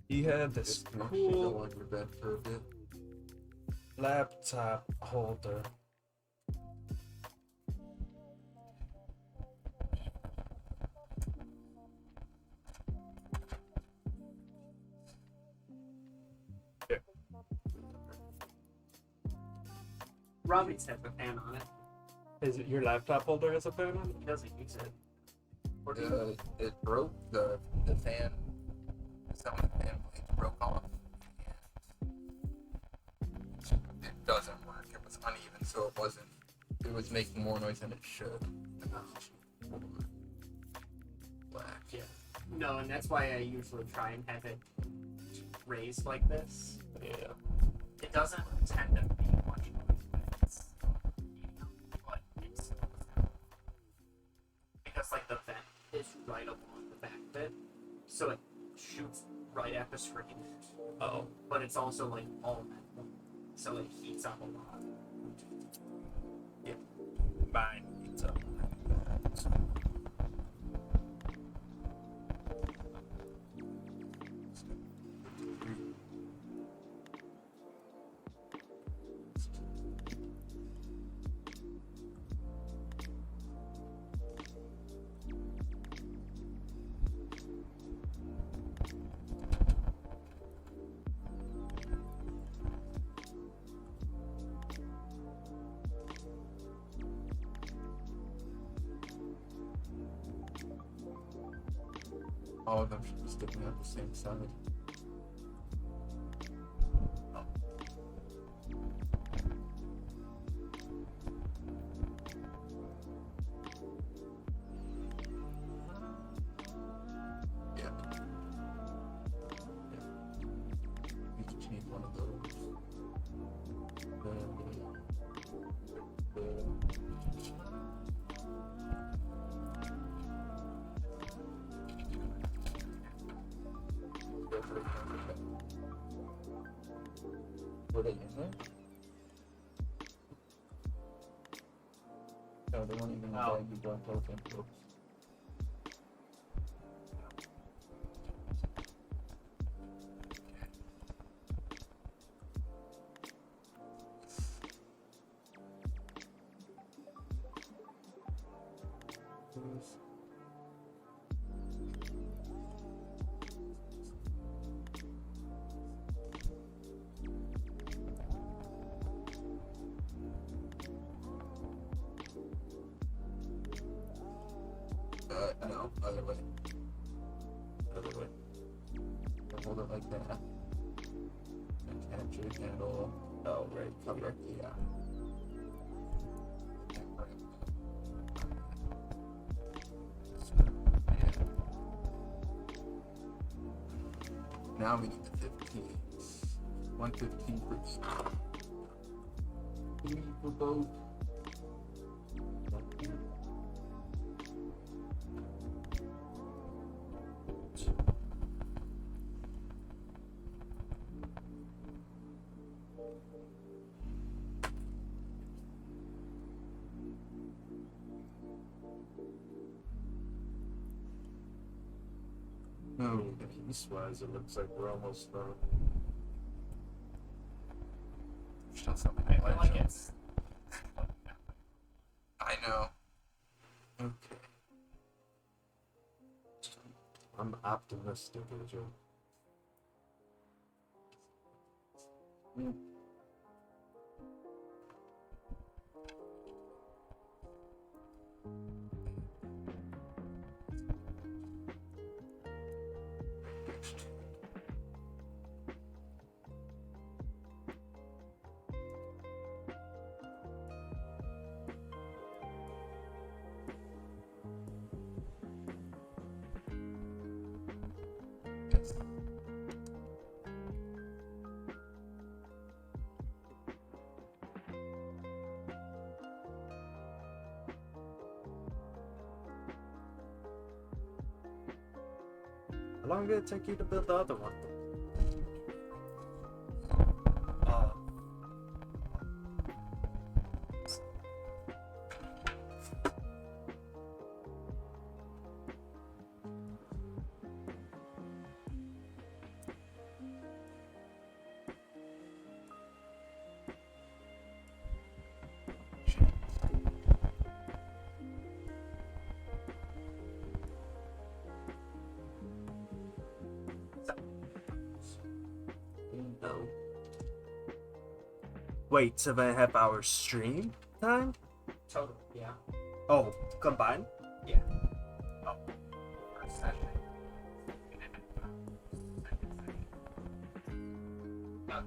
He had this Just go cool on your bed for a bit. laptop holder. Robbie's has a fan on it. Is it your laptop holder has a fan on it? He doesn't use it. Or do you? It broke the fan. Some of the fan blades broke off. And it doesn't work. It was uneven, so it wasn't. It was making more noise than it should. Black. Yeah. No, and that's why I usually try and have it raised like this. Yeah. It doesn't tend to be much noise when it's, but it's because like the vent is right along the back of it, so it shoots right at the screen. Oh. But it's also like all metal, so it heats up a lot. Mine heats up. All of them should be sticking out the same side. Yeah. You can change one of those. Were they in there? No, they weren't even in the Oh. bag you brought open. Oops. No, other way. Other way. Hold it like that. Attach your handle. Oh, right. Cover. Yeah. Now we need the 15s. 115 for each. 3 for both. No, Piece-wise, it looks like we're almost done. still something I feel like it's. I know. Okay. I'm optimistic, Angel. Yes. How long did it take you to build the other one? Uh, No. Wait, 7.5 hours stream time? Total, yeah. Oh, combined? First session. Not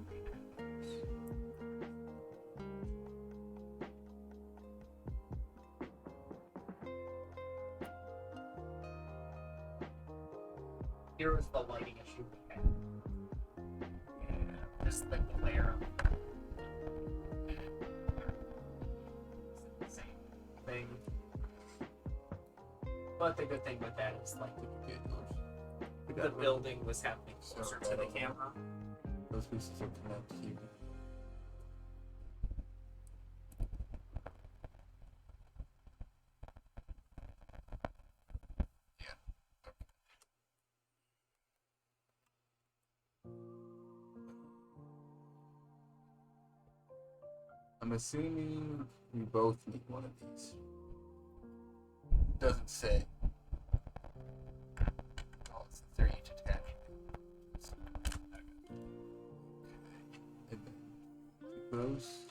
here was the lighting issue we had. Yeah, just like the layer of same thing. But the good thing with that is like the building was happening closer to the camera. Those pieces will connect here. Yeah. I'm assuming we both need one of these. Doesn't say. Oh, it's they're each attached. And then take those.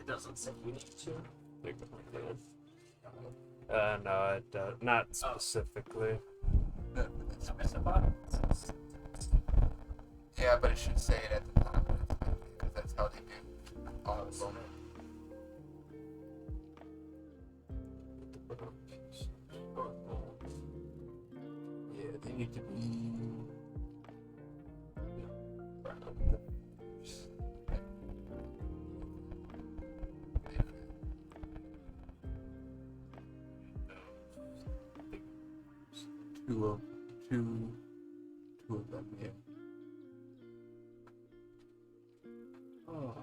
It doesn't say you need to. No, not specifically. I missed a button. Yeah, but it should say it at the top because that's how they do all of them. Yeah, they need to be. Two of them, yeah. Oh.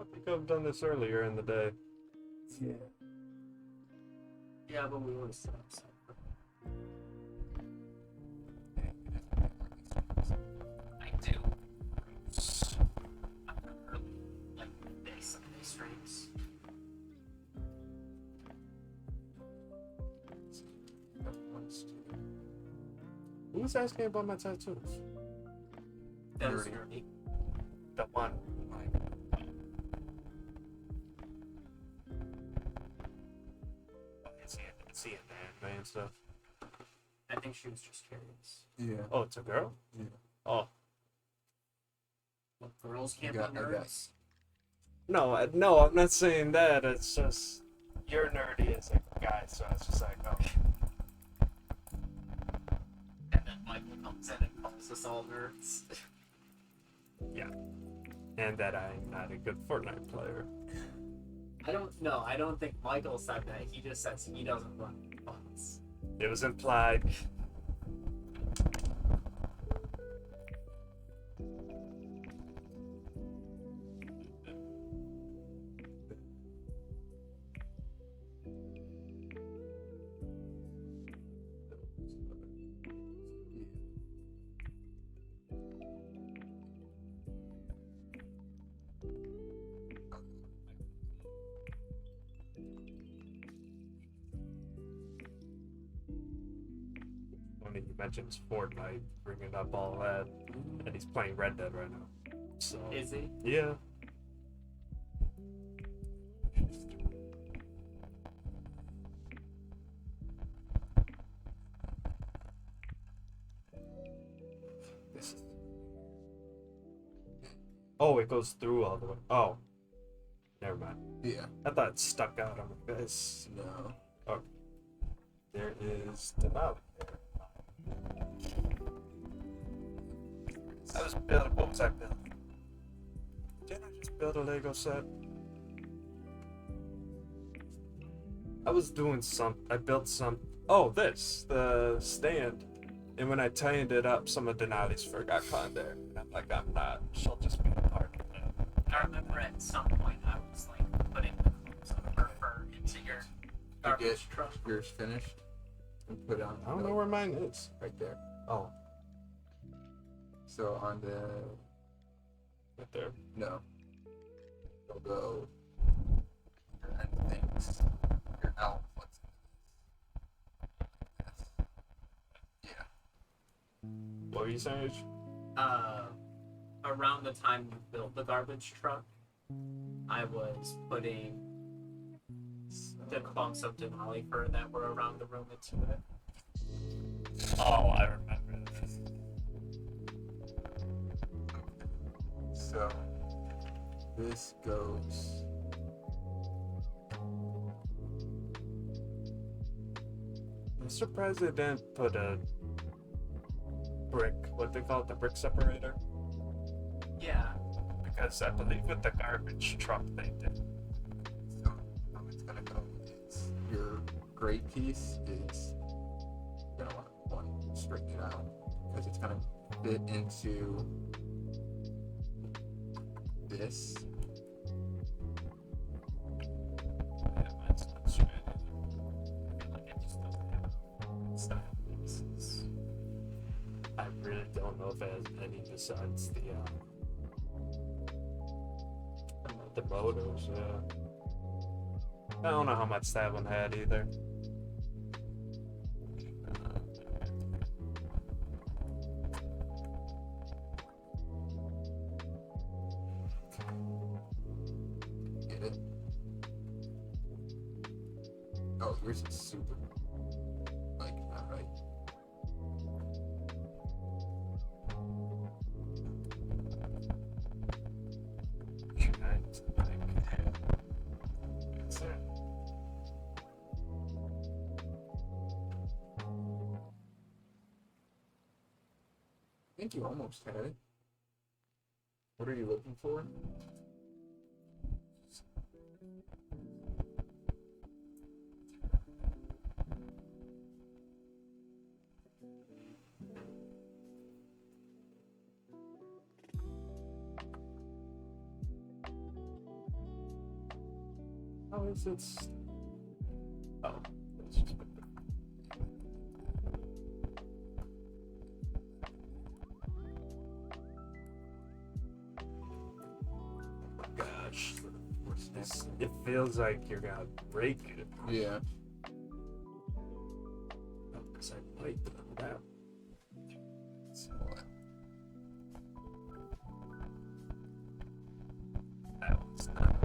I think I've done this earlier in the day. Yeah. Yeah, but we were set up. I do. Early, like Sunday streams. Who was asking about my tattoos? That was Nerdy. nerdy. The one. See it, man, and stuff. I think she was just curious. Yeah. Oh, it's a girl? Yeah. Oh. What, girls can't got- be I got- nerds? No, I'm not saying that. It's just you're nerdy as a guy, so it's just like, oh. And then Michael comes in and calls us all nerds. And that I'm not a good Fortnite player. I don't think Michael said that. He just says he doesn't run funds. It was implied. When he mentions Fortnite, bringing up all that, and he's playing Red Dead right now. So Is he? yeah. This is. Oh, it goes through all the way. Oh, never mind. Yeah. I thought it stuck out on my face. No. There is Denali there. I was building. What was I building? Didn't I just build a Lego set? I was doing some. I built some. Oh, the stand. And when I tightened it up, some of Denali's fur got caught in there. And I'm like, I'm not. She'll just be a part of it. I remember at some point I was like putting the clothes of her fur into your You garbage get truck. yours finished and put on. I don't know where mine is. Right there. Oh, So on the right there. no. You'll go your end things. Your outputs. Yeah. What were you saying? Around the time you built the garbage truck, I was putting the clumps of Denali fur that were around the room into it. Oh, I remember this. So this goes. I'm surprised they didn't put a brick. What they call it, the brick separator. Yeah. Because I believe with the garbage truck they did. So how it's gonna go is your gray piece is you're gonna want to straighten it out because it's gonna fit into this. Yeah, mine's not straight. I feel like it just doesn't have style pieces. I really don't know if it has any besides the motors. Yeah. I don't know how much that one had either. get it. Oh, yours is super. Like, not right. That's it. I think you almost had it. What are you looking for? How is it? Oh, it's just. Gosh, it feels like you're gonna break it. Yeah. Because I played them that. So, That was not.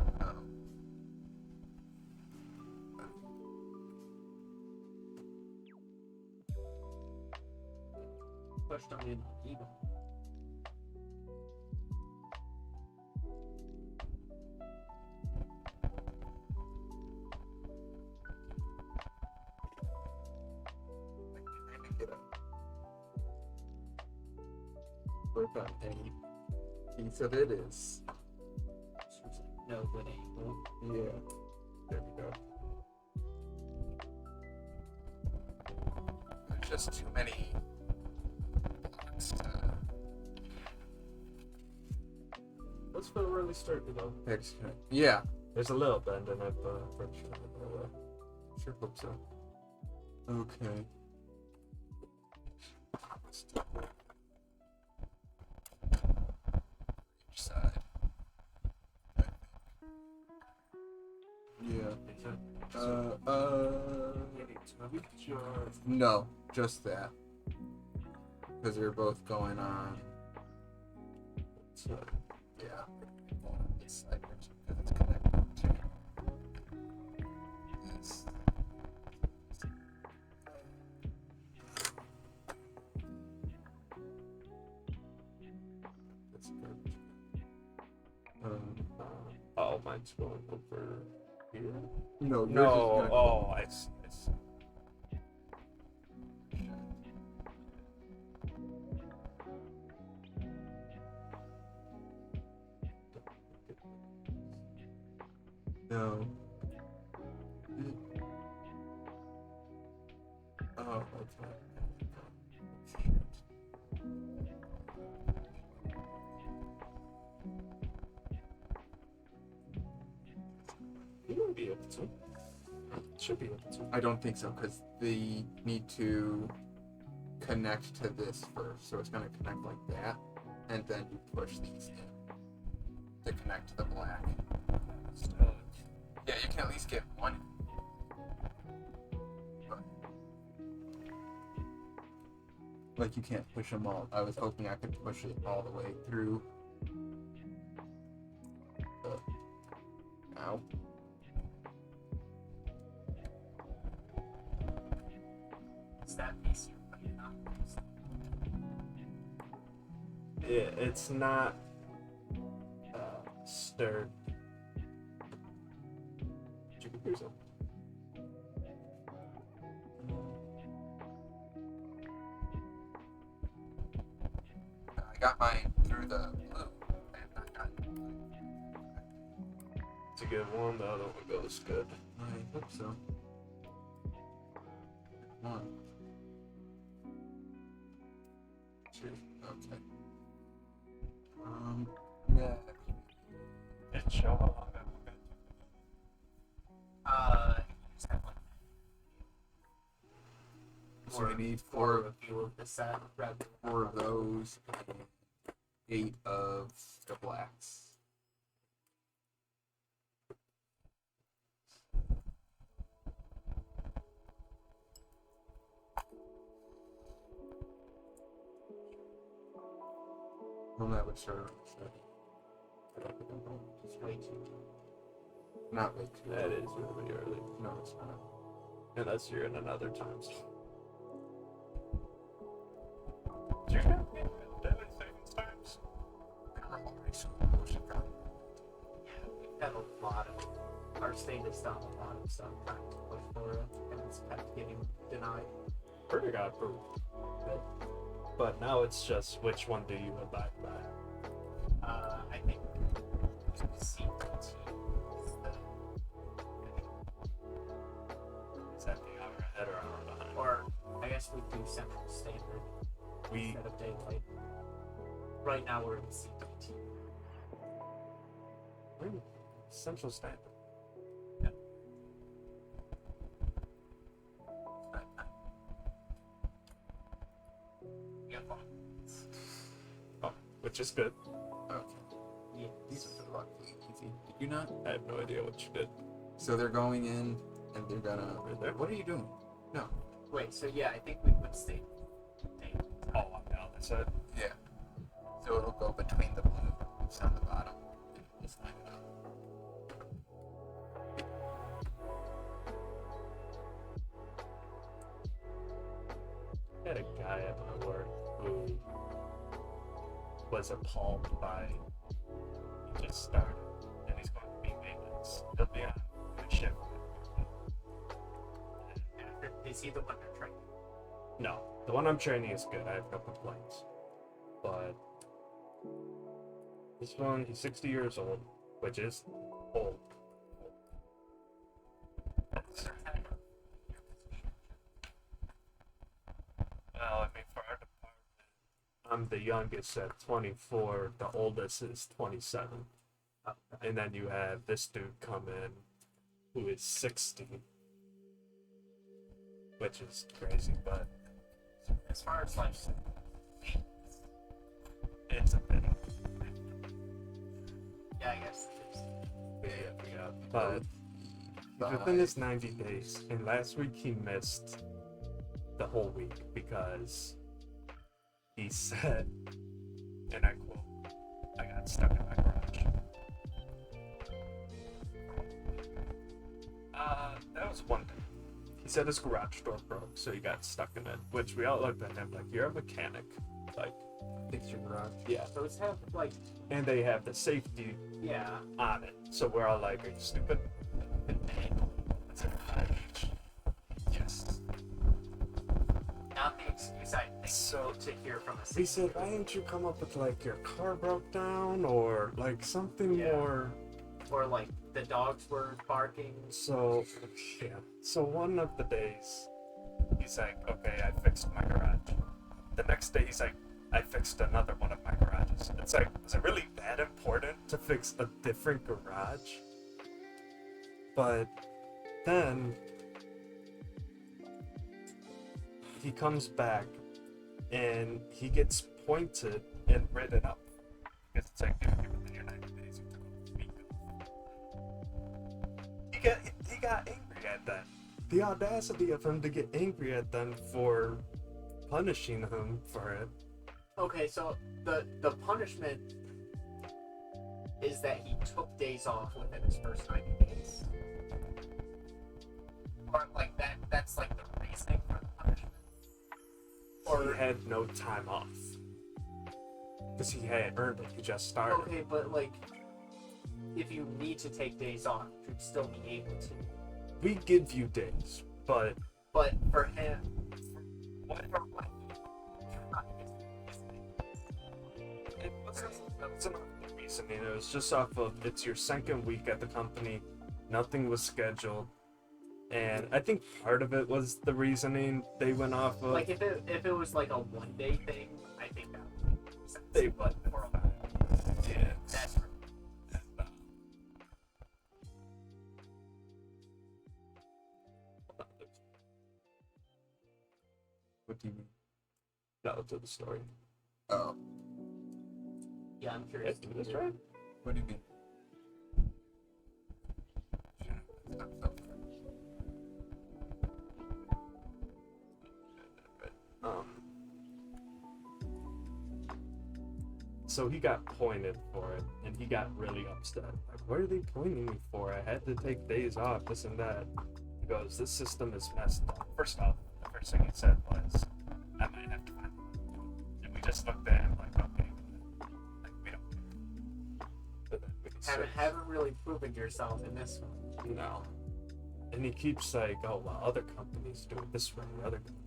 Pushed on the ego. work on any piece of it is. No good angle. Yeah. There we go. There's just too many blocks to Let's really start though. execute. Yeah. There's a little bend in it, but I'm pretty sure. Sure hope so. Okay. Each side. Yeah. No, just that. Because they're both going on. So, Yeah. This side because it's connected to this. That's good. oh, mine's going over here. No, yours is No, gonna go. oh, I see. I see. No. Oh, okay. You won't be able to. Should be able to. I don't think so because they need to connect to this first. So it's going to connect like that, and then you push these in to connect to the black. Yeah, you can at least get one. But, like you can't push them all. I was hoping I could push it all the way through. Ow. Is that piece you're putting on? Yeah, it's not stirred. You can do something. I got mine through the blue. And I got It's a good one. The other one goes good. I hope so. One. Two. Okay. Yeah. It show how long that will get. You just have one. So we need Or four a few of the set rather than of those and 8 of the blacks. Well, that would serve. It's way too. Not way too That early. is really early. No, it's not. Unless you're in another time zone. Do you have daily savings times? We've had a lot of, our state has done a lot of stuff trying to push for it, and it's kept getting denied. Pretty got approved. But now it's just which one do you abide by? I think CPT is the, Is that the hour ahead or hour behind? or I guess we do Central Standard We instead of daylight. Right now we're in CPT. we're in Central Standard. Yeah, fine. Oh, which is good. Okay. Yeah. These are luckily easy. Did you not? I have no idea what you did. So they're going in and they're gonna. Right there? What are you doing? No. Wait, so yeah, I think we would stay daylight. Oh, on the other side. Yeah. So it'll go between the blue that's on the bottom. And just line it up. I had a guy at my work who was appalled by he just started and he's going to be maintenance. He'll be on the shift. Is he the one they're training? No, the one I'm training is good. I have no complaints. But this one, he's 60 years old, which is old. Well, I mean, for our department, I'm the youngest at 24. The oldest is 27. And then you have this dude come in who is 60. Which is crazy, but As far as like, it's a bit. yeah, I guess Yeah. But within his 90 days, and last week he missed the whole week because he said, and I quote, I got stuck in my garage. That was one thing. He said his garage door broke, so he got stuck in it, which we all looked at him like, you're a mechanic. Like, Fix your garage. yeah. so it's kind of like, And they have the safety yeah, on it. So we're all like, are you stupid? It's a garage. Yes. not the excuse I think So to hear from a he said, why didn't you come up with like your car broke down or like something Yeah. more? or like the dogs were barking. So, yeah. So one of the days, he's like, okay, I fixed my garage. The next day, he's like, I fixed another one of my garages. It's like, is it really that important to fix a different garage? But then he comes back and he gets pointed and written up. Because it's like, dude, within your 90 days, you took a week off. He got angry at that. The audacity of him to get angry at them for punishing him for it. Okay, so the punishment is that he took days off within his first 90 days. Or like that's like the reasoning for the punishment. He had no time off. Because he had earned it. He just started. Okay, but like if you need to take days off, you'd still be able to. We give you days, but But for him, whatever. It wasn't enough reasoning. It was just off of it's your second week at the company. Nothing was scheduled. And I think part of it was the reasoning they went off of. like if it was like a 1 day thing, I think that would make sense. They but would. for a Yeah. that's What do you mean? No, to the story. Oh. yeah, I'm Yes, curious. do this right. What do you mean? so he got pointed for it, and he got really upset. Like, what are they pointing me for? I had to take days off, this and that. He goes, this system is messed up. First off, the first thing he said was, I might have to find one. And we just looked at him like, okay, like, we don't. But then we Haven't really proven yourself in this one. No. And he keeps like, oh, well, other companies do it this way, other companies.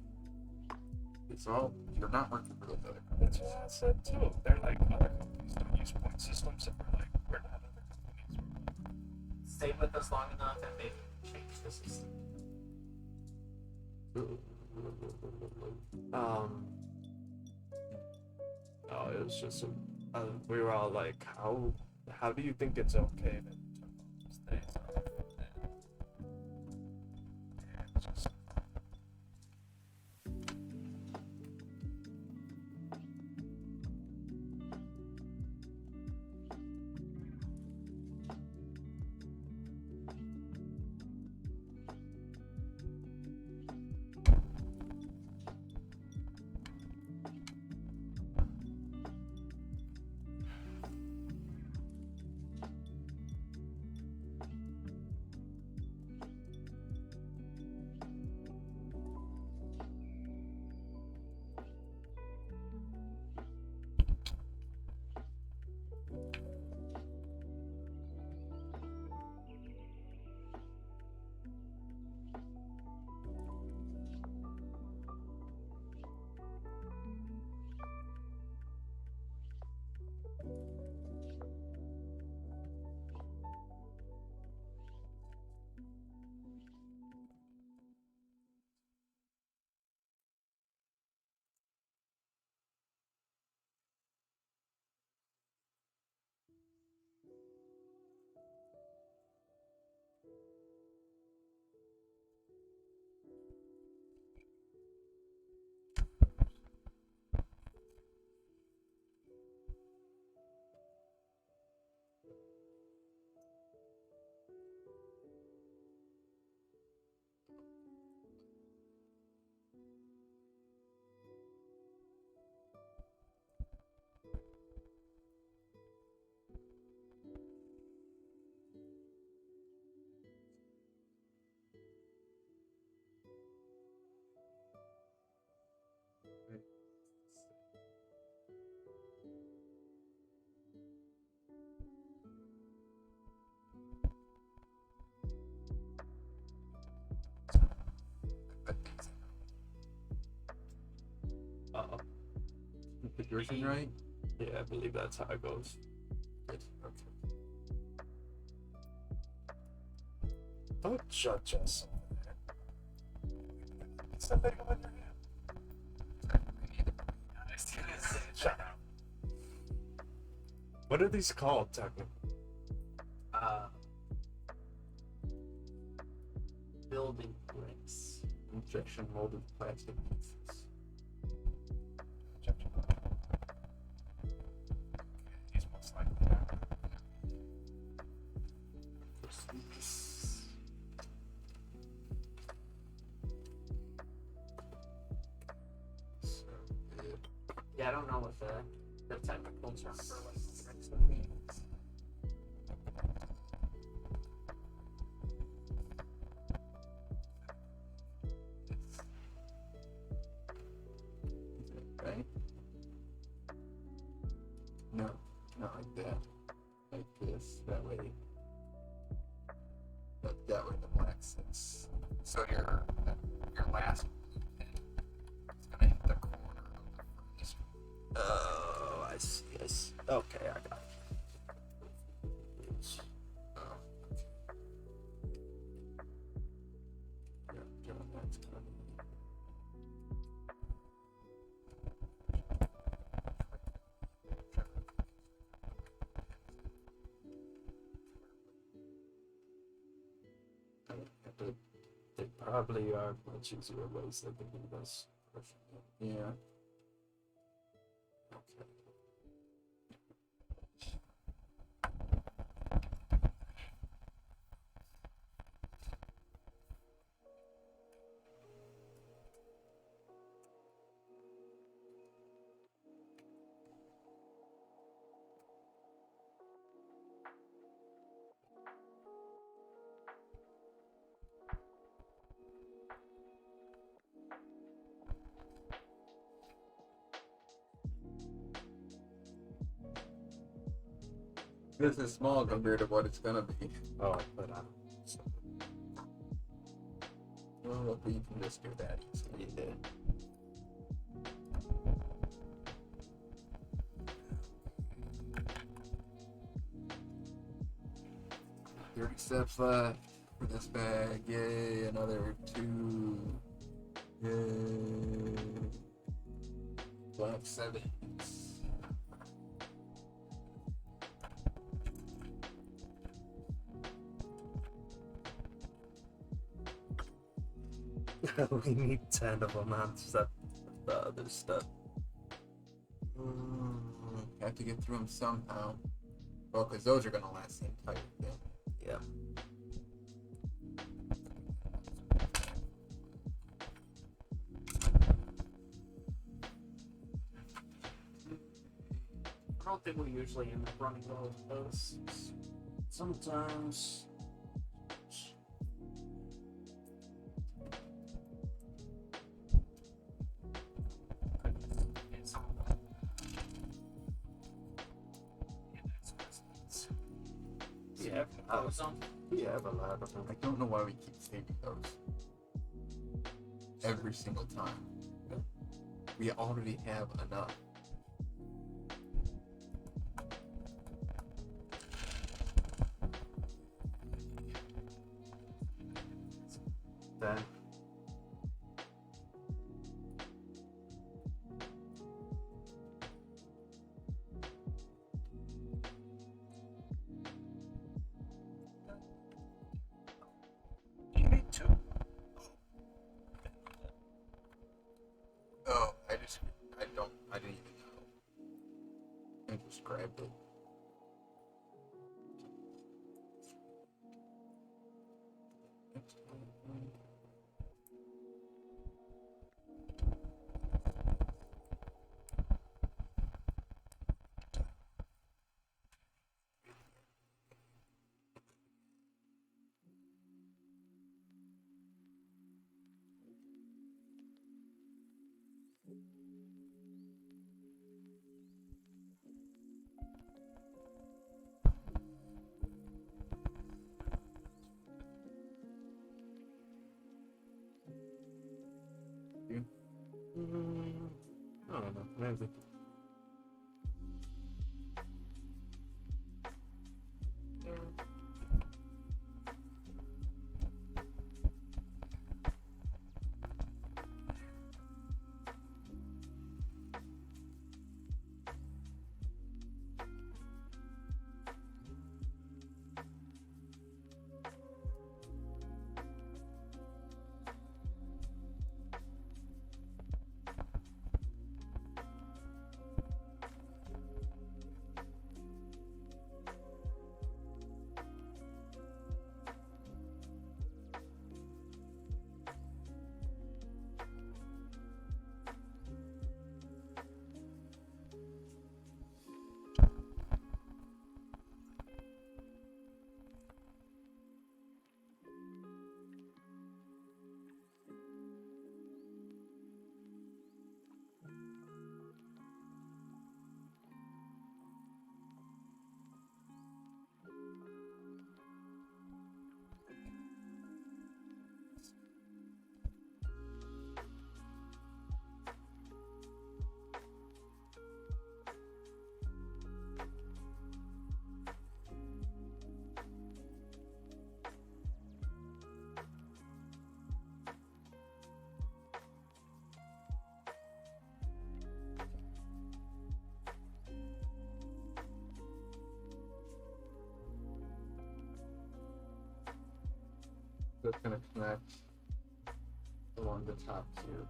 So you're not working for those other That's what I said too. They're like, other companies don't use point systems, and we're like, we're not other companies. Stay with us long enough and maybe change the system. No, it was just, we were all like, how do you think it's okay that you took all these days off? And it's just, uh-oh. Put yours in right? Yeah, I believe that's how it goes. Good. Okay. Don't judge us over there. It's somebody on your hand. Shut up. What are these called, technically? Building bricks. Injection molded plastic pieces. He's most likely out. Yeah, I don't know what the technical term for what bricks means. Right? No, not like that. Like this. That way. That way the black sits. So your last pin is gonna hit the corner of the furnace. Oh, I see. Okay, I got it. Oh, okay. Yeah, John, that's gonna be. They probably are much easier ways they can do this. Yeah. Okay. This is small compared to what it's gonna be. Oh, but Well, we can just do that easily. yeah. 30 steps left for this bag. Yay, another 2. Yay. Black 7s. We need 10 of them on the other stuff. Have to get through them somehow. Well, because those are going to last the entire thing. Yeah. I don't think we usually end up running low with those. Sometimes. It's some of them. Yeah, Those on. we have a lot of them. I don't know why we keep saving those. Every single time. We already have enough. Then. You need 2. Oh, I didn't even know. I just grabbed it. I don't know, maybe. That's gonna connect along the top here.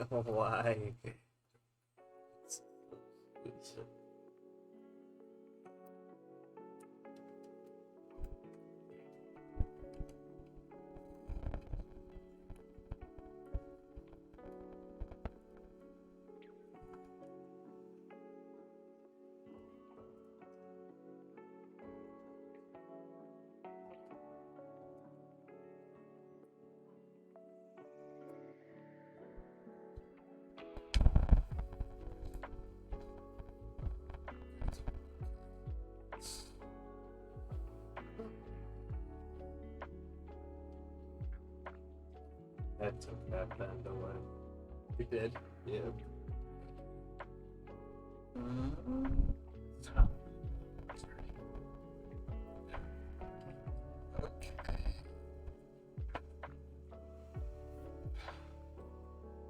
Why? I took that band away. You did. Yeah. Okay.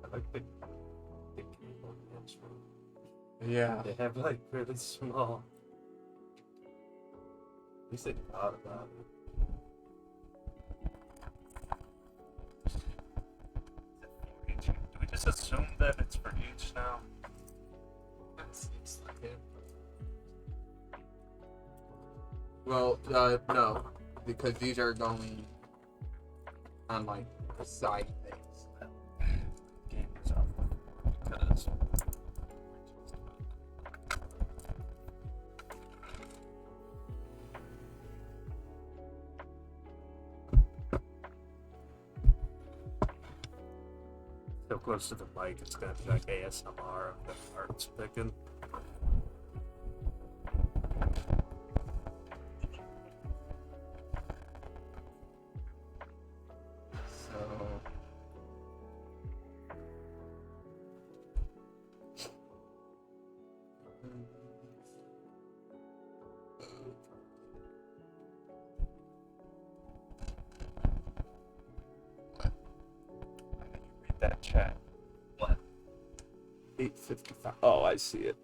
I like the keyboard instrument. Yeah. They have like really small. At least they thought about it. Do we just assume that it's for each now? That seems like it. Well, no, because these are going on like the side things. Game is up because So close to the mic, it's gonna be like ASMR of the parts picking. So. read that chat. What? 8:55. Oh, I see it.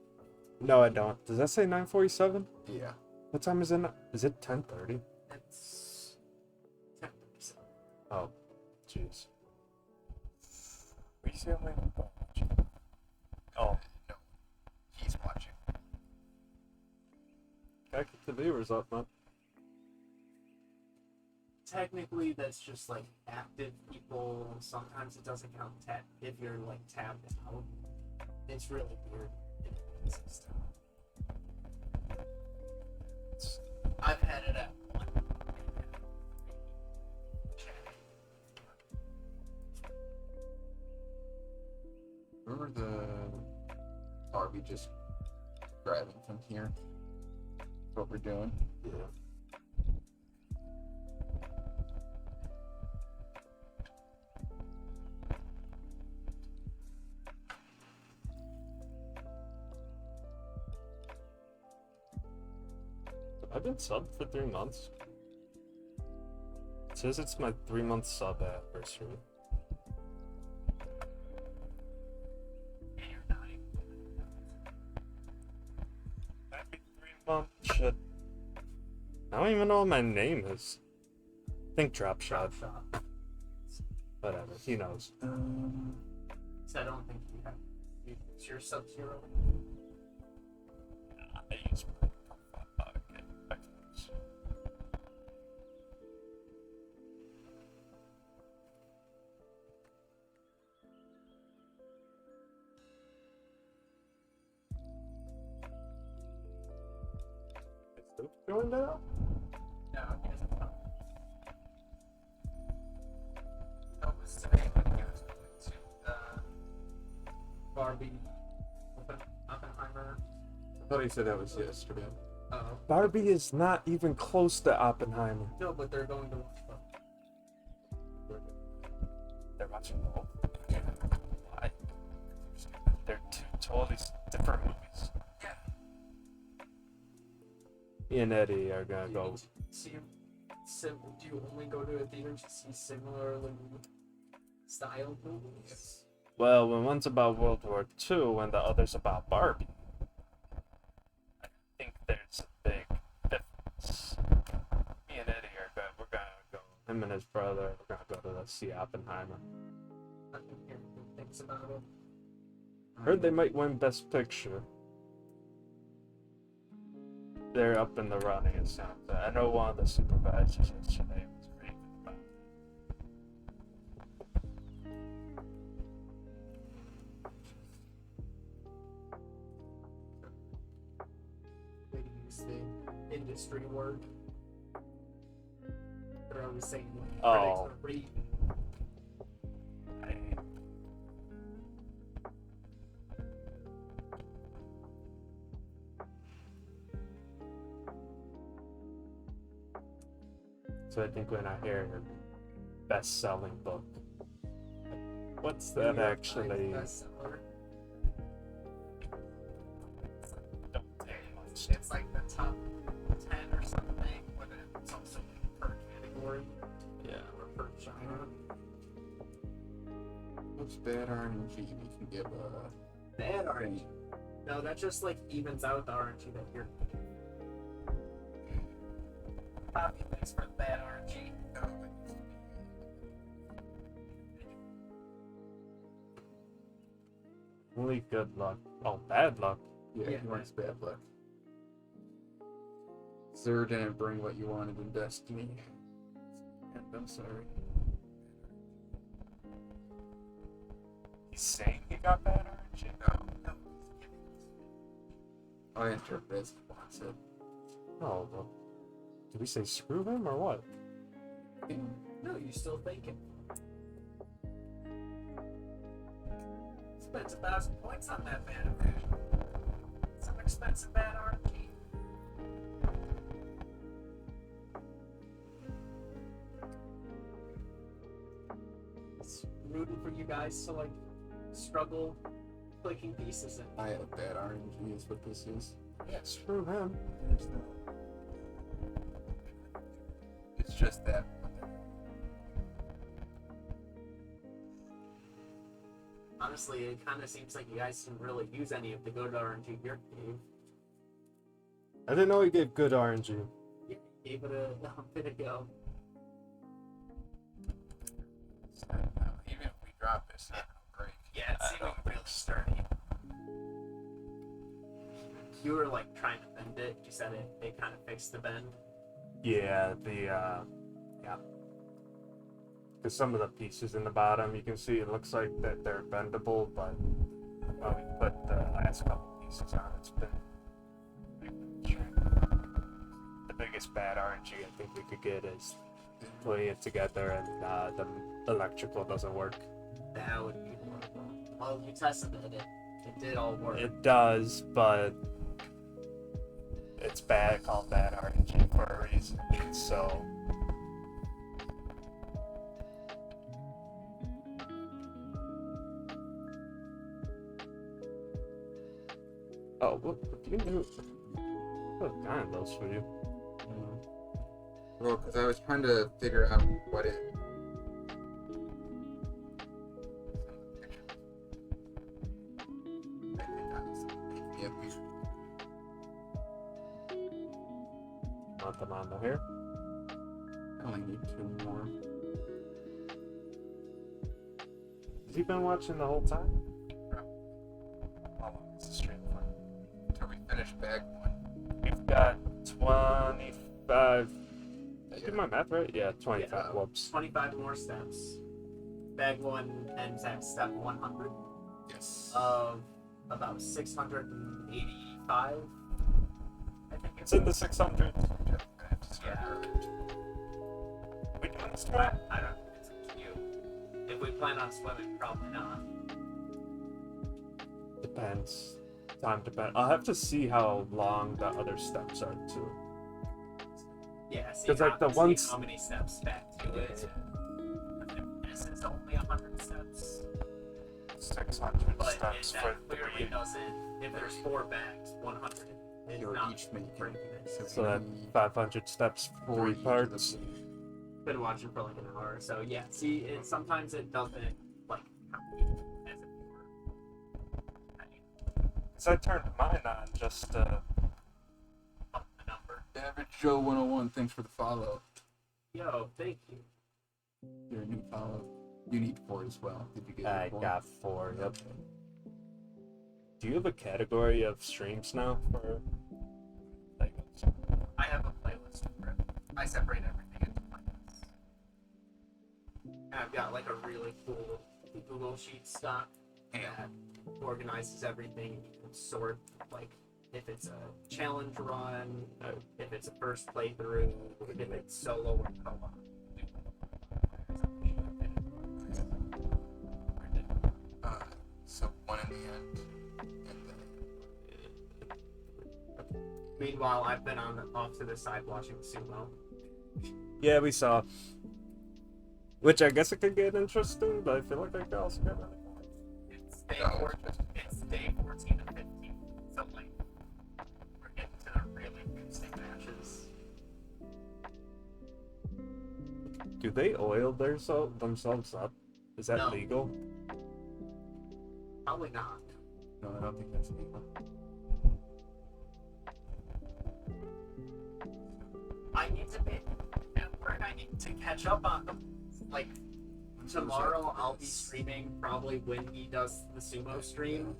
No, I don't. Does that say 9:47? Yeah. What time is it? Is it 10:30? It's 10%. Oh, jeez. We see how many people are watching. Oh, No. He's watching. Gotta keep the viewers up, man. Technically, that's just like active people. Sometimes it doesn't count if you're like tabbed out. It's really weird. I've had it at one. Remember the Barbie just grabbing from here? That's what we're doing. Yeah. I've been subbed for 3 months. It says it's my 3-month sub anniversary. And you're not even Happy 3-month shit. I don't even know what my name is. I think Drop Shot. Whatever, he knows. So I don't think you have. It's your Sub-Zero. I use my profile Xbox. Is Luke doing that? No, he doesn't know. That was today when he was going to the Barbie. Oppenheimer. I thought he said that was yesterday. Oh. Barbie is not even close to Oppenheimer. No, but they're going to watch both. They're watching both. Why? They're two totally different movies. Me and Eddie are gonna go. See, do you only go to a theater to see similarly styled movies? Well, when one's about World War II and the other's about Barbie. I think there's a big difference. Me and Eddie are good. We're gonna go. Him and his brother are gonna go to see Oppenheimer. I can hear good things about it. Heard they might win Best Picture. They're up in the running, it sounds like. I know one of the supervisors yesterday was raving about it. They use the industry word. They're always saying like, Oh. critics are reading. So I think when I hear best-selling book, I What's New that York actually? Times bestseller. Don't say much. It's like the top 10 or something, but it's also like per category Yeah. or per genre. What's bad RNG? We can give a. Bad RNG. No, that just like evens out the RNG that you're. Poppy, thanks for the bad RNG. Only good luck. Oh, bad luck. Yeah, Yeah. he wants bad luck. Zer didn't bring what you wanted in Destiny. And I'm sorry. He's saying he got bad RNG? No. I interpret as he wants it. Oh, well. Did we say screw him or what? No, you still thinking. Spent 1,000 points on that bad RNG. Some expensive bad RNG. It's rooting for you guys to like struggle clicking pieces in. I have bad RNG is what this is. Yeah, screw him. There's no. It's just that. Honestly, it kind of seems like you guys didn't really use any of the good RNG here. You I didn't know he gave good RNG. gave it a bit ago. Even if we drop this, it's not great. Yeah, it's seeming really sturdy. You were like trying to bend it. You said it kind of fixed the bend. Yeah, yeah. Because some of the pieces in the bottom, you can see it looks like that they're bendable, but when we put the last couple pieces on, it's been the biggest bad RNG I think we could get is putting it together and the electrical doesn't work. That would be horrible. Well, you tested it. It did all work. It does, but it's bad, called bad RNG for a reason. So oh, what do you do? What kind of those for you? Well, because I was trying to figure out what it. I think I was making it weird. Want them on the hair? I only need 2 more. Has he been watching the whole time? How long is the stream for? Until we finish bag 1. We've got 25. Did I do my math right? Yeah, 25. Yeah. Whoops. 25 more steps. Bag 1 ends at step 100 Yes. of about 685. I think It's in the 600. Yeah. We doing this I, right? I don't. It's up to you. If we plan on swimming, probably not. Depends. Time depends. I'll have to see how long the other steps are too. Yeah. See, 'Cause, like, how, the see ones- how many steps back to it. This is only 100 steps. 600 But steps it, for that clearly 3. doesn't. If there's 4 bags, 100 is You're not each making breaking it. So that 500 steps, 4 3 each of parts. the- Been watching for like an hour, so yeah. See, sometimes it doesn't like count as if you were. Cause I turned mine on just Up the number. Average Joe 101, thanks for the follow. Yo, thank you. You're a new follow. You need 4 as well. Did you get I your 4? got 4. Yep. Do you have a category of streams now for Legos? I have a playlist for it. I separate everything into playlists. And I've got like a really cool Google Sheet stock that organizes everything. You can sort like if it's a challenge run, if it's a first playthrough, if it's solo or co-op. So 1 in the end. And then Meanwhile, I've been off to the side watching sumo. Yeah, we saw. Which I guess it could get interesting, but I feel like I could also get really boring. It's day No, 14. It's day 14 and 15. So like we're getting to the really interesting matches. Do they oil themselves up? Is that No. legal? Probably not. No, I don't think that's legal. I need to be at work. I need to catch up on them. Like tomorrow, I'll be streaming probably when he does the sumo stream.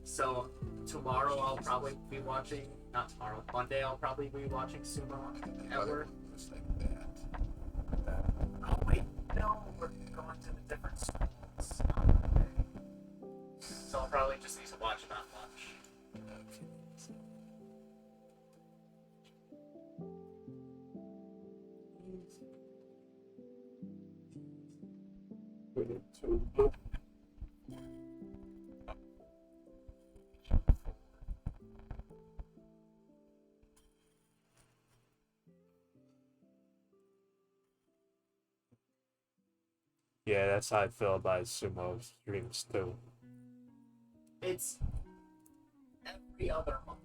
So tomorrow, I'll probably be watching. Not tomorrow. Monday, I'll probably be watching sumo at work. Just like that. Oh wait, no, we're going to the different schools. So I'll probably just need to watch it on lunch. Yeah, that's how I feel about sumo streams too. It's every other month.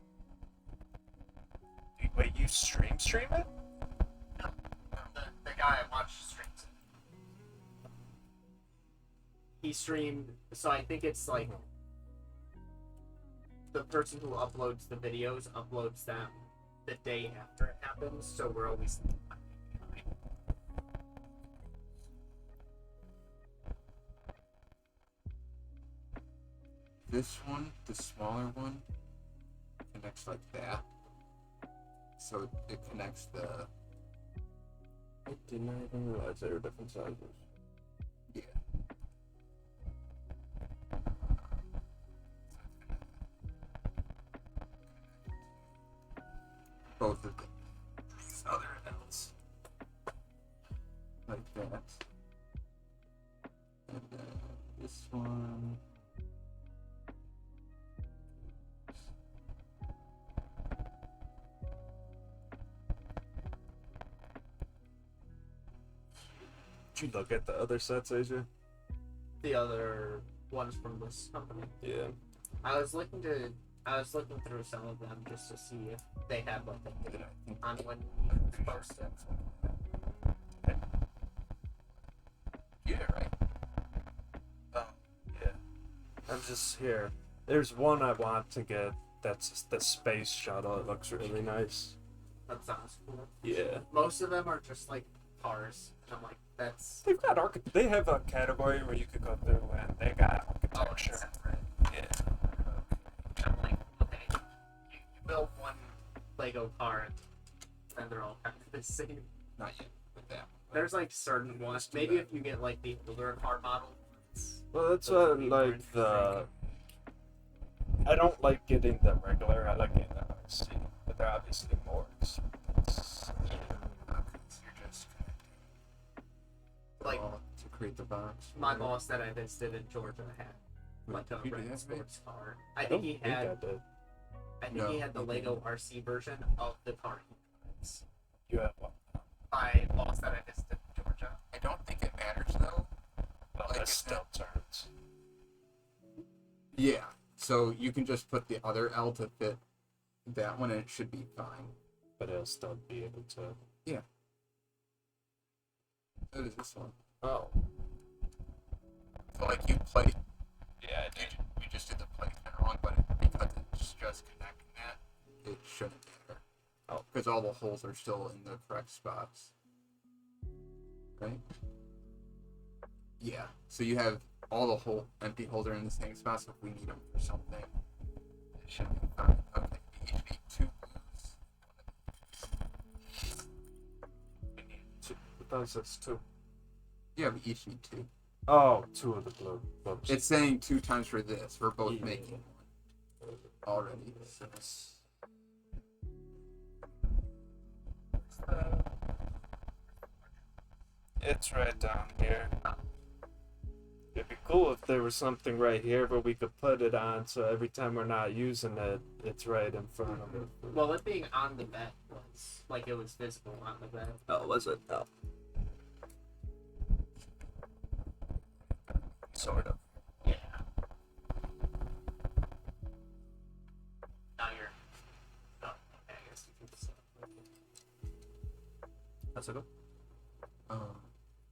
Wait, you stream it? No, the guy I watch streams it. He streamed, so I think it's like the person who uploads the videos uploads them the day after it happens, so we're always behind. This one, the smaller one, connects like that. So it connects the. I did not even realize they were different sizes. Yeah. Both of them. These other L's. Like that. And then this one. Did you look at the other sets, Asia? The other ones from this company. Yeah. I was looking through some of them just to see if they had like a date on when we posted. Yeah, right. Oh, yeah. I'm just here. There's one I want to get. That's the space shuttle. It looks really nice. That sounds cool. Yeah. Most of them are just like cars. And I'm like, that's They've got They have a category where you could go through, and they got architecture. separate. Yeah. I'm like, okay, you build one Lego car, and they're all kind of the same. Not yet with that one. There's like certain ones. Maybe if you get like the older car model. Well, that's Those what would be more like the. I don't like getting the regular. I like getting the RC, but they're obviously more expensive. You're just Like to create the box. my boss that I visited in Georgia had like a You red did? sports car. I I think don't he think had. I did. I think No, he had the he Lego didn't. RC version of the car he drives. You have one. My boss that I visited in Georgia. I don't think it matters though. Well, Like, that still turns. Yeah. So you can just put the other L to fit that one, and it should be fine. But it'll still be able to. So does this one. Oh. So like you play, Yeah, you just did the play kind of wrong, but because it's just connecting that, it shouldn't matter. Oh. Because all the holes are still in the correct spots. Right? Yeah. So you have all the empty holes are in the same spot, so if we need them for something, it should be fine. Okay, we each need 2 blues. I thought it says 2. Yeah, we each need 2. Oh, 2 of the blue. Whoops. It's saying 2 times for this. We're both Yeah. making one already. So It's right down here. It'd be cool if there was something right here where we could put it on, so every time we're not using it, it's right in front of it. Well, it being on the bed was like it was visible on the bed. Oh, was it? Oh. ago.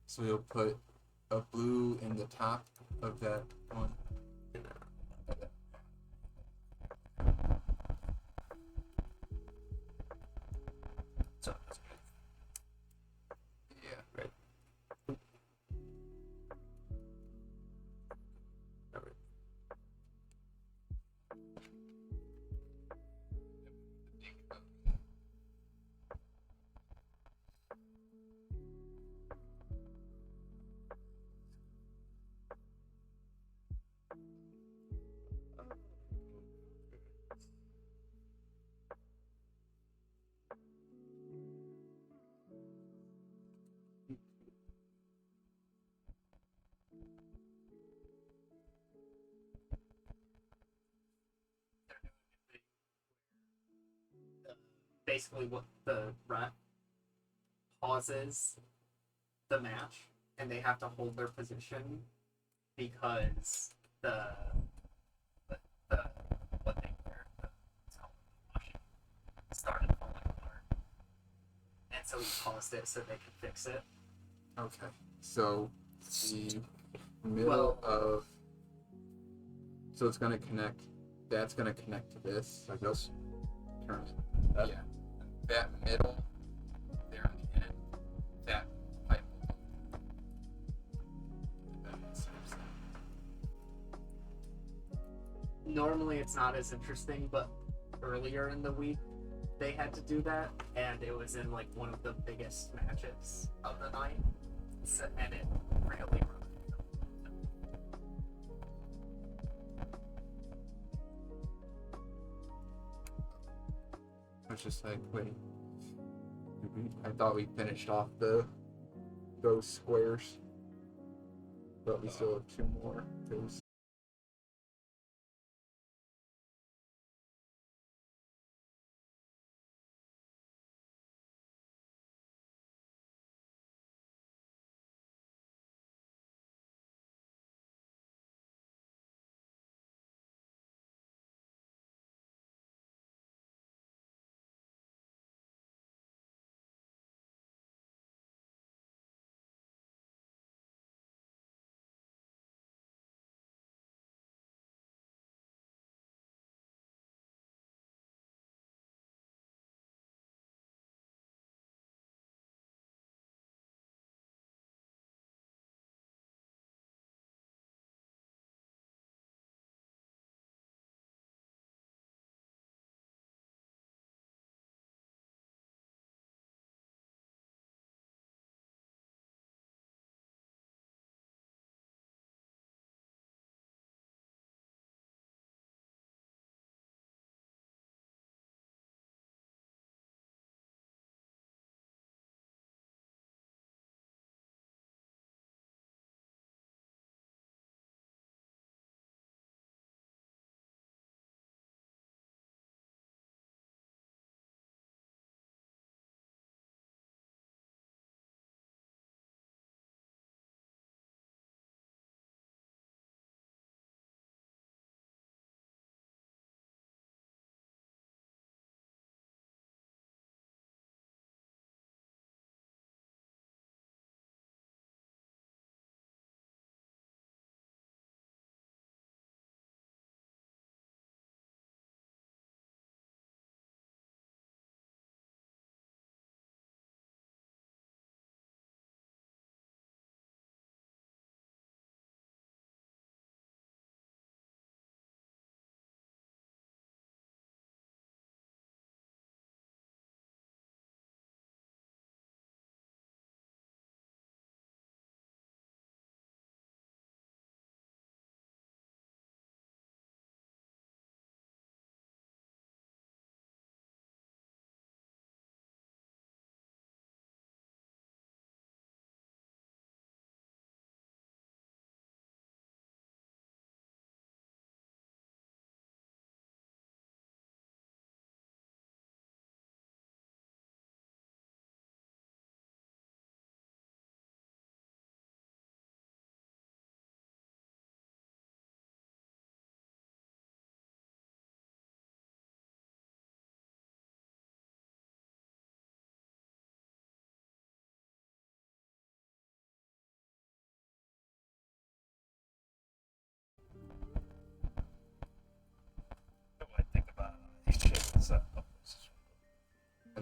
So you'll put a blue in the top of that one. So that's good. Yeah. Right. Alright. Basically, what the ref pauses the match, and they have to hold their position because the what they wear, it's called washing, started falling apart, and so he paused it so they could fix it. Okay. So the middle of. So it's gonna connect. That's gonna connect to this. Like this. Turn it. That? Yeah. That middle there on the end. That pipe. That snaps in. Normally, it's not as interesting, but earlier in the week, they had to do that, and it was in like one of the biggest matches of the night, so, and it really ruined it. I was just like, wait. I thought we finished off those squares, but we still have two more. Those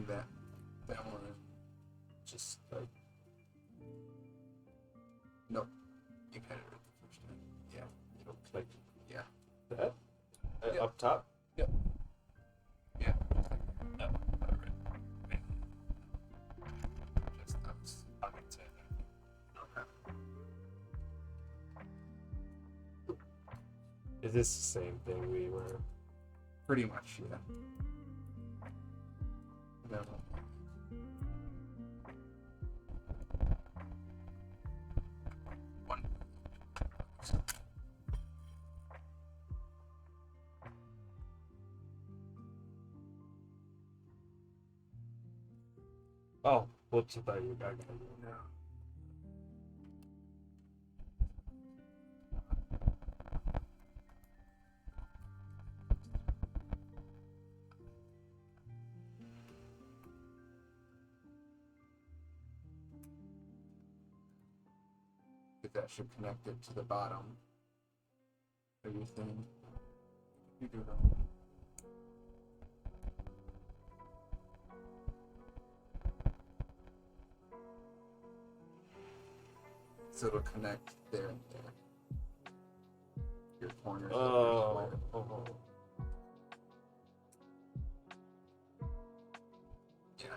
And that one is Just like nope. You had it right the first time. Yeah. It'll like yeah. that Yeah. up top. Yeah. No, alright. Just those. I can say that. Okay. Is this the same thing we were? Pretty much, yeah. No. One. Oh, whoops! I thought you got it. No. If that should connect it to the bottom. Everything. You do it. So it'll connect there and there. Your corners. of your Oh, square. oh. Yeah.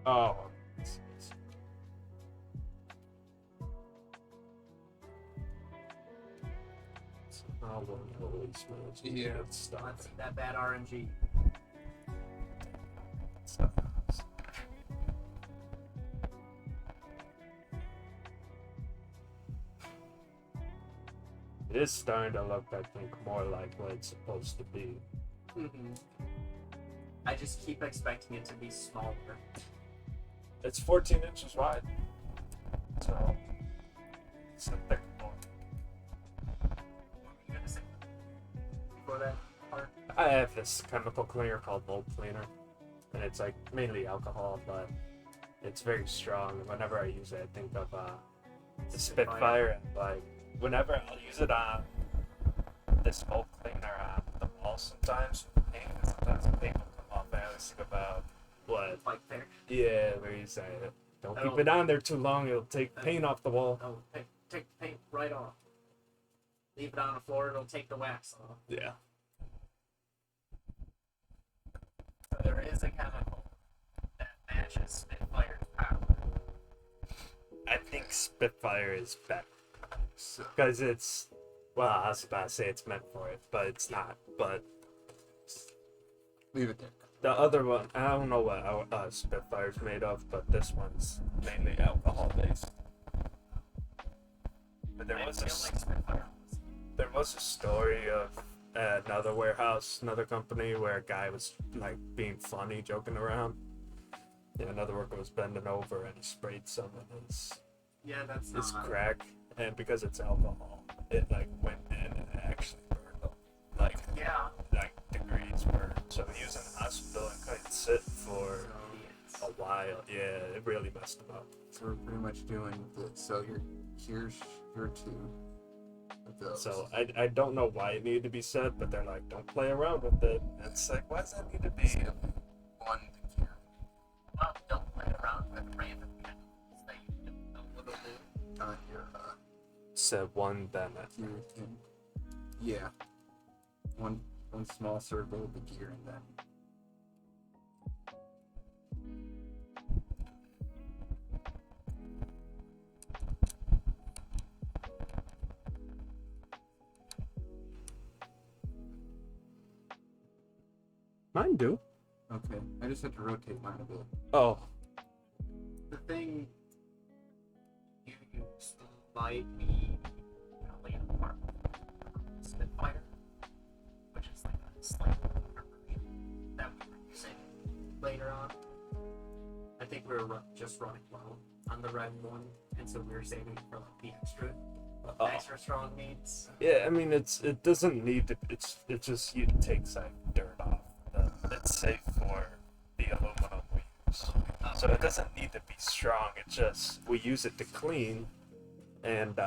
Oh. Oh, well, holy smokes. Yeah. Stop. Let's see that bad RNG. Stop. It is starting to look, I think, more like what it's supposed to be. Mm-hmm. I just keep expecting it to be smaller. It's 14 inches wide. So, it's a thick board. What were you gonna say before that part? I have this chemical cleaner called mold cleaner, and it's like mainly alcohol, but it's very strong. And whenever I use it, I think of the Spitfire, and like whenever I'll use it on this mold cleaner on the wall sometimes, paint, and sometimes the paint will come off. I always think about what, Like there. yeah, where you say it. Don't Oh. keep it on there too long; it'll take paint off the wall. Oh, take the paint right off. Leave it on the floor, it'll take the wax off. Yeah. So there is a chemical that matches Spitfire's power. I think Spitfire is better. So, Because it's, well, I was about to say it's meant for it, but it's not. But leave it there. the other one, I don't know what Spitfire's made of, but this one's mainly alcohol based. But there I was feel a like Spitfire. there was a story of another warehouse, another company, where a guy was like being funny, joking around. Yeah, another worker was bending over and he sprayed some in Yeah, that's his not. crack, and because it's alcohol, it like went in and actually burned him. Like Yeah. degrees burned. So he was in the hospital and couldn't sit for Idiots. a while. Yeah, it really messed him up. So we're pretty much doing the. So here's your two of those. So I don't know why it needed to be said, but they're like, don't play around with it. And it's like, why does that need to be? One to cure. Well, don't play around with random chemicals that you don't know what to do. On your Said one Bennett. gear thing. Yeah. One small circle of the gear and then. Mine do. Okay. I just have to rotate mine a bit. Oh, The thing you use might be probably a part of Spitfire, which is like a slightly older version that we were using later on. I think think we were just running low on the red one, and so we were saving for like the extra strong meats. Yeah, I mean it doesn't need to. It's just you takes like dirt off. It's safe for the aluminum we use, so it doesn't need to be strong. It's just we use it to clean, and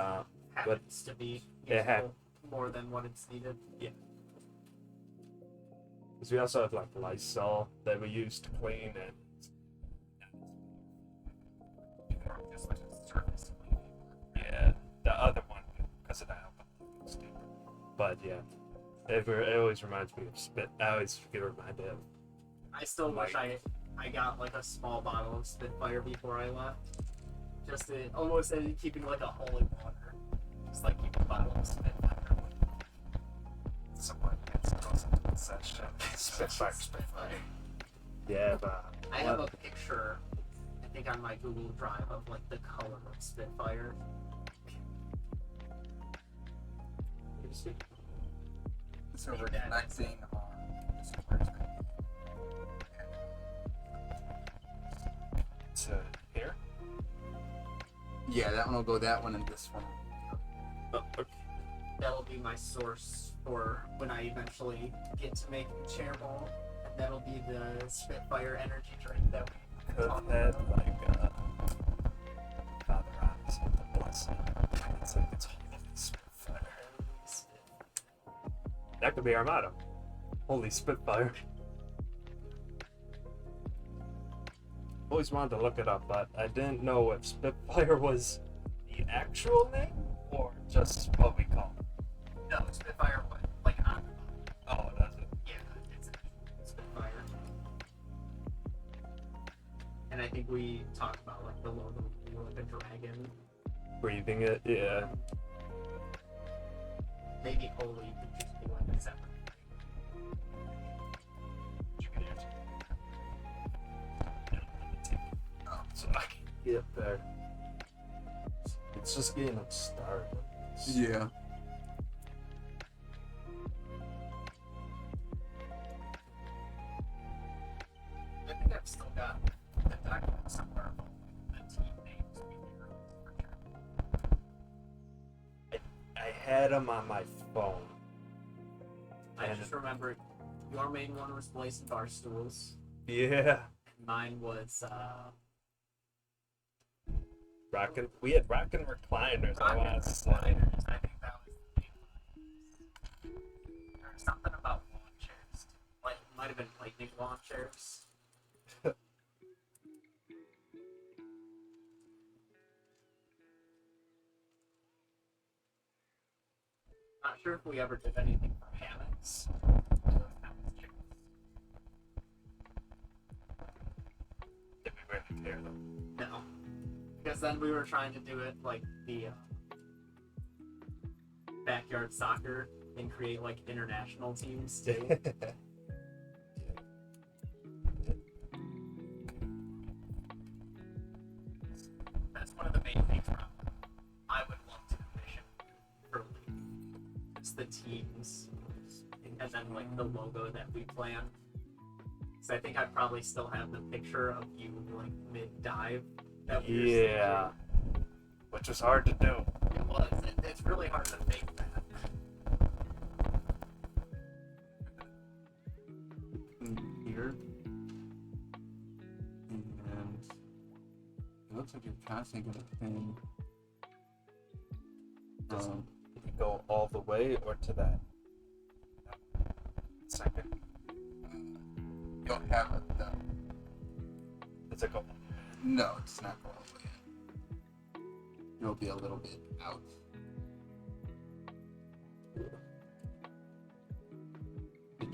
Happens to be it had- useful more than what it's needed. yeah. Because we also have like Lysol that we use to clean and. Or just like a surface. Yeah, the other one because of the alcohol. But yeah, it always reminds me of spit. I always get reminded of. I still wish Like- I got like a small bottle of Spitfire before I left. Just to almost keeping like a holy water. Just like keep a bottle of Spitfire. Someone gets close into the session. Spitfire. Yeah, but I have a picture, I think on my Google Drive, of like the color of Spitfire. So we're connecting on this is where it's gonna to here. be. Yeah, that one will go that one and this one. Oh, okay. That'll be my source for when I eventually get to making Chairball. And that'll be the Spitfire energy drink that we Could talked have about. like Father Eyes with the blessing. It's like it's holy Spitfire. That could be our motto. Holy Spitfire. Always wanted to look it up, but I didn't know if Spitfire was the actual name or just what we call it. No, Spitfire what? Like on the bottle. Oh, does it? Yeah, it's a Spitfire. And I think we talked about like the logo being like a dragon. Breathing it, yeah. Maybe holy could just be like a separate thing. You can answer. Yeah, let me take it. Oh, so I can get there. It's just getting it started. Yeah. I think I've still got the document somewhere about like, the team names we hear for sure. I had them on my phone. I And- just remember your main one was Blaze and Barstools. Yeah. And mine was We had rockin' recliners. I want to say. Recliners. I think that was the name. There was something about lawn chairs. Like might have been lightning lawn chairs. Not sure if we ever did anything for hammocks. Did we really care though? No. Because then we were trying to do it like the backyard soccer and create like international teams too. That's one of the main things I would love to commission for like just the teams and then like the logo that we plan. So I think I probably still have the picture of you like mid dive that we were Yeah. Which was hard to do. It was. It's really hard to fake that. Here. And it looks like you're constantly gonna pin. Doesn't it go all the way or to that second? You'll have it though. Does it go? No, it's not going all the way in. It'll be a little bit out.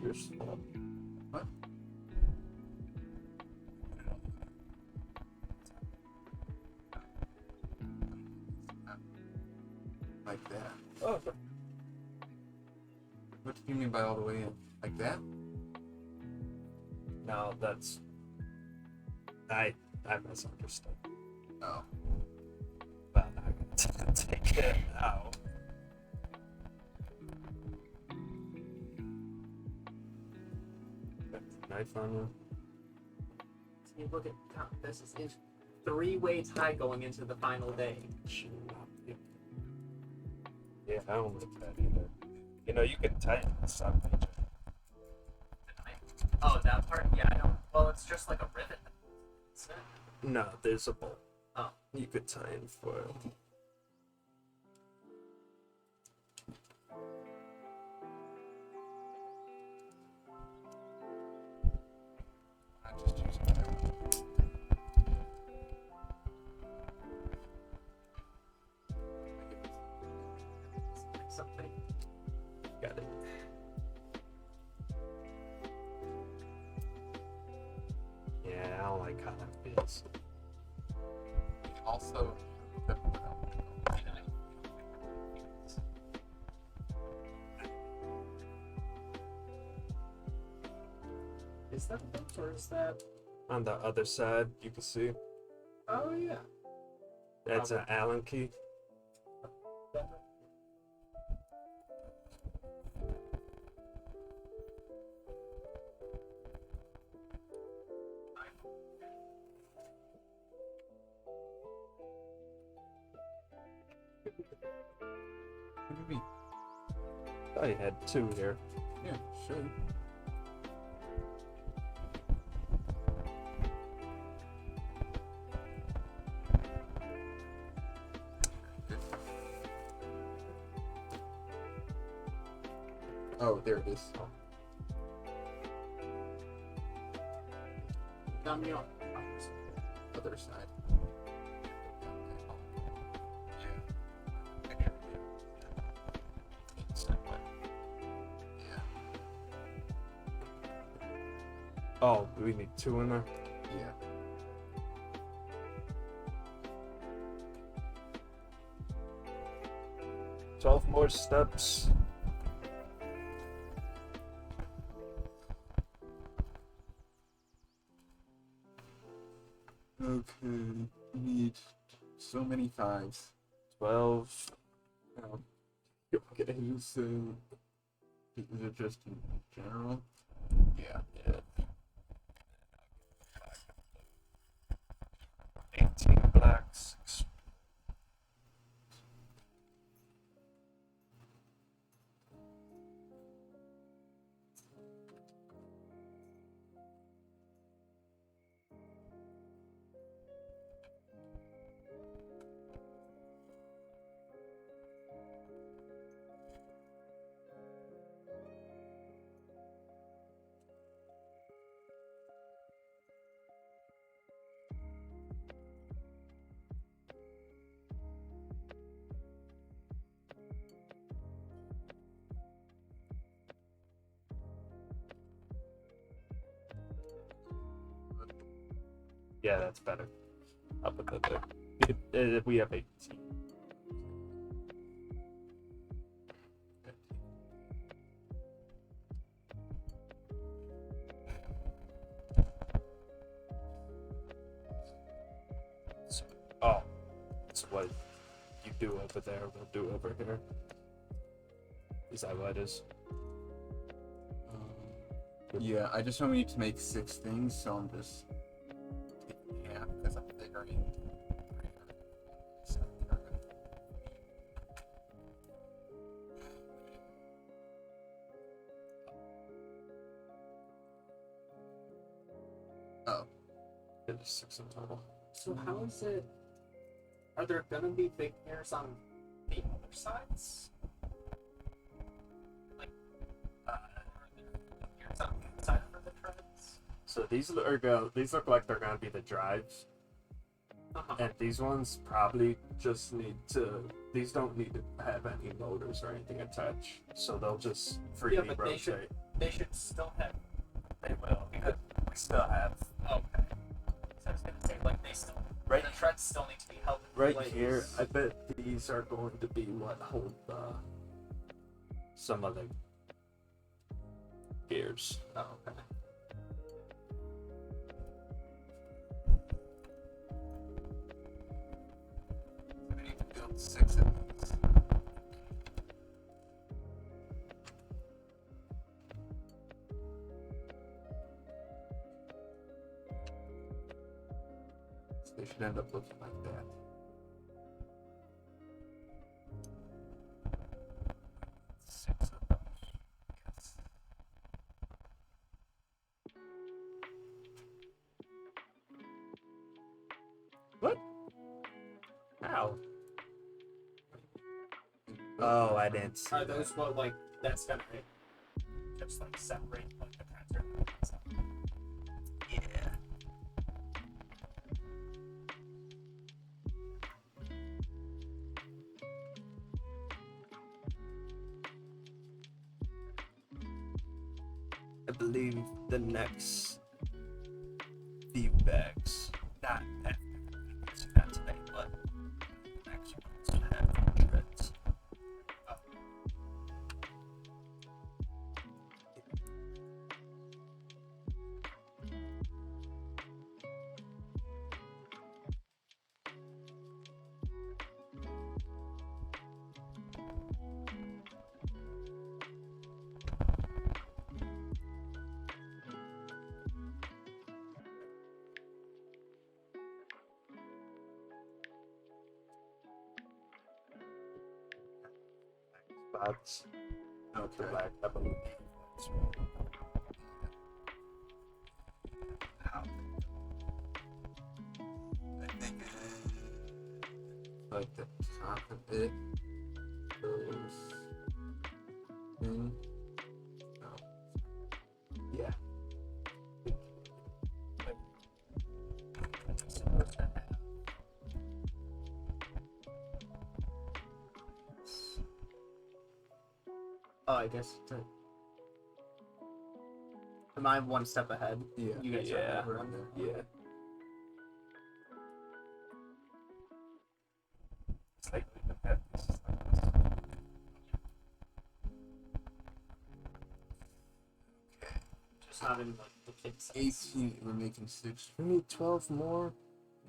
You're slow. What? Like that. Oh, okay. What do you mean by all the way in? Like that? No, that's. I misunderstood. Oh. But I'm gonna take it out. Got the knife on you. you look at this is 3-way tie going into the final day. Yeah, I don't like that either. You know, you can tighten the sub page. Oh, that part? Yeah, I don't. Well, it's just like a rivet. Isn't it? No, there's a bolt. Oh. You could tie in for it. I just use whatever. Something. Got it. Yeah, I don't like how that feels. Also, Is that it, or is that? On the other side, you can see Oh yeah. that's an Allen key. what do you mean? I had two here. Yeah, sure. Oh, there it is. Down the Other side. Oh, we need two in there. Yeah. 12 more steps. Okay. We need so many 5s. 12. Okay, so is it just in general? Yeah. Yeah. 18 blacks. Yeah, that's better. I'll put that there. We have 18. So, oh, that's what you do over there, we'll do over here. Is that what it is? Yeah, I just know we need to make 6 things, so I'm just taking half because I'm figuring. Oh, It is 6 in total. So how is it? Are there gonna be big mirrors on the other sides? Like, are there mirrors on the inside for the treads? So these look like they're gonna be the drives. Uh-huh. And these ones probably just need to. These don't need to have any motors or anything attached, so they'll just freely Yeah, but rotate. they should still have. They will, because we still have. Okay. So I was gonna say, like, they still. Right. The treads still need to be held in Right place. here, I bet these are going to be what hold some of the gears. Oh, okay. we need to build 6 of these. They should end up looking like that. Six of them. Yes. Ow. Oh, I didn't see Are that. those what like that's gonna just like separate like the printer? Yeah. I believe the next few bags, not today, but the next ones have treads. Spots. Okay. Black, I believe. How I think Like the top of it goes in. Oh. Yeah. it's supposed to have Oh, I guess. Am I one step ahead? Yeah. You guys Yeah. are over on there. Yeah. it's like we have pieces like this. Just not in like the kid size. 18. We're making 6. We need 12 more.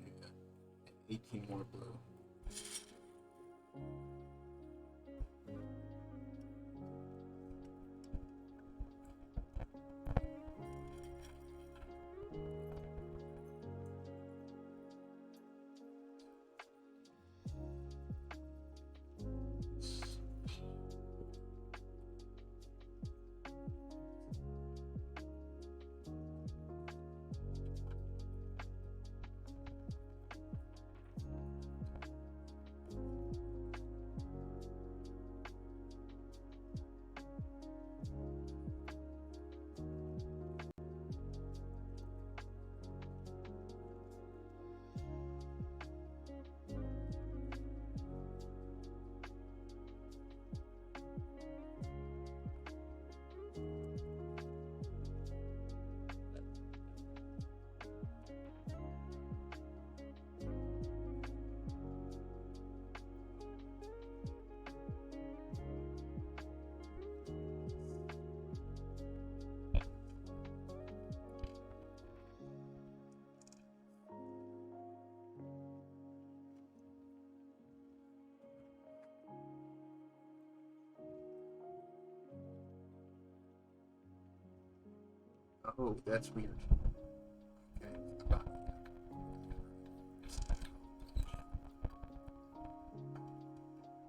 Yeah. And 18 more blue. Oh, that's weird. Okay.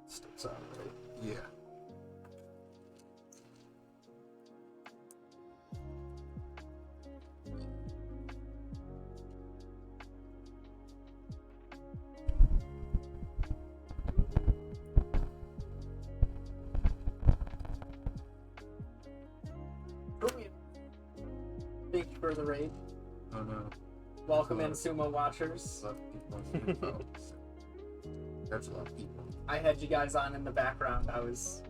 Sticks out, right? Yeah. Thank you for the raid. Oh no. Welcome in, sumo watchers. A lot of people. Oh, that's a lot of people. I had you guys on in the background. I was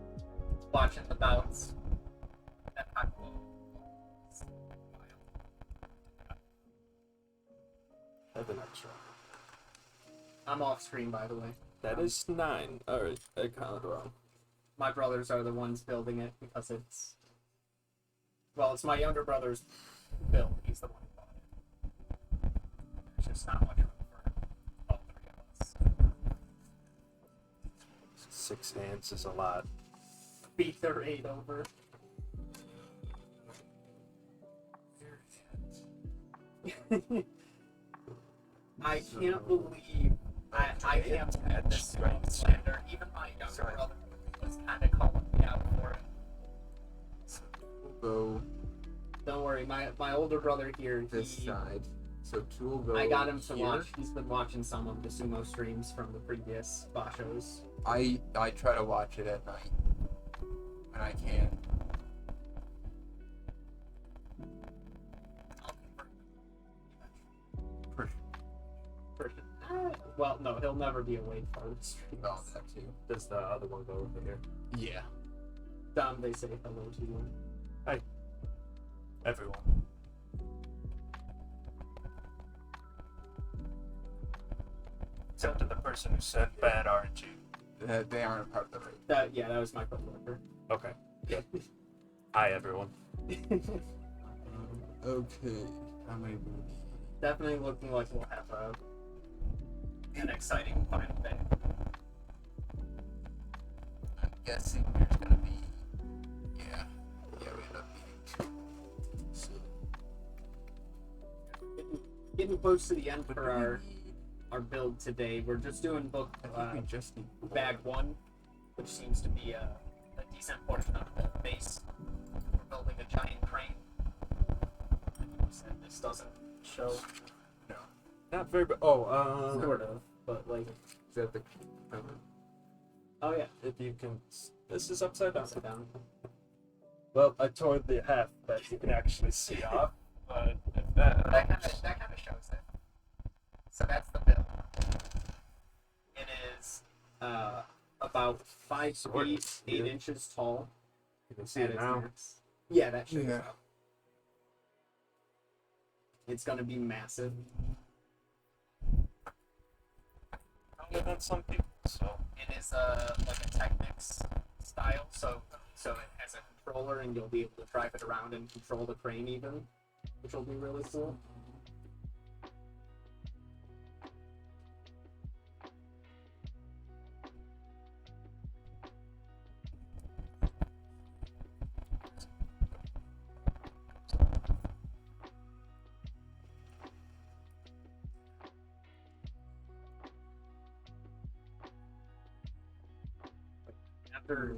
watching the bouts. And Have an extra. I'm off screen, by the way. That is 9. Alright, I counted wrong. My brothers are the ones building it because it's. Well, it's my younger brother's build. He's the one who bought it. There's just not much room for all three of us. 6 hands is a lot. Beat the raid over. I can't believe I can't believe this sumo slander. Even my younger brother was kind of calling me out for it. So we'll go Don't worry, my older brother here, this side. So two will go. I got him to here. watch. He's been watching some of the sumo streams from the previous Bashos. I try to watch it at night when I can. For Well, no, he'll never be awake for the streams. oh, that too. Does the other one go over here? Yeah. They say hello to you. Everyone. Except to the person who said bad RNG. They aren't a part of the raid. That was my coworker. Okay. Good. Hi, everyone. Okay. How many do we need? Definitely looking like we'll have an exciting final day. I'm guessing there's gonna be. Yeah. Yeah, we end up beating. So. Getting close to the end for our build today. We're just doing book I think we just need bag 1, which seems to be a decent portion of the base. We're building a giant crane. I think we said this doesn't show, No. Not very. sort of, but like, Is that the? oh yeah, If you can. This is upside down. upside down. Well, I tore the half that you can actually see off, but if that. That kind of shows it. So that's the build. It is about 5 Sort of, feet, 8 yeah. inches tall. You can see at it its now. max. Yeah, that shows Yeah. up. It's gonna be massive. Younger than some people, so. It is like a Technics style, so it has a controller, and you'll be able to drive it around and control the crane even, which will be really cool.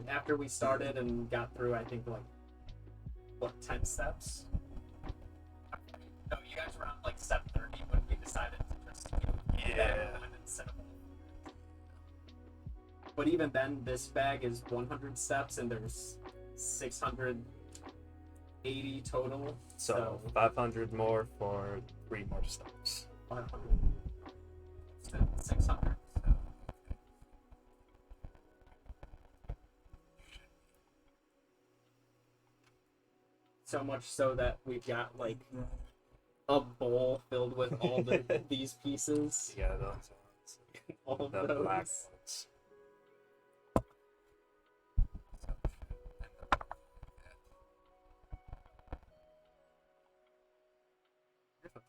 After we started and got through, I think like 10 steps. No, you guys were on like step 30 when we decided to just Yeah. instead of. But even then, this bag is 100 steps, and there's 680 total. So 500 more for 3 more steps. 500. 600. So much so that we've got like a bowl filled with all these pieces. Yeah, those ones. All of The those. black ones.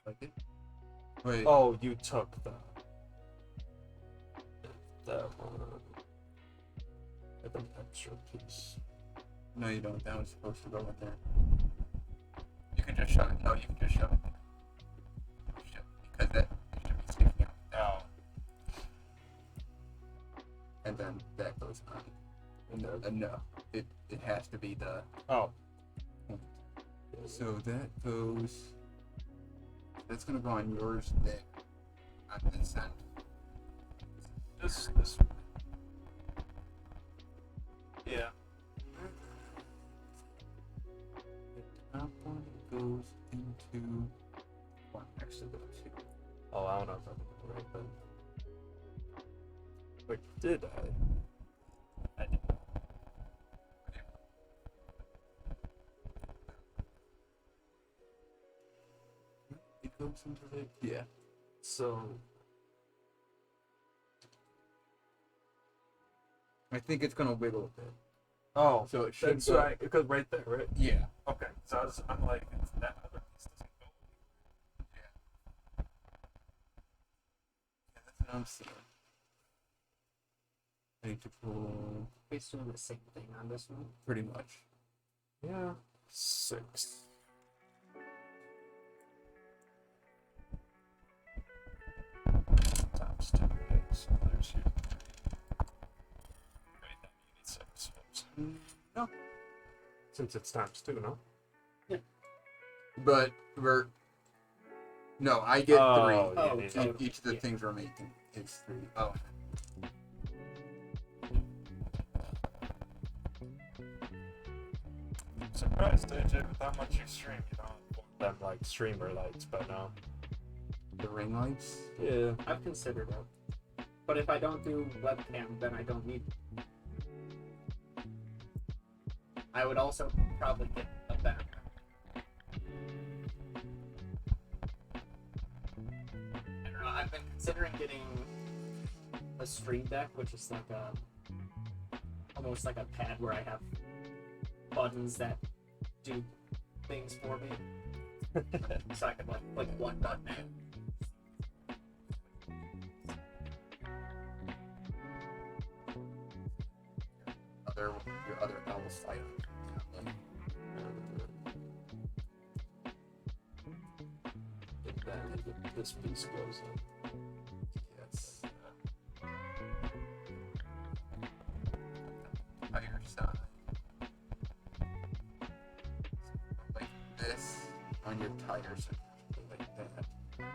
Like it. Wait. Oh, you took that one. With an extra piece. No, you don't. That was supposed to go in there. You can just shove it. No, you can just shove it there. Because that it should be sticking out. Oh. And then that goes on. No, it has to be the. Oh. So that goes. That's gonna go on yours. There. On this end. This. Yeah. The top one goes into. One next to the two. Oh, I don't know if I'm doing the right thing. Or did I? I did. It goes into the. Yeah. So. I think it's gonna wiggle a bit. Oh, So it should that's go. right. Because right there, right? Yeah. Okay. So I'm like, it's that other piece doesn't go. Yeah, that's what I'm seeing. I need to pull It's doing the same thing on this one. pretty much. Yeah. 6. No, Since it's times 2, no? but I get Oh, three. yeah, Oh, yeah, so- yeah. Each of the yeah. things we're making is 3. Oh, I'm surprised, AJ, with how much you stream. You don't want them like streamer lights, but no. the ring lights. Yeah. I've considered it. But if I don't do webcam, then I don't need. I would also probably get a better. I don't know. I've been considering getting a stream deck, which is like almost like a pad where I have buttons that do things for me. So I can like one button. Your other L site. And then this piece goes in. Yes. Tire side. Like this on your tires, like that.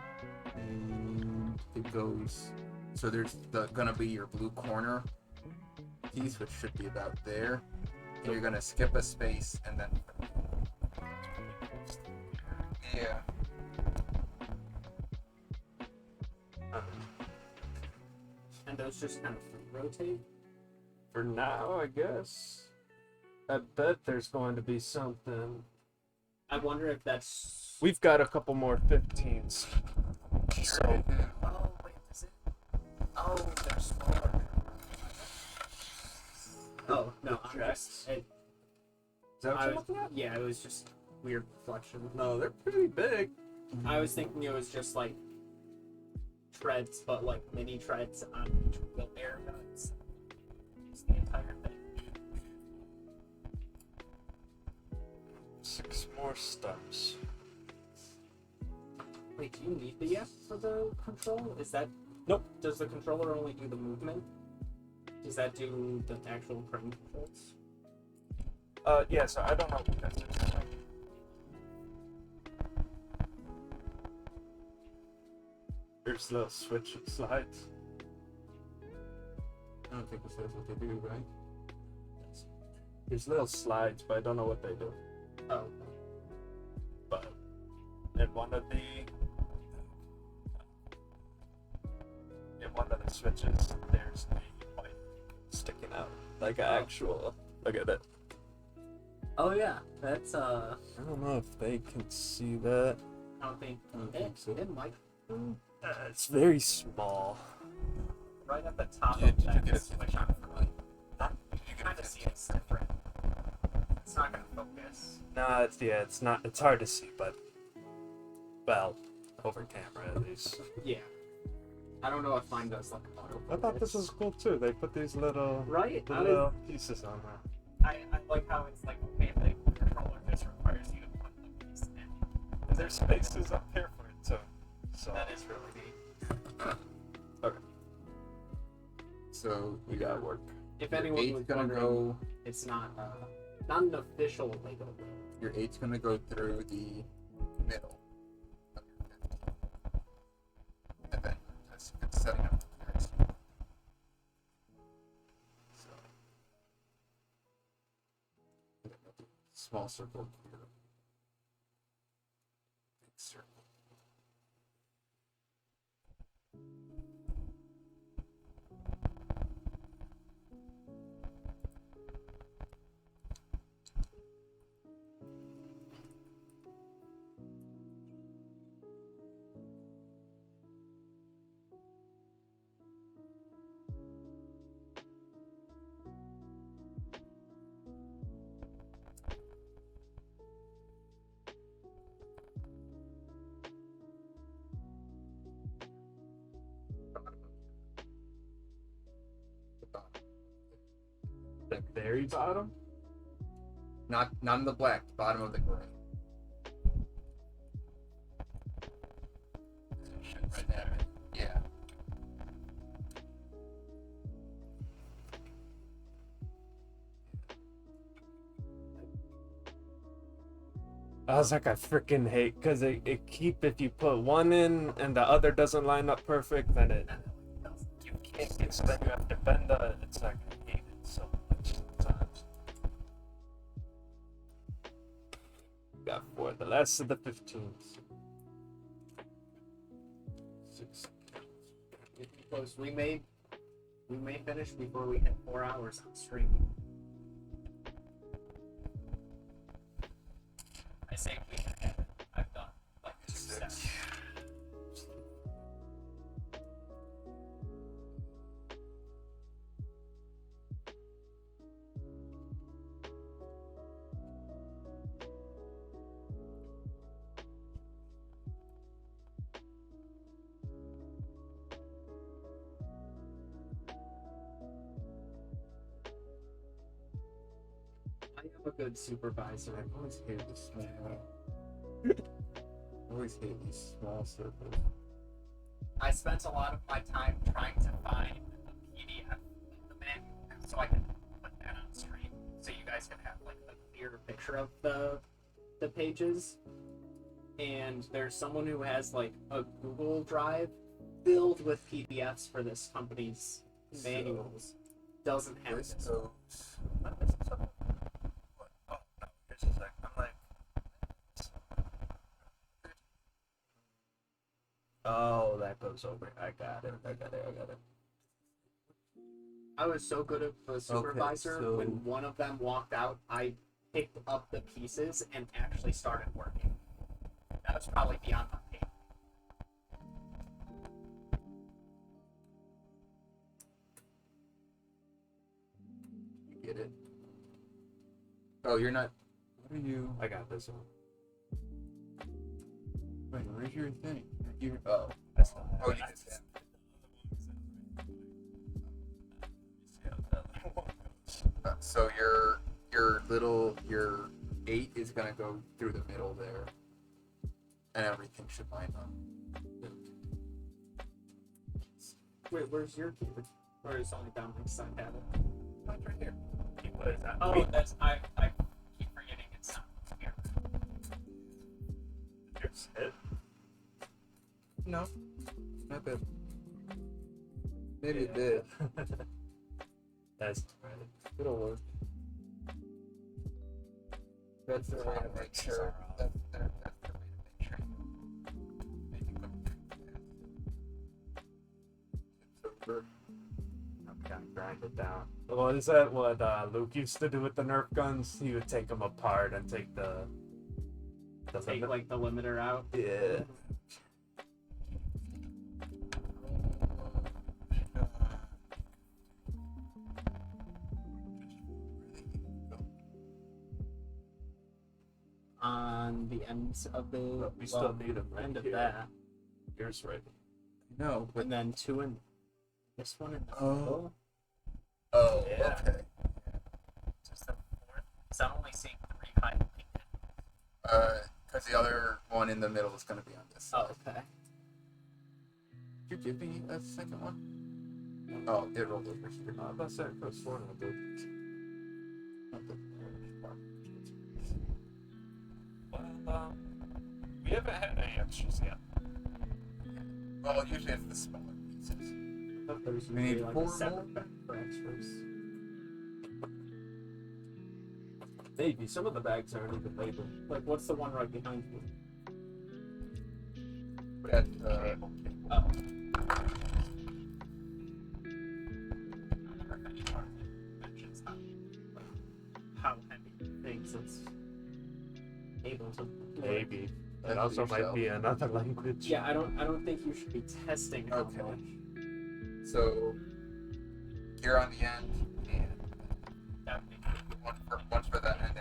And it goes. So there's gonna be your blue corner piece, which should be about there. And you're gonna skip a space and then. Yeah. And those just kind of rotate. For now, I guess. I bet there's going to be something. I wonder if that's. We've got a couple more 15s. So, Oh wait, is it? Oh, they're smaller. Oh no, I'm just. It, is that what I you're was, looking at? yeah, it was just weird reflection. No, they're pretty big. I was thinking it was just like treads, but like mini treads on each wheel air guns. It's the entire thing. 6 more steps. Wait, do you need the F for the control? Is that Nope. Does the controller only do the movement? Does that do the actual crane controls? Yeah, so I don't know what that's doing. There's little switch slides. I don't think it says what they do, right? There's little slides, but I don't know what they do. Oh, But in one of the switches, there's a pipe sticking out like an actual. Look at it. oh yeah, that's I don't know if they can see that. I don't think I don't it, think so. it might It's very small. right at the top Did of you that get a switch on for me. Did you Kind of see it's different. It's not gonna focus. Nah, it's not. It's hard to see, but well, over camera at least. Yeah. I don't know if mine does like auto. I thought this was cool too. They put these little right. little pieces on there. I like how it's like okay, the controller just requires you to put the piece in. And there's spaces up here for it too. So That is really neat. okay, So we got work. If your anyone was eight's gonna wondering, go. it's not an official Lego build. Your 8's gonna go through the middle of your 15. And then it's setting up the rest. So small circle here. Big circle. The bottom. The very bottom. Not in the black, the bottom of the gray. Right there. Yeah. I was like, I freaking hate because it keep if you put one in and the other doesn't line up perfect, then you can't get so then you have to bend the. It's like I hate it so much sometimes. Got for the last of the 15s. 6. Getting close. We may finish before we hit 4 hours on stream. I say we can have it. I've done like 2 steps. I have a good supervisor. I always hate this small. I always hate these small circles. I spent a lot of my time trying to find a PDF of the manual so I can put that on stream, so you guys can have like a clearer picture of the pages. And there's someone who has like a Google Drive filled with PDFs for this company's manuals. Doesn't have This this. goes. What? Oh, no. Here's a sec. I'm like. Oh, that goes over. I got it. I was so good at the supervisor so- when one of them walked out, I picked up the pieces and actually started working. That was probably beyond my pay. You get it. Oh, you're not. What are you? I got this one. Wait, where's your thing? You. Oh. That's not. Oh, you did that. So your 8 is gonna go through the middle there, and everything should line up. Wait, where's your keyboard? Or is it only down this side have it? Oh, it's right here. What is that? Oh, that's I keep forgetting it's not here. Here's it. No, not bad. Maybe it did. That's It'll work. That's the way to make sure. That's the way to make sure. Make it look it's over. I'm gonna grind it down. Well, is that what Luke used to do with the Nerf guns? He would take them apart and take the Take like the limiter out. yeah. On the ends of the But we still need them right end of here. that. Here's right. No, but And then 2 in this one in the Oh. middle. oh, Yeah. okay. Just the 4th. Because I'm only seeing 3 high painted. Because the other one in the middle is gonna be on this. Oh, okay. Did you give me a second one? Oh, it rolled over here. That's it. That's one of them. Not the orange part. Well, we haven't had any extras yet. Well, usually it's the smaller pieces. I thought there was We need usually, like 4 a more? separate bag for extras. Maybe some of the bags aren't even labeled. Like, what's the one right behind you? That, Oh. I wonder if any part of it mentions how heavy things it's able to lift. Maybe. That's It also might yourself. be another language. Yeah, I don't think you should be testing how Okay. much. So here on the end, and That would be one for that end.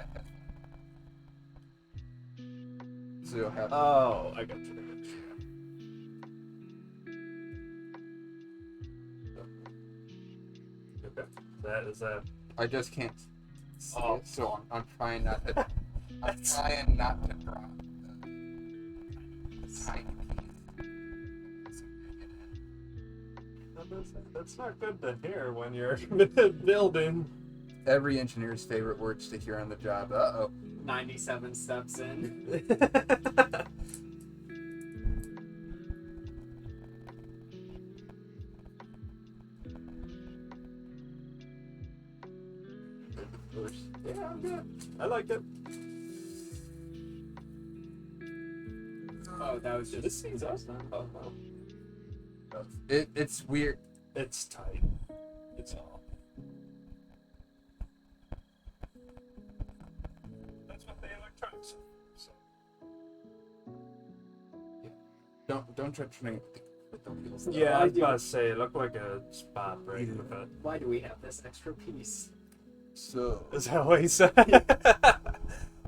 So you'll have. Oh, I got you. Okay. That is that. I just can't see Oh. it, so I'm trying not to. I'm trying not to drop the tiny piece. That's not good to hear when you're building. Every engineer's favorite words to hear on the job. Uh-oh. 97 steps in. Yeah, I'm good. I like it. Oh, that was just. This thing's awesome. Oh no. It's weird. It's tight. It's all. That's what the electronics are. So. Don't try to with the wheels. Yeah, I was about to say, it looked like a spot break Yeah. with it. Why do we have this extra piece? So Is that what he said?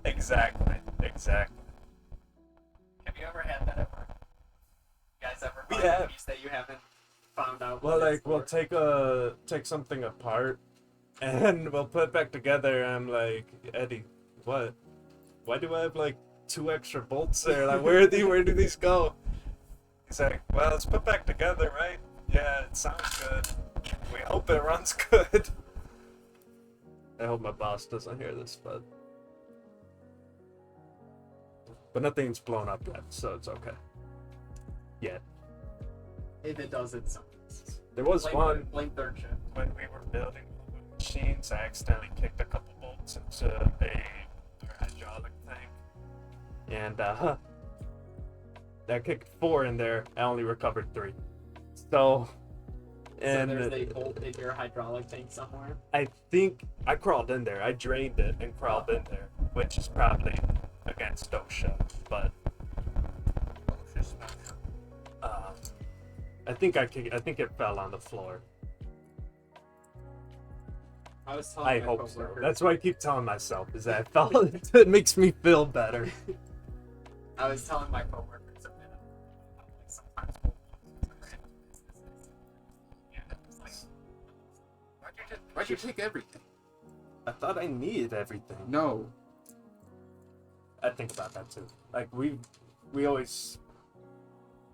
Exactly. Exactly. Have you ever had that ever? You guys ever We find a have. piece that you haven't found out? Well, what it's like, we'll for? take something apart, and we'll put it back together. And I'm like, Eddie, what? Why do I have like 2 extra bolts there? Like, where do these go? He's like, well, it's put back together, right? Yeah, it sounds good. We hope it runs good. I hope my boss doesn't hear this, but nothing's blown up yet, so it's okay. Yet. If it does, it's There was one blame third shift. when we were building the machines. I accidentally kicked a couple bolts into a hydraulic tank, and I kicked 4 in there. I only recovered 3. So, and So there's a bolt in your hydraulic tank somewhere. I think I crawled in there. I drained it and crawled in there, which is probably against OSHA, but I think it fell on the floor. I was telling I my hope so. coworker- That's what I keep telling myself, is that I felt it makes me feel better. I was telling my coworkers a bit about like sometimes yeah, it's like why'd you take everything? I thought I needed everything. No. I think about that too. Like we always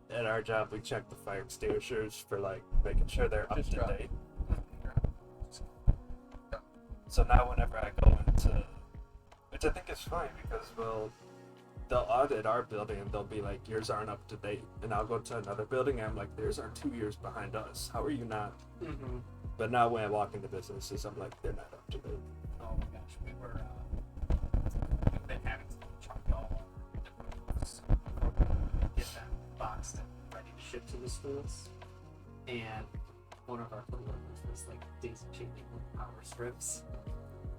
at our job we check the fire extinguishers for like making sure they're up Just to drop date. So now whenever I go into, which I think is fine because they'll audit our building and they'll be like, yours aren't up to date, and I'll go to another building and I'm like, theirs are 2 years behind us. How are you not? Mm-hmm. But now when I walk into businesses, I'm like, they're not up to date. Oh my gosh, we've been having to chunk all the roofs, get them boxed and ready to ship to the schools. And one of our coworkers was like daisy chaining with power strips.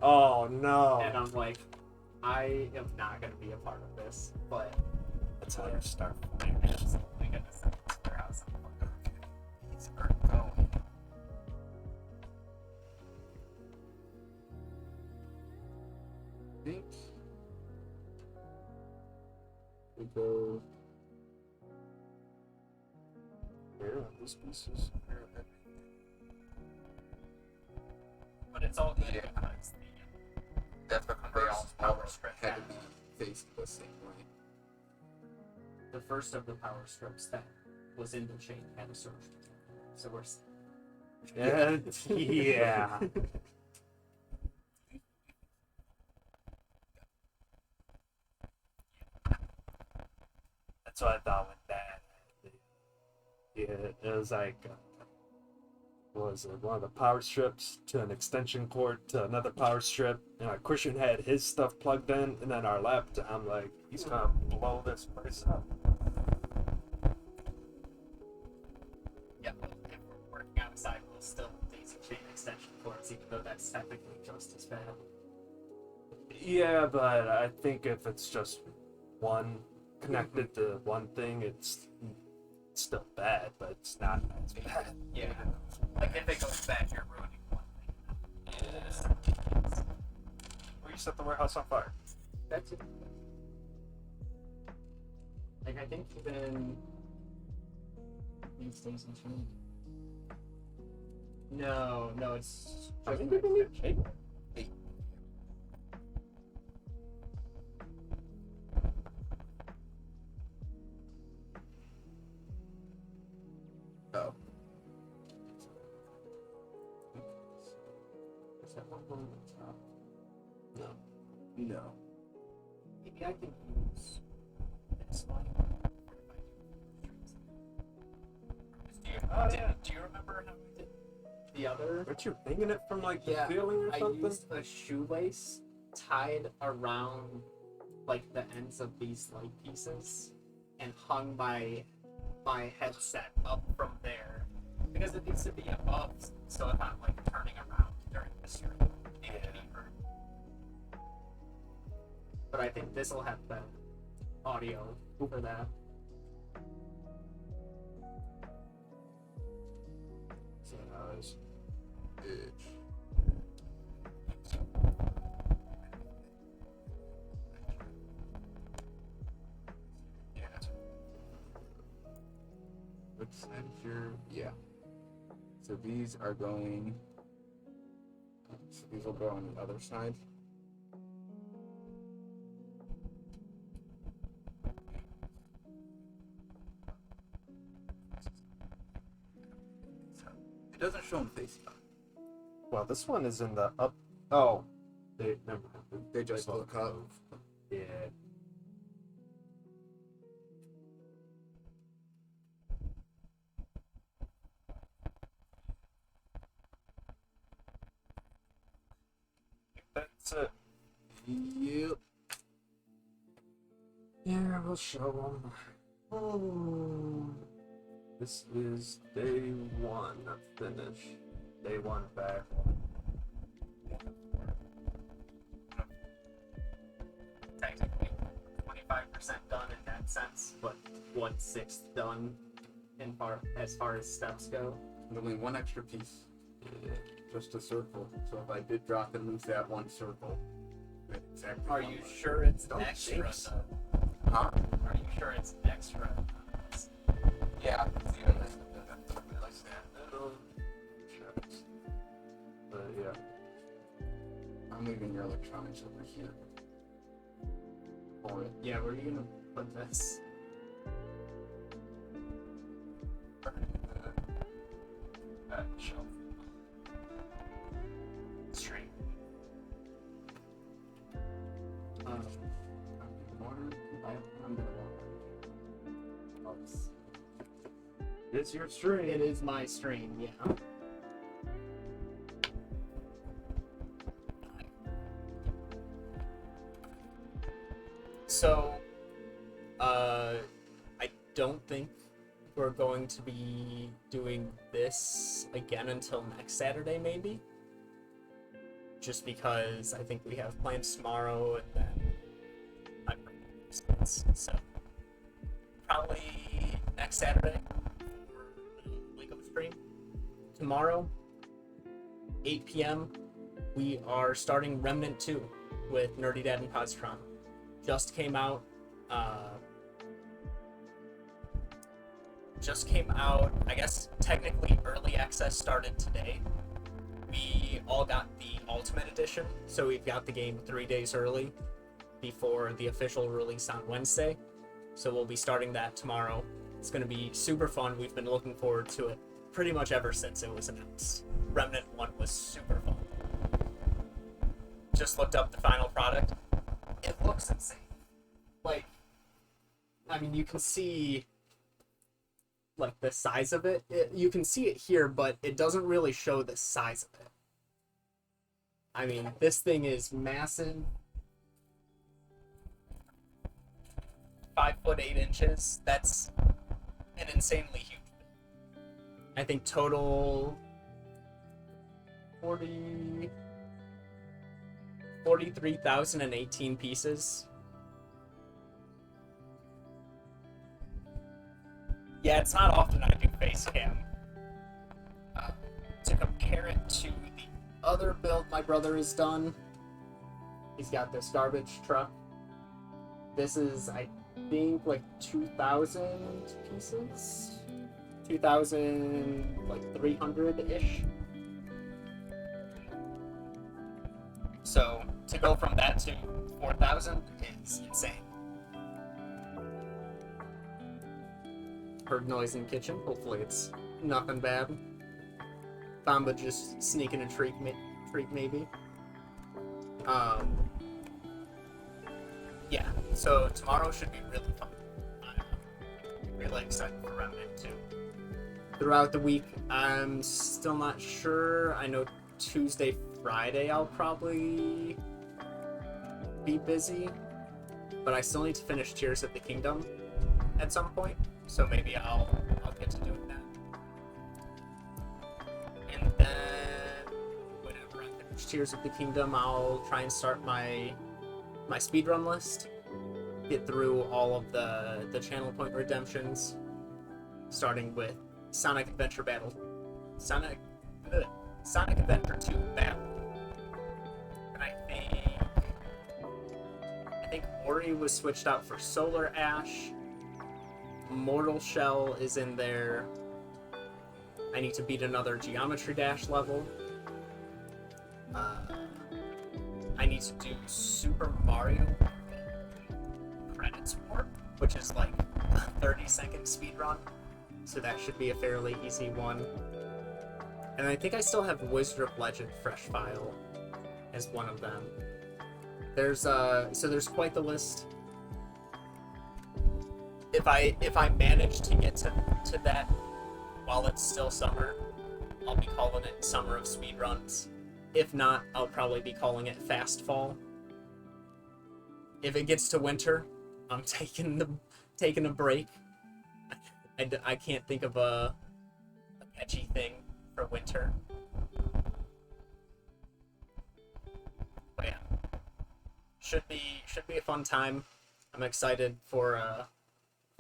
Oh no! And I'm like, I am not gonna be a part of this, but That's how you start. I'm absolutely gonna send this to their house. I'm like, These are going. I think we go. Where are these pieces? but it's all good Yeah. because That's what they all power strip had to be facing the same way. the first of the power strips that was in the chain had a surge. So we're Yeah. That's what I thought with that. Yeah, it was like, what was it? One of the power strips to an extension cord to another power strip. And like Christian had his stuff plugged in, and then our laptop. I'm like, he's gonna blow this place up. yeah, but if we're working outside, we'll still daisy chain extension cords, even though that's technically just as bad. Yeah, but I think if it's just one connected to one thing, it's still bad, but it's not as bad. Yeah, like if it goes bad, you're ruining one thing. Yeah. We set the warehouse on fire. That's it. Like I think even these days in China. No, it's I just think an we need extension. Oh. Is that one on the top? No. maybe I can use this one. Do you remember how we did the other? Aren't you hanging it from like the Yeah, ceiling or I something? used a shoelace tied around like the ends of these light pieces and hung my headset up from there because it needs to be above, so if I'm like turning around during the stream, it can be heard. But I think this will have the audio for that. So nice. Yeah. Which side is your? Yeah. So these are going. So these will go on the other side. It doesn't show them facing up. Well, this one is in the up. Oh, they never mind. They just both look up. move. Yeah. That's it. Yep. Yeah, we'll show them. Oh, this is day one of finish. Day one back. Technically 25% done in that sense, but 1/6 done as far as steps go. And only one extra piece. Just a circle. So if I did drop and lose that one circle, that exactly. Are one you line. sure it's Don't extra? jinx. Though? Huh? Are you sure it's extra? Yeah, it's even nice to do that. I really stand Little checks. But yeah. I'm leaving your electronics over here. For it. Yeah, where are you gonna put this? that shelf. Stream. I'm gonna walk. It's your stream. It is my stream, yeah. So, I don't think we're going to be doing this again until next Saturday, maybe. Just because I think we have plans tomorrow, and then I'm so probably next Saturday for the Lego stream. Tomorrow, 8 p.m. we are starting Remnant 2 with Nerdy Dad and Positron. Just came out. I guess technically early access started today. We all got the Ultimate Edition, so we've got the game 3 days early before the official release on Wednesday. So we'll be starting that tomorrow. It's going to be super fun. We've been looking forward to it pretty much ever since it was announced. Remnant 1 was super fun. Just looked up the final product. It looks insane. Like, I mean, you can see like the size of it. You can see it here, but it doesn't really show the size of it. I mean, this thing is massive. 5 foot 8 inches. That's an insanely huge thing. I think total 43,018 pieces. Yeah, it's not often I do face cam. To compare it to the other build my brother has done, he's got this garbage truck. This is, I think, like 2,000 pieces? 2,000, like 300-ish. So, to go from that to 4,000 is insane. Heard noise in the kitchen. Hopefully it's nothing bad. Bamba just sneaking a treat maybe. Yeah. So tomorrow should be really fun. I'm really excited for Remnant 2. Throughout the week, I'm still not sure. I know Tuesday, Friday, I'll probably be busy, but I still need to finish Tears of the Kingdom at some point, so maybe I'll get to doing that. And then whenever I finish Tears of the Kingdom, I'll try and start my speedrun list. Get through all of the channel point redemptions, starting with Sonic Adventure Sonic Adventure 2 Battle. And I think Ori was switched out for Solar Ash. Mortal Shell is in there. I need to beat another Geometry Dash level. I need to do Super Mario Credits Warp, which is like a 30-second speedrun. So that should be a fairly easy one. And I think I still have Wizard of Legend Fresh File as one of them. There's quite the list. If I manage to get to that while it's still summer, I'll be calling it Summer of Speedruns. If not, I'll probably be calling it Fast Fall. If it gets to winter, I'm taking a break. I can't think of a catchy thing for winter. But yeah, should be a fun time. I'm excited for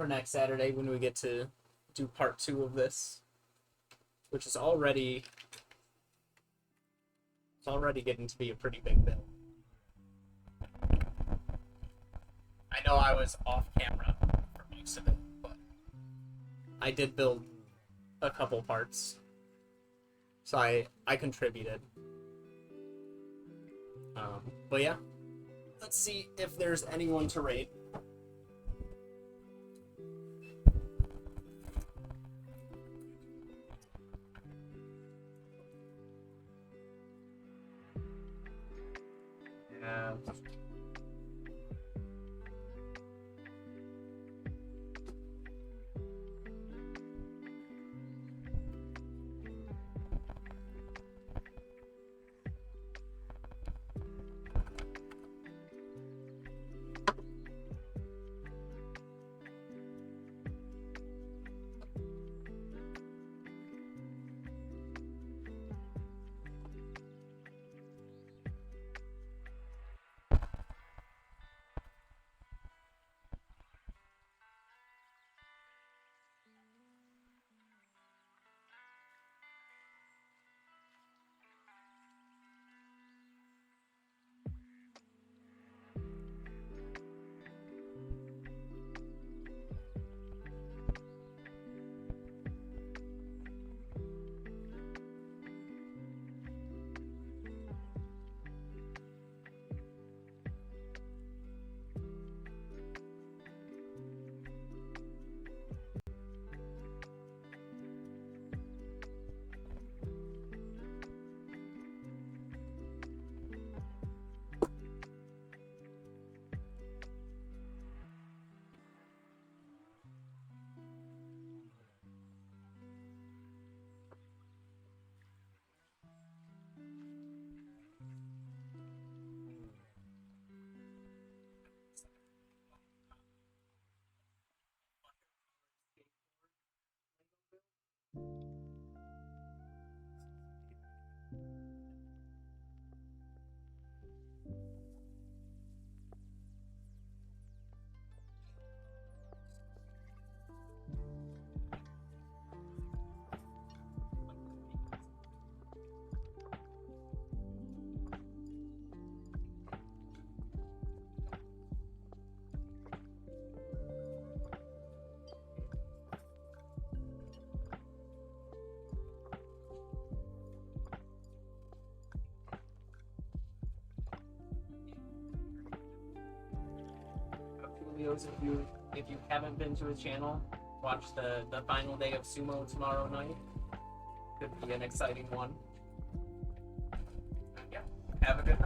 next Saturday when we get to do part 2 of this, which is already getting to be a pretty big build. I know I was off camera for most of it, but I did build a couple parts, so I contributed. But yeah, let's see if there's anyone to raid. Yeah. Videos, if you haven't been to his channel, watch the final day of sumo tomorrow night. Could be an exciting one. Yeah, have a good